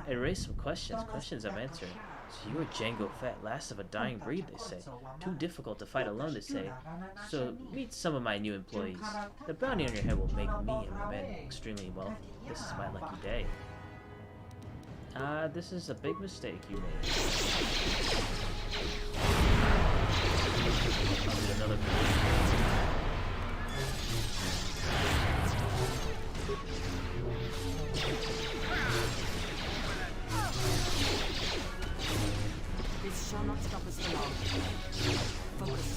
It raised some questions. Questions I've answered. So you're Django Fett, last of a dying breed, they say. Too difficult to fight alone, they say. So meet some of my new employees. The bounty on your head will make me and my men extremely wealthy. This is my lucky day. This is a big mistake you made. Another This shall not stop us for long. Focus.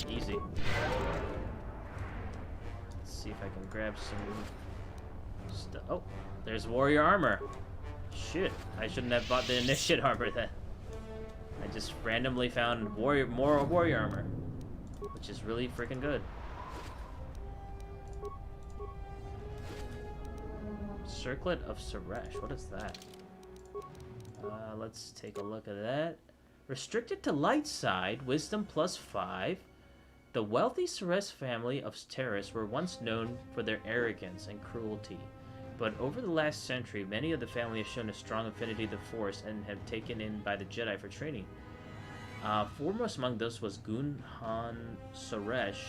Easy. Let's see if I can grab some stuff. Oh, there's warrior armor. Shit, I shouldn't have bought the initiate armor then. I just randomly found more warrior armor, which is really freaking good. Circlet of Suresh, what is that? Let's take a look at that. Restricted to light side, wisdom +5. The wealthy Suresh family of terrorists were once known for their arrogance and cruelty. But over the last century, many of the family have shown a strong affinity to the Force and have taken in by the Jedi for training. Foremost among those was Gunhan Suresh,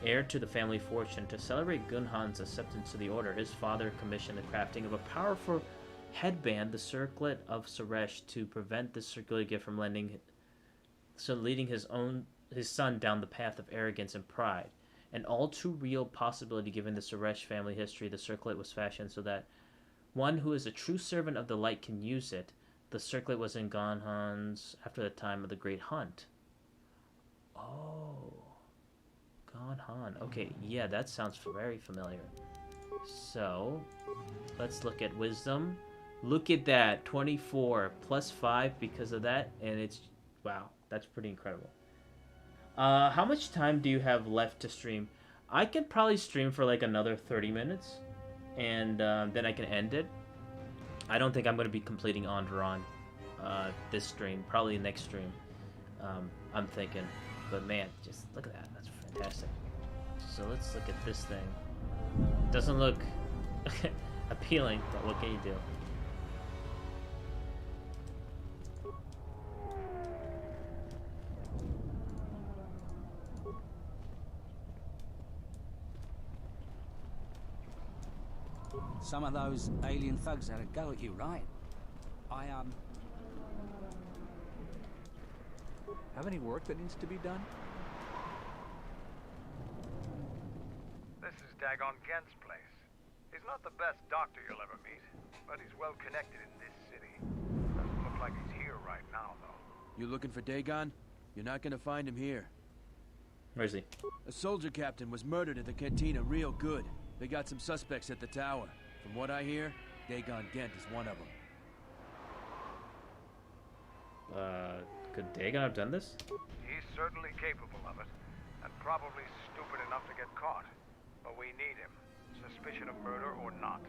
heir to the family fortune. To celebrate Gunhan's acceptance to the Order, his father commissioned the crafting of a powerful headband, the Circlet of Suresh, to prevent this circular gift from leading his son down the path of arrogance and pride. An all too real possibility given the Suresh family history, the circlet was fashioned so that one who is a true servant of the light can use it. The circlet was in Gonhan's after the time of the Great Hunt. Oh. Gonhan. Okay, yeah, that sounds very familiar. So, let's look at wisdom. Look at that. 24 plus 5 because of that. And it's... Wow, that's pretty incredible. How much time do you have left to stream? I could probably stream for like another 30 minutes. And then I can end it. I don't think I'm going to be completing Onderon this stream. Probably next stream. I'm thinking. But man, just look at that. That's fantastic. So let's look at this thing. Doesn't look appealing, but what can you do? Some of those alien thugs had a go at you, right? Have any work that needs to be done? This is Dagon Gent's place. He's not the best doctor you'll ever meet, but he's well connected in this city. Doesn't look like he's here right now, though. You looking for Dagon? You're not gonna find him here. Where is he? A soldier captain was murdered at the cantina real good. They got some suspects at the tower. From what I hear, Dagon Gent is one of them. Could Dagon have done this? He's certainly capable of it, and probably stupid enough to get caught. But we need him, suspicion of murder or not.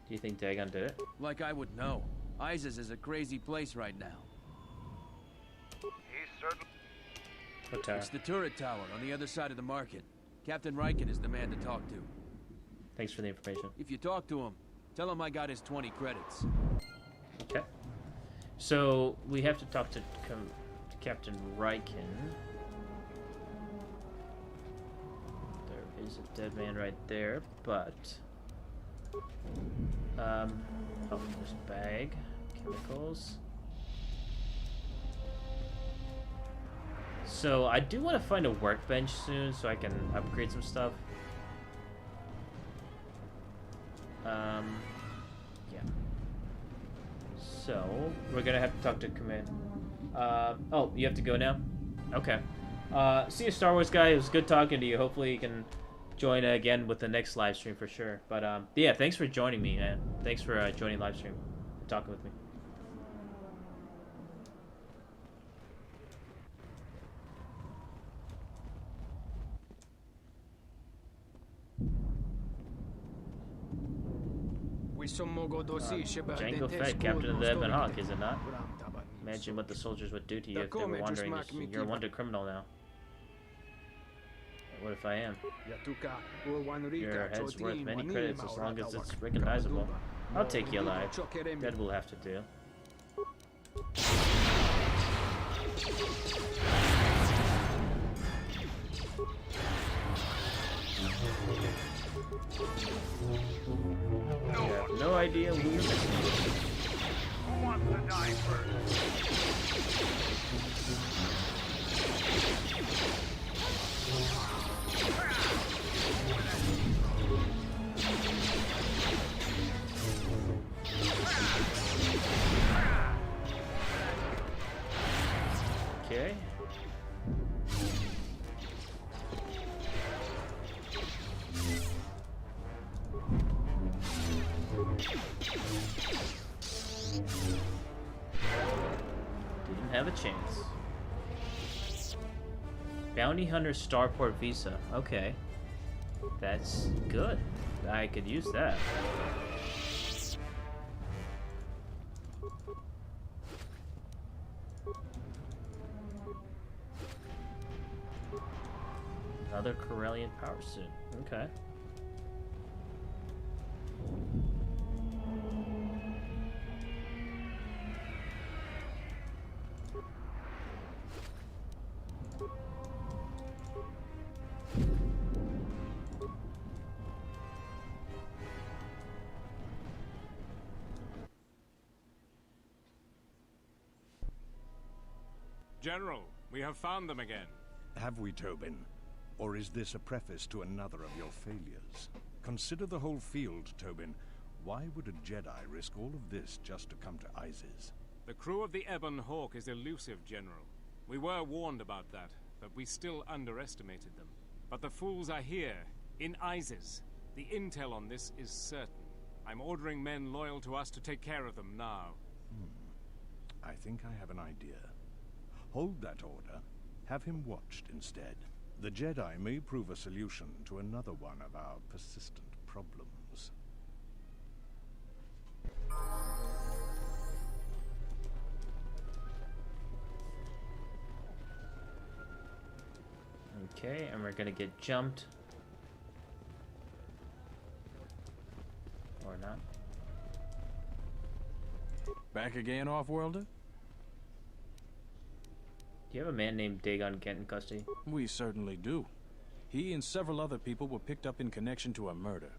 Do you think Dagon did it? Like I would know. Isis is a crazy place right now. He's certainly... What tower? It's the turret tower on the other side of the market. Captain Riken is the man to talk to. Thanks for the information. If you talk to him, tell him I got his 20 credits. Okay. So, we have to talk to Captain Riken. There is a dead man right there, but... oh, there's a bag. Chemicals. So, I do want to find a workbench soon so I can upgrade some stuff. Yeah. So, we're gonna have to talk to Command. Oh, you have to go now? Okay. See you, Star Wars guy. It was good talking to you. Hopefully you can join again with the next live stream for sure. But, yeah, thanks for joining me, man. Thanks for joining live stream and talking with me. Django Fett, captain of the Ebon Hawk, is it not? Imagine what the soldiers would do to you if they were wandering. You're a wanted criminal now. What if I am? Your head's worth many credits as long as it's recognizable. I'll take you alive. That will have to do. You have no idea who you're missing. Who wants to die first? Okay. Didn't have a chance. Bounty Hunter Starport Visa. Okay. That's good. I could use that. Another Corellian power suit. Okay. General, we have found them again. Have we, Tobin? Or is this a preface to another of your failures? Consider the whole field, Tobin. Why would a Jedi risk all of this just to come to Isis? The crew of the Ebon Hawk is elusive, General. We were warned about that, but we still underestimated them. But the fools are here, in Isis. The intel on this is certain. I'm ordering men loyal to us to take care of them now. I think I have an idea. Hold that order. Have him watched instead. The Jedi may prove a solution to another one of our persistent problems. Okay, and we're gonna get jumped. Or not. Back again, Off-Worlder? Do you have a man named Dxun Gent in custody? We certainly do. He and several other people were picked up in connection to a murder.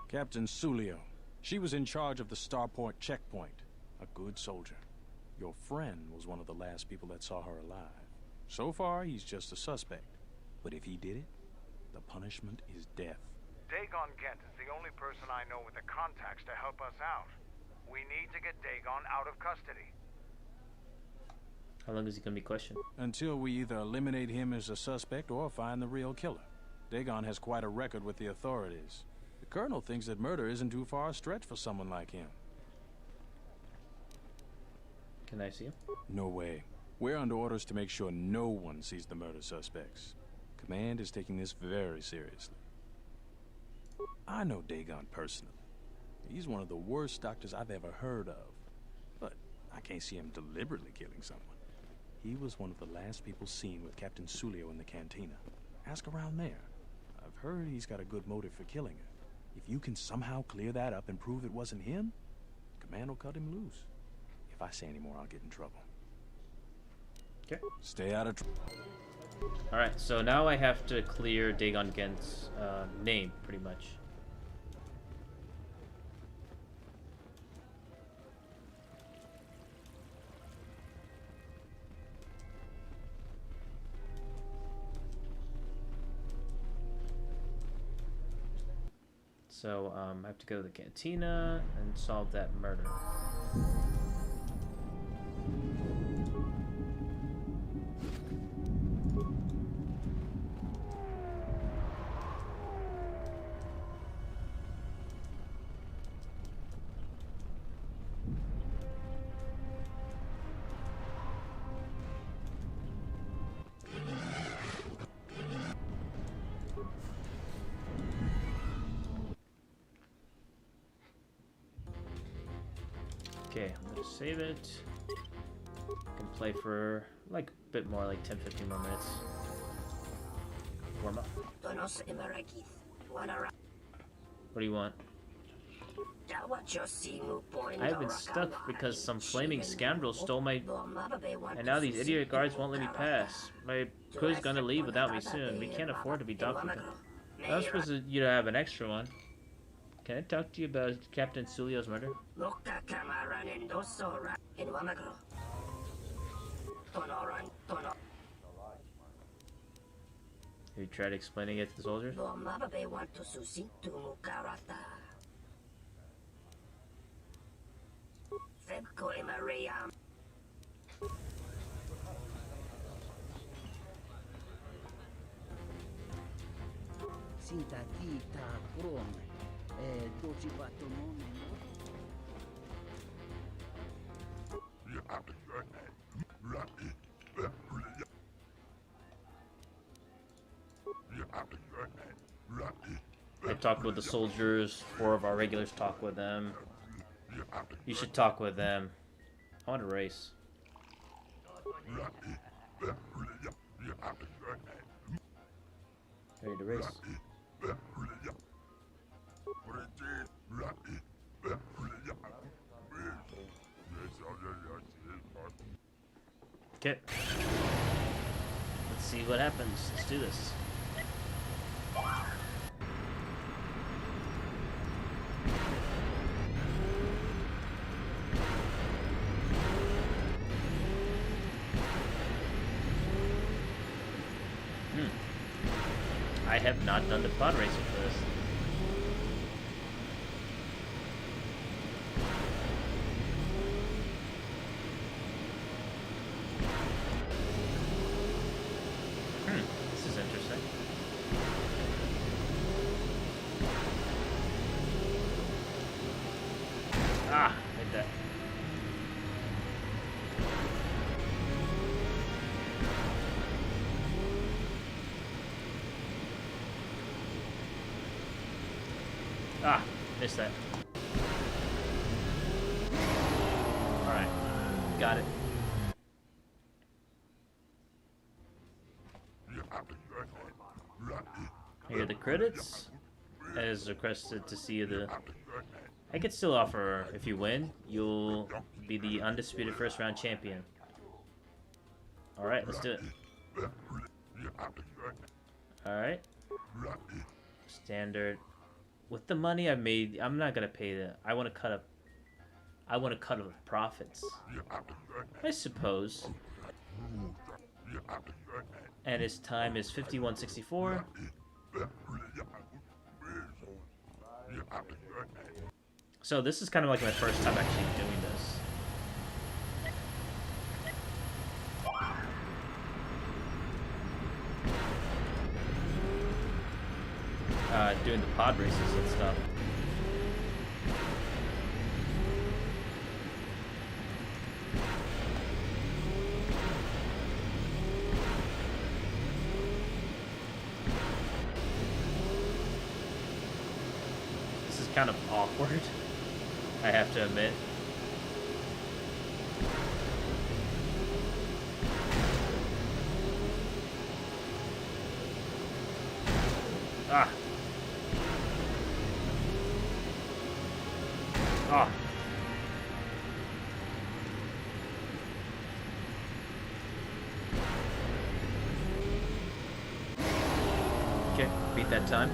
Captain Sulio. She was in charge of the Starport checkpoint. A good soldier. Your friend was one of the last people that saw her alive. So far, he's just a suspect. But if he did it, the punishment is death. Dxun Gent is the only person I know with the contacts to help us out. We need to get Dxun out of custody. How long is he gonna be questioned? Until we either eliminate him as a suspect or find the real killer. Dxun has quite a record with the authorities. The Colonel thinks that murder isn't too far a stretch for someone like him. Can I see him? No way. We're under orders to make sure no one sees the murder suspects. Command is taking this very seriously. I know Dxun personally. He's one of the worst doctors I've ever heard of. But I can't see him deliberately killing someone. He was one of the last people seen with Captain Sulio in the cantina. Ask around there. I've heard he's got a good motive for killing her. If you can somehow clear that up and prove it wasn't him, Command will cut him loose. If I say any more, I'll get in trouble. Okay. Stay out of trouble. Alright, so now I have to clear Dxun Gent's name, pretty much. So, I have to go to the cantina and solve that murder. Okay, I'm gonna save it. I can play for like a bit more, like 10-15 more minutes. Warm up. What do you want? I've been stuck because some flaming scoundrel stole my... And now these idiot guards won't let me pass. My crew's gonna leave without me soon. We can't afford to be docked with them. I was supposed to, have an extra one. Can I talk to you about Captain Sulio's murder? Have you tried explaining it to the soldiers? I talked with the soldiers, 4 of our regulars talk with them. You should talk with them. I want to race. Ready to race. Okay. Let's see what happens. Let's do this. I have not done the pod racing for this. Ah, missed that. Alright, got it. Here are the credits. As requested to see the... I could still offer, if you win, you'll be the undisputed first round champion. Alright, let's do it. Alright. Standard. With the money I made, I'm not gonna pay that. I want to cut up. I want to cut up the profits. I suppose. And his time is 51:64. So this is kind of like my first time actually doing this. Doing the pod races and stuff. This is kind of awkward, I have to admit. Ah. Ah. Okay, beat that time.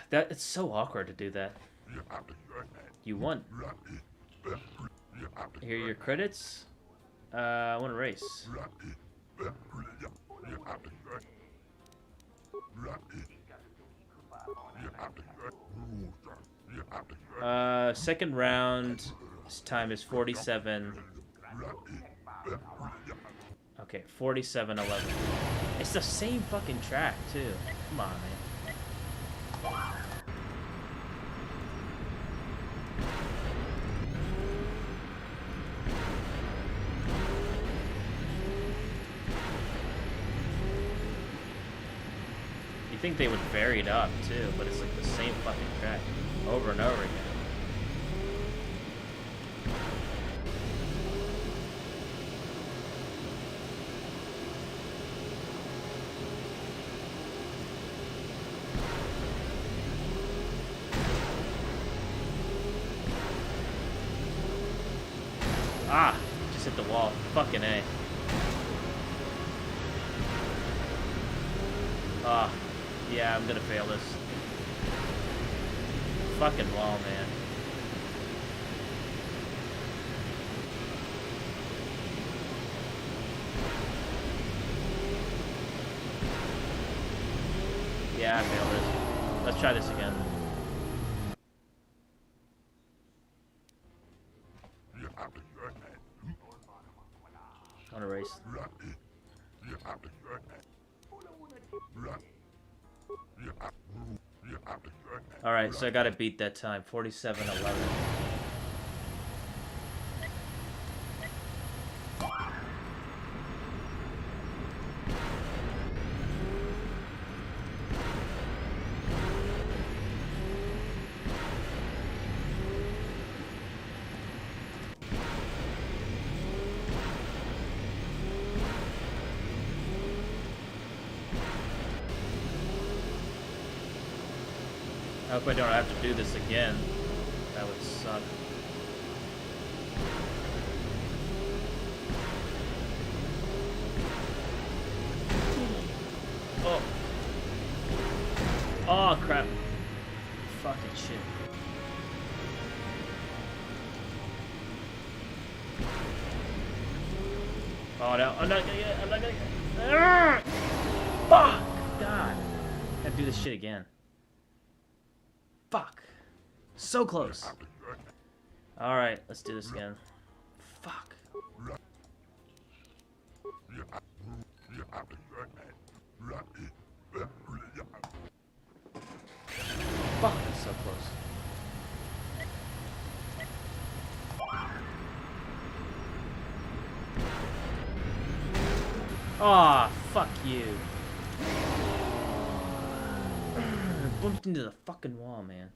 That it's so awkward to do that. You won. Here are your credits. I want to race. Second round, this time is 47. Okay, 47:11. It's the same fucking track, too. Come on, man. You think they would vary it up, too, but it's like the same fucking track over and over again. Ah, just hit the wall. Fucking A. Ah, yeah, I'm gonna fail this. Fucking wall, man. Yeah, I failed this. Let's try this again. On a race. Alright, so I gotta beat that time. 47:11. I hope I don't have to do this again. That would suck. Oh. Oh, crap. Fucking shit. Oh, no. I'm not gonna get it. I'm not gonna get it. Arrgh! Fuck! God. I gotta do this shit again. Fuck. So close. Alright, let's do this again. Fuck. Fuck, so close. Aw, fuck you. bumped into the fucking wall, man.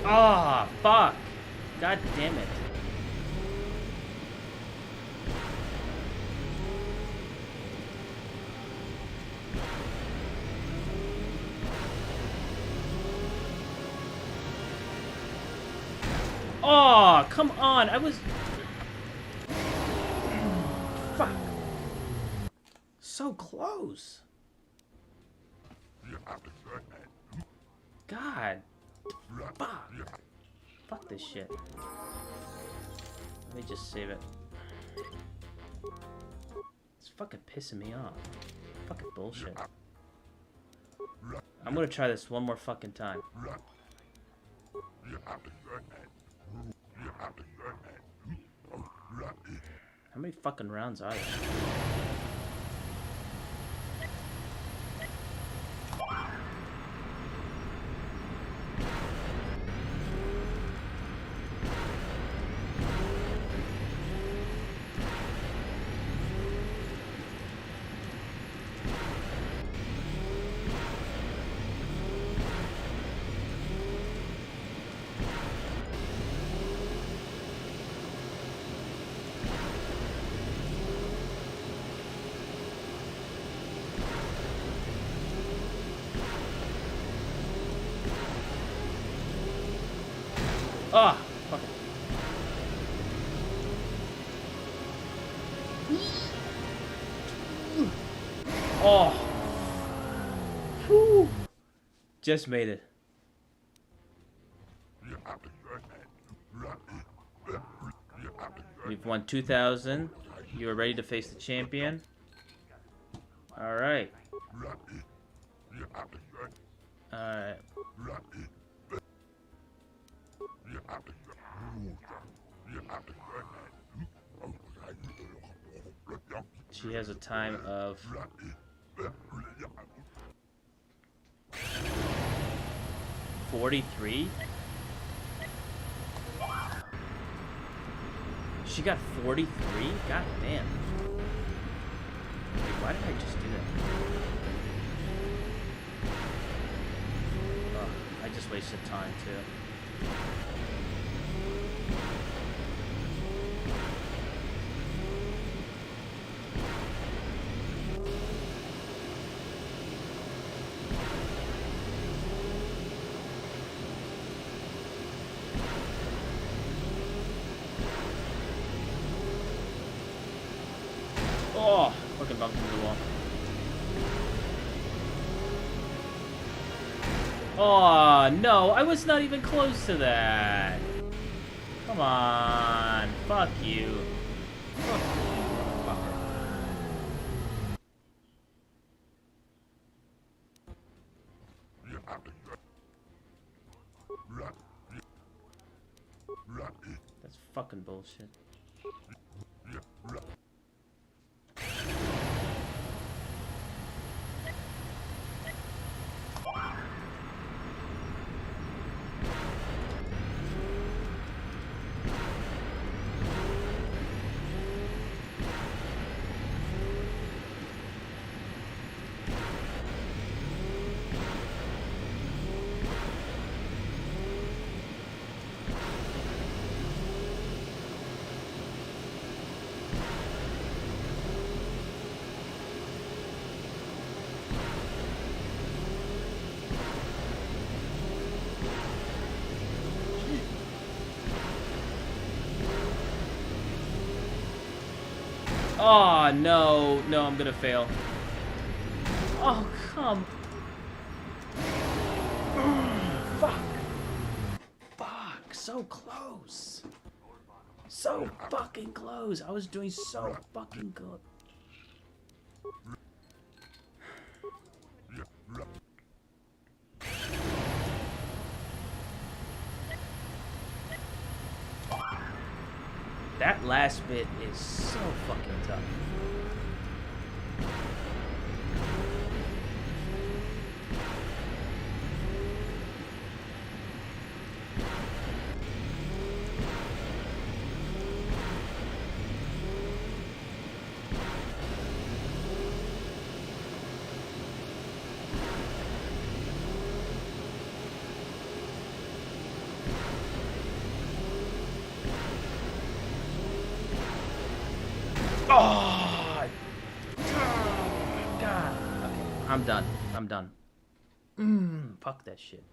Ah, fuck. God damn it. Oh, come on. I was... Fuck. So close. God. Fuck. Fuck this shit. Let me just save it. It's fucking pissing me off. Fucking bullshit. I'm gonna try this one more fucking time. How many fucking rounds are there? Ah, fuck it. Oh. Whew. Just made it. We've won 2,000. You are ready to face the champion. All right. All right. She has a time of 43. She got 43? God damn. Wait, why did I just do that? Oh, I just wasted time too. Oh, fucking bumped into the wall. Oh, no, I was not even close to that. Come on, fuck you. Fuck you, motherfucker. That's fucking bullshit. Oh, no. No, I'm gonna fail. Oh, come. Fuck. Fuck. So close. So fucking close. I was doing so fucking good. That last bit is so fucking tough. Oh, God. Okay, I'm done. I'm done. Fuck that shit.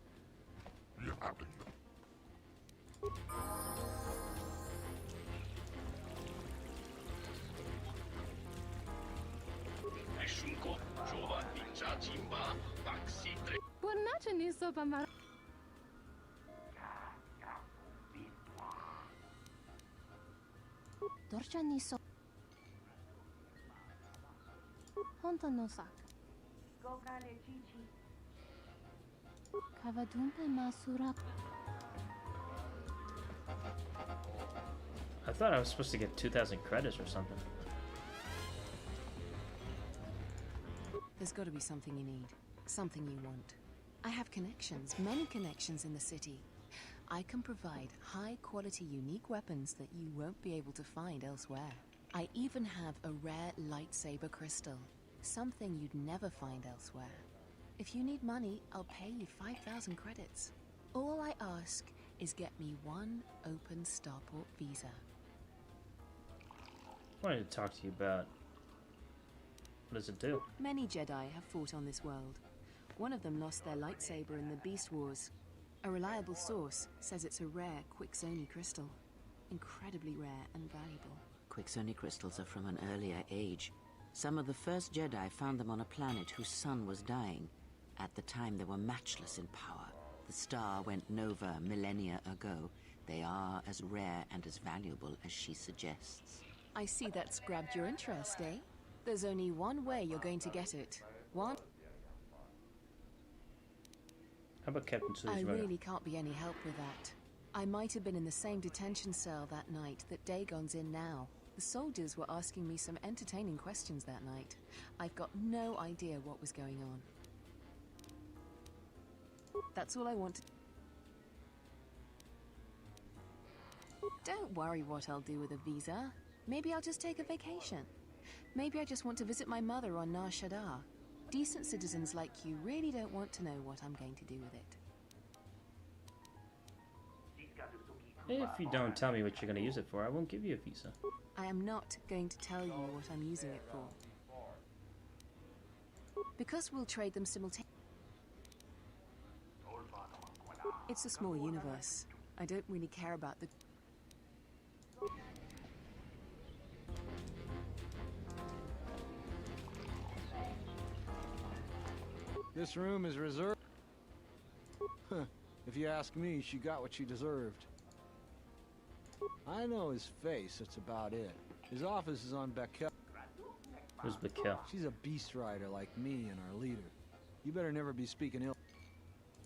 I thought I was supposed to get 2,000 credits or something. There's got to be something you need, something you want. I have connections, many connections in the city. I can provide high-quality, unique weapons that you won't be able to find elsewhere. I even have a rare lightsaber crystal, something you'd never find elsewhere. If you need money, I'll pay you 5,000 credits. All I ask is get me one open starport visa. I wanted to talk to you about... What does it do? Many Jedi have fought on this world. One of them lost their lightsaber in the Beast Wars. A reliable source says it's a rare Quixoni crystal. Incredibly rare and valuable. Quixoni crystals are from an earlier age. Some of the first Jedi found them on a planet whose sun was dying. At the time, they were matchless in power. The star went nova millennia ago. They are as rare and as valuable as she suggests. I see that's grabbed your interest, eh? There's only one way you're going to get it. One... How about Captain Sully's I runner? really can't be any help with that. I might have been in the same detention cell that night that Dagon's in now. The soldiers were asking me some entertaining questions that night. I've got no idea what was going on. That's all I want to... Don't worry what I'll do with a visa. Maybe I'll just take a vacation. Maybe I just want to visit my mother on Nar Shaddaa. Decent citizens like you really don't want to know what I'm going to do with it. If you don't tell me what you're going to use it for, I won't give you a visa. I am not going to tell you what I'm using it for. Because we'll trade them simultaneously. It's a small universe. I don't really care about the... This room is reserved. If you ask me, she got what she deserved. I know his face, that's about it. His office is on Bekel. Who's Bekel? She's a beast rider like me and our leader. You better never be speaking ill.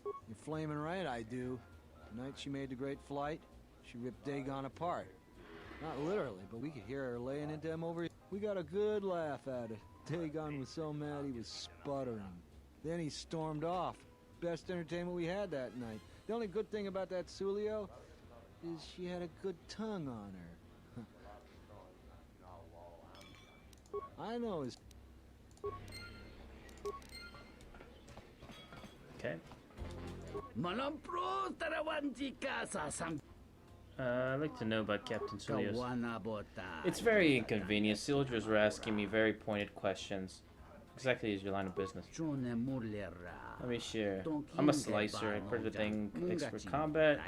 You're flaming right, I do. The night she made the great flight, she ripped Dagon apart. Not literally, but we could hear her laying into him over. We got a good laugh at it. Dagon was so mad he was sputtering. Then he stormed off. Best entertainment we had that night. The only good thing about that Sulio is she had a good tongue on her. I know his... Okay. I'd like to know about Captain Sulio's. It's very inconvenient. Soldiers were asking me very pointed questions. Exactly as your line of business. Let me share. I'm a slicer, everything expert combat,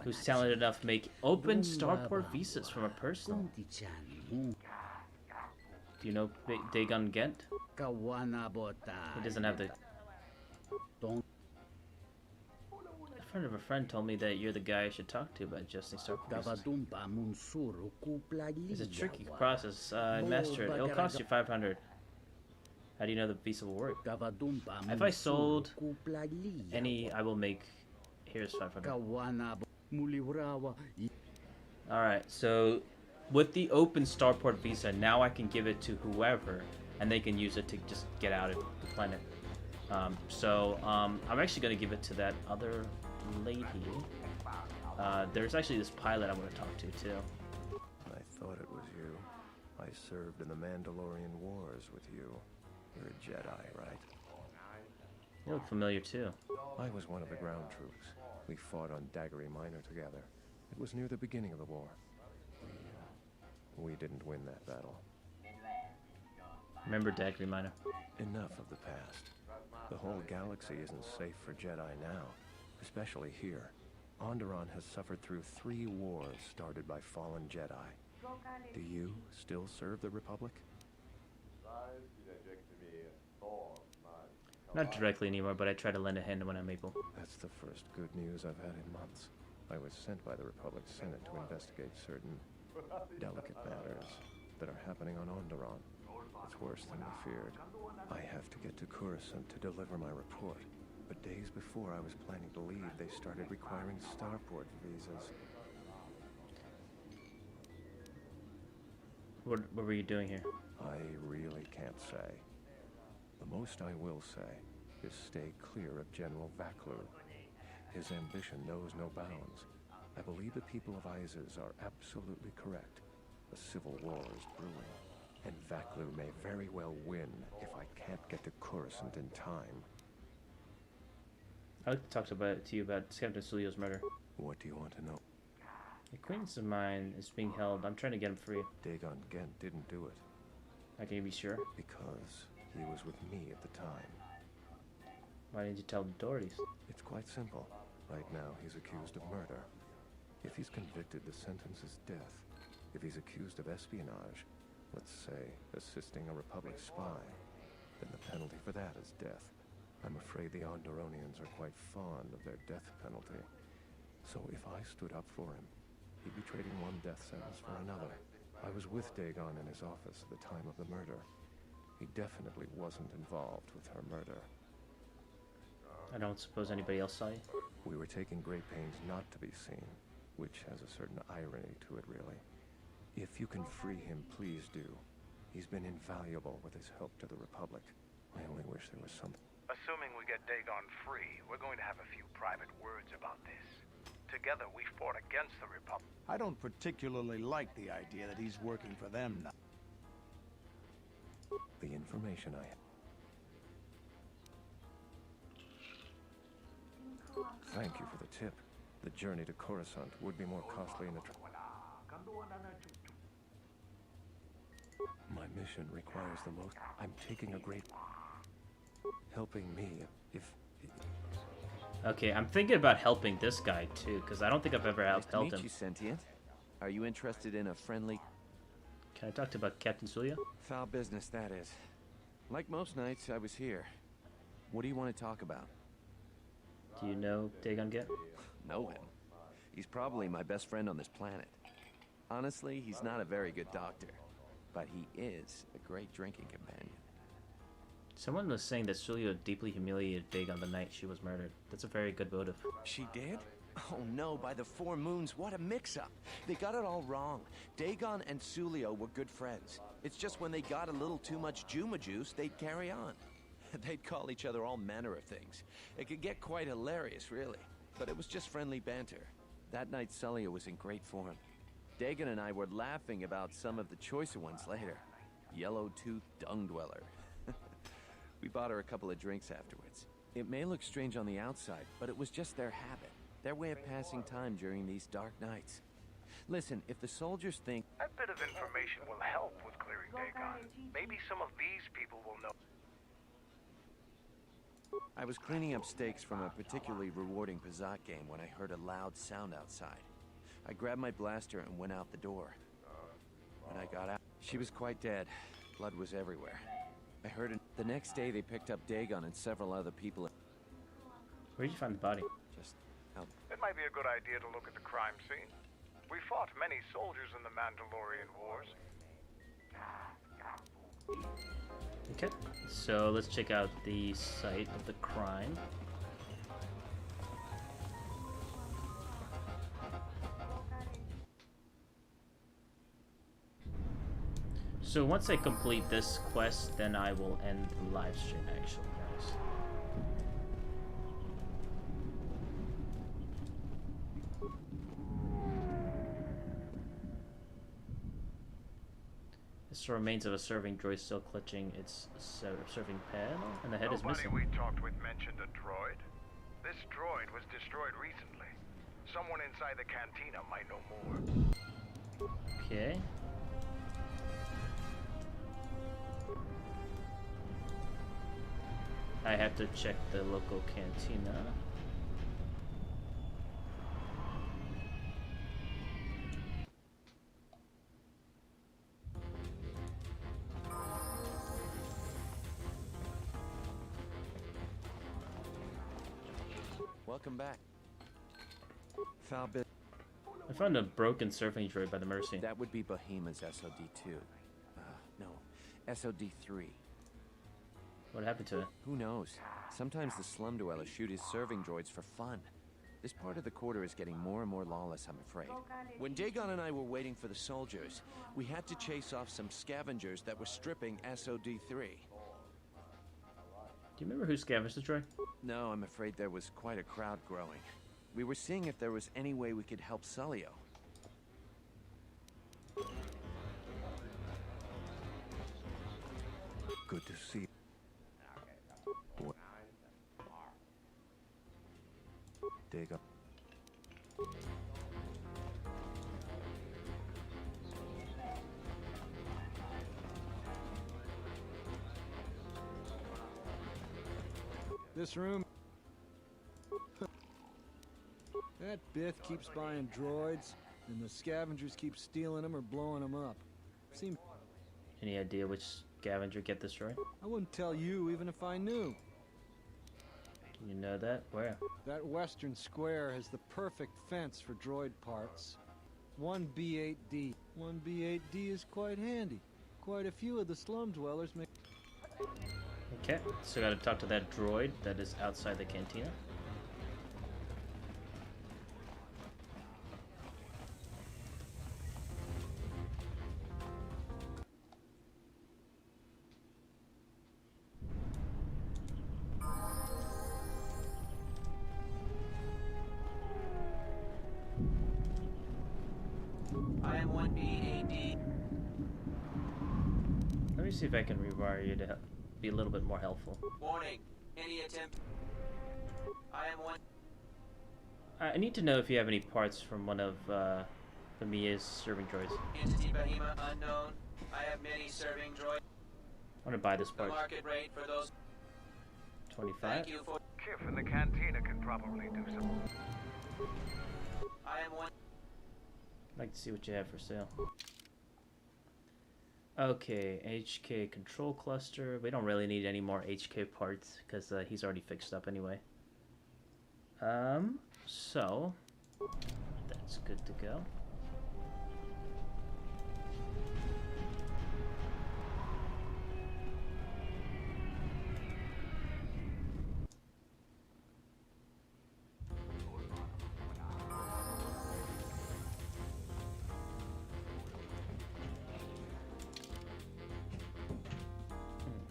who's talented enough to make open starport visas from a person. Do you know Dxun Gent? He doesn't have the... A friend of a friend told me that you're the guy I should talk to about adjusting star prices. It's a tricky process. I mastered it. It'll cost you 500. How do you know the visa will work? If I sold any, I will make... Here's 500. Alright, so with the open starport visa, now I can give it to whoever, and they can use it to just get out of the planet. I'm actually going to give it to that other lady. There's actually this pilot I want to talk to, too. I thought it was you. I served in the Mandalorian Wars with you. You're a Jedi, right? You look familiar, too. I was one of the ground troops. We fought on Daggery Minor together. It was near the beginning of the war. We didn't win that battle. Remember Daggery Minor. Enough of the past. The whole galaxy isn't safe for Jedi now, especially here. Onderon has suffered through 3 wars started by fallen Jedi. Do you still serve the Republic? Not directly anymore, but I try to lend a hand when I'm able. That's the first good news I've had in months. I was sent by the Republic Senate to investigate certain delicate matters that are happening on Onderon. It's worse than we feared. I have to get to Coruscant to deliver my report. But days before I was planning to leave, they started requiring starport visas. What were you doing here? I really can't say. The most I will say is stay clear of General Vaklu. His ambition knows no bounds. I believe the people of Izes are absolutely correct. A civil war is brewing, and Vaklu may very well win if I can't get to Coruscant in time. I'd like to talk to you about Captain Sulio's murder. What do you want to know? An acquaintance of mine is being held. I'm trying to get him free. Dxun Gent didn't do it. How can you be sure? Because he was with me at the time. Why didn't you tell the authorities? It's quite simple. Right now, he's accused of murder. If he's convicted, the sentence is death. If he's accused of espionage, let's say assisting a Republic spy, then the penalty for that is death. I'm afraid the Onderonians are quite fond of their death penalty. So if I stood up for him, he'd be trading one death sentence for another. I was with Dxun in his office at the time of the murder. He definitely wasn't involved with her murder. I don't suppose anybody else saw you? We were taking great pains not to be seen, which has a certain irony to it, really. If you can free him, please do. He's been invaluable with his help to the Republic. I only wish there was something. Assuming we get Dxun free, we're going to have a few private words about this. Together, we fought against the Republic. I don't particularly like the idea that he's working for them now. The information I have. Thank you for the tip. The journey to Coruscant would be more costly in the My mission requires the most. I'm taking a great... Helping me, if... Okay, I'm thinking about helping this guy, too, because I don't think I've ever helped him. You, Sentient. Are you interested in a friendly... Can I talk to about Captain Sulio? Foul business, that is. Like most nights, I was here. What do you want to talk about? Do you know Dxun Gent? Know him? He's probably my best friend on this planet. Honestly, he's not a very good doctor, but he is a great drinking companion. Someone was saying that Sulio deeply humiliated Dxun the night she was murdered. That's a very good motive. She did? Oh no, by the 4 moons, what a mix-up. They got it all wrong. Dxun and Sulio were good friends. It's just when they got a little too much Juma juice, they'd carry on. They'd call each other all manner of things. It could get quite hilarious, really. But it was just friendly banter. That night, Sulio was in great form. Dxun and I were laughing about some of the choicer ones later. Yellow-toothed dung dweller. We bought her a couple of drinks afterwards. It may look strange on the outside, but it was just their habit. Their way of passing time during these dark nights. Listen, if the soldiers think... That bit of information will help with clearing Dxun. Maybe some of these people will know. I was cleaning up stakes from a particularly rewarding Pazat game when I heard a loud sound outside. I grabbed my blaster and went out the door. When I got out, she was quite dead. Blood was everywhere. I heard it. The next day they picked up Dxun and several other people. Where'd you find the body? Just out. It might be a good idea to look at the crime scene. We fought many soldiers in the Mandalorian Wars. Okay, so let's check out the site of the crime. So once I complete this quest, then I will end the live stream, actually, guys. It's the remains of a serving droid still clutching its serving panel, and the head is missing. Nobody we talked with mentioned a droid. This droid was destroyed recently. Someone inside the cantina might know more. Okay. I have to check the local cantina. Welcome back. Foul bit. I found a broken surfing droid by the Mercy. That would be Bahima's SOD-2. No, SOD-3. What happened to it? Who knows? Sometimes the slum dwellers shoot his serving droids for fun. This part of the quarter is getting more and more lawless, I'm afraid. When Dxun and I were waiting for the soldiers, we had to chase off some scavengers that were stripping SOD-3. Do you remember who scavenged the droid? No, I'm afraid there was quite a crowd growing. We were seeing if there was any way we could help Sulio. Good to see. Dig up. This room. That Bith keeps buying droids, and the scavengers keep stealing them or blowing them up. Seems. Any idea which scavenger get this droid? I wouldn't tell you even if I knew. You know that? Where? That western square has the perfect fence for droid parts. 1B8D. 1B8D is quite handy. Quite a few of the slum dwellers make... Okay, so gotta talk to that droid that is outside the cantina. I am 1B8D. Let me see if I can rewire you to be a little bit more helpful. Warning. Any attempt. I am one. I need to know if you have any parts from one of Bamiya's serving droids. Entity Bahima unknown. I have many serving droids. I want to buy this part. The market rate for those. 25. Thank you for. Kif in the cantina can probably do some. I am one. I'd like to see what you have for sale. Okay, HK control cluster. We don't really need any more HK parts because he's already fixed up anyway. So that's good to go.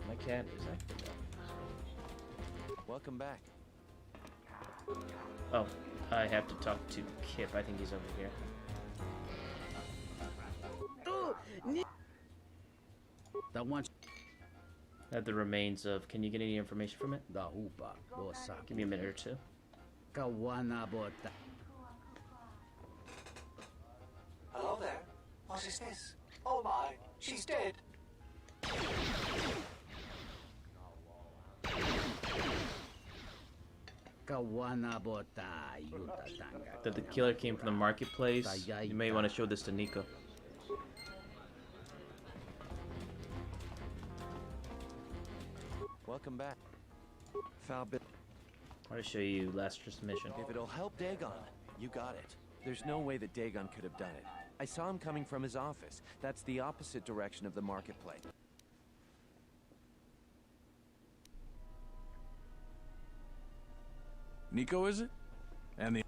My cat is active. Welcome back. Oh, I have to talk to Kip. I think he's over here. That one. Have the remains of. Can you get any information from it? Give me a minute or two. Hello there. What is this? Oh my, she's dead. That the killer came from the marketplace. You may want to show this to Nico. Welcome back. Foul bit. I want to show you last mission. If it'll help Dxun, you got it. There's no way that Dxun could have done it. I saw him coming from his office. That's the opposite direction of the marketplace. Nico, is it? And the...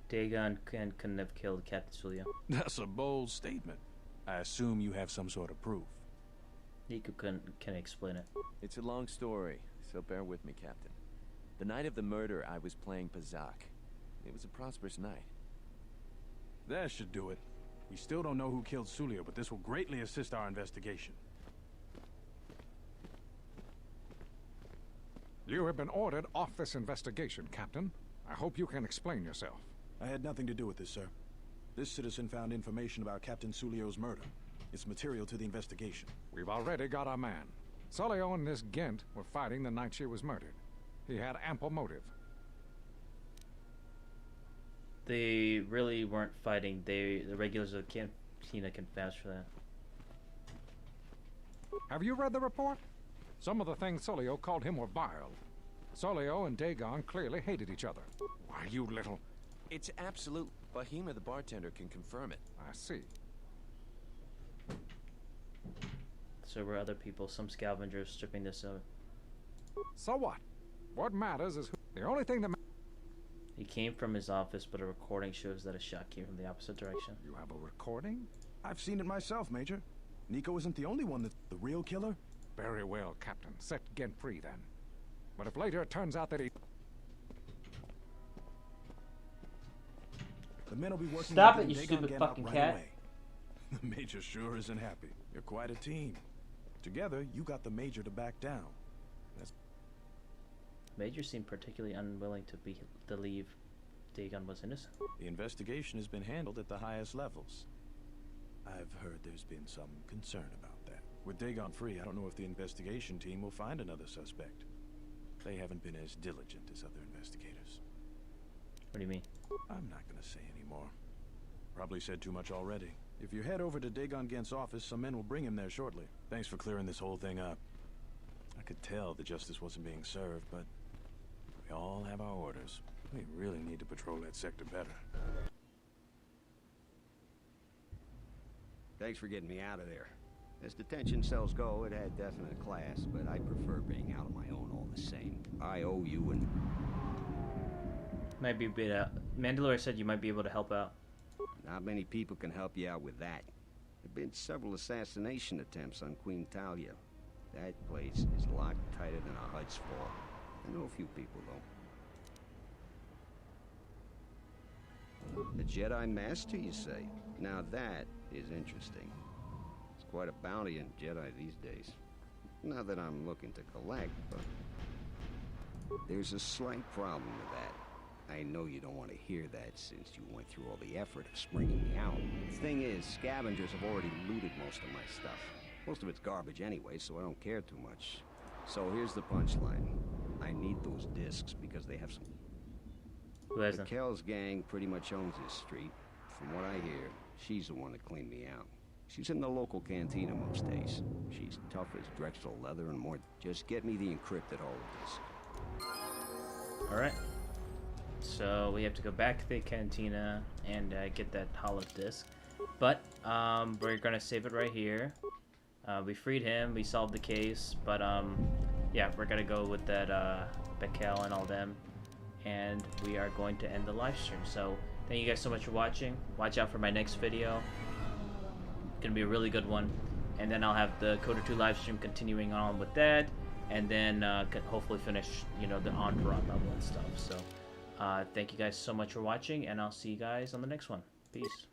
Dxun couldn't have killed Captain Sulio. That's a bold statement. I assume you have some sort of proof. Nico can explain it. It's a long story, so bear with me, Captain. The night of the murder, I was playing Pazak. It was a prosperous night. That should do it. We still don't know who killed Sulio, but this will greatly assist our investigation. You have been ordered off this investigation, Captain. I hope you can explain yourself. I had nothing to do with this, sir. This citizen found information about Captain Sulio's murder. It's material to the investigation. We've already got our man. Sulio and this Gent were fighting the night she was murdered. He had ample motive. They really weren't fighting. The regulars of the cantina can vouch for that. Have you read the report? Some of the things Sulio called him were vile. Sulio and Dxun clearly hated each other. Why, you little... It's absolute. Bahima, the bartender, can confirm it. I see. So were other people, some scavengers stripping this out. So what? What matters is who... The only thing that matters... He came from his office, but a recording shows that a shot came from the opposite direction. You have a recording? I've seen it myself, Major. Nico isn't the only one that's the real killer. Very well, Captain. Set Gent free, then. But if later it turns out that he... The men will be working... Stop it, you stupid fucking cat. Away. The Major sure isn't happy. You're quite a team. Together, you got the Major to back down. That's... Major seemed particularly unwilling to believe Dxun was innocent. The investigation has been handled at the highest levels. I've heard there's been some concern about that. With Dxun free, I don't know if the investigation team will find another suspect. They haven't been as diligent as other investigators. What do you mean? I'm not gonna say anymore. Probably said too much already. If you head over to Dxun Gent's office, some men will bring him there shortly. Thanks for clearing this whole thing up. I could tell the justice wasn't being served, but we all have our orders. We really need to patrol that sector better. Thanks for getting me out of there. As detention cells go, it had definite class, but I prefer being out on my own all the same. I owe you and... Might be a bit Mandalorian said you might be able to help out. Not many people can help you out with that. There have been several assassination attempts on Queen Talia. That place is locked tighter than a Hud's Fall. I know a few people, though. The Jedi Master, you say? Now that is interesting. It's quite a bounty in Jedi these days. Not that I'm looking to collect, but... There's a slight problem with that. I know you don't want to hear that since you went through all the effort of springing me out. The thing is, scavengers have already looted most of my stuff. Most of it's garbage anyway, so I don't care too much. So here's the punchline. I need those discs because they have some... Who has them? Kel's gang pretty much owns this street. From what I hear, she's the one that cleaned me out. She's in the local cantina most days. She's tough as Drexel leather and more. Just get me the encrypted holodisc. Alright. So we have to go back to the cantina and get that holodisc. But we're gonna save it right here. We freed him, we solved the case, but yeah, we're gonna go with that Bekel and all them, and we are going to end the live stream. So thank you guys so much for watching. Watch out for my next video. It's gonna be a really good one, and then I'll have the KOTOR 2 live stream continuing on with that, and then hopefully finish, you know, the Onderon level and stuff. So thank you guys so much for watching, and I'll see you guys on the next one. Peace.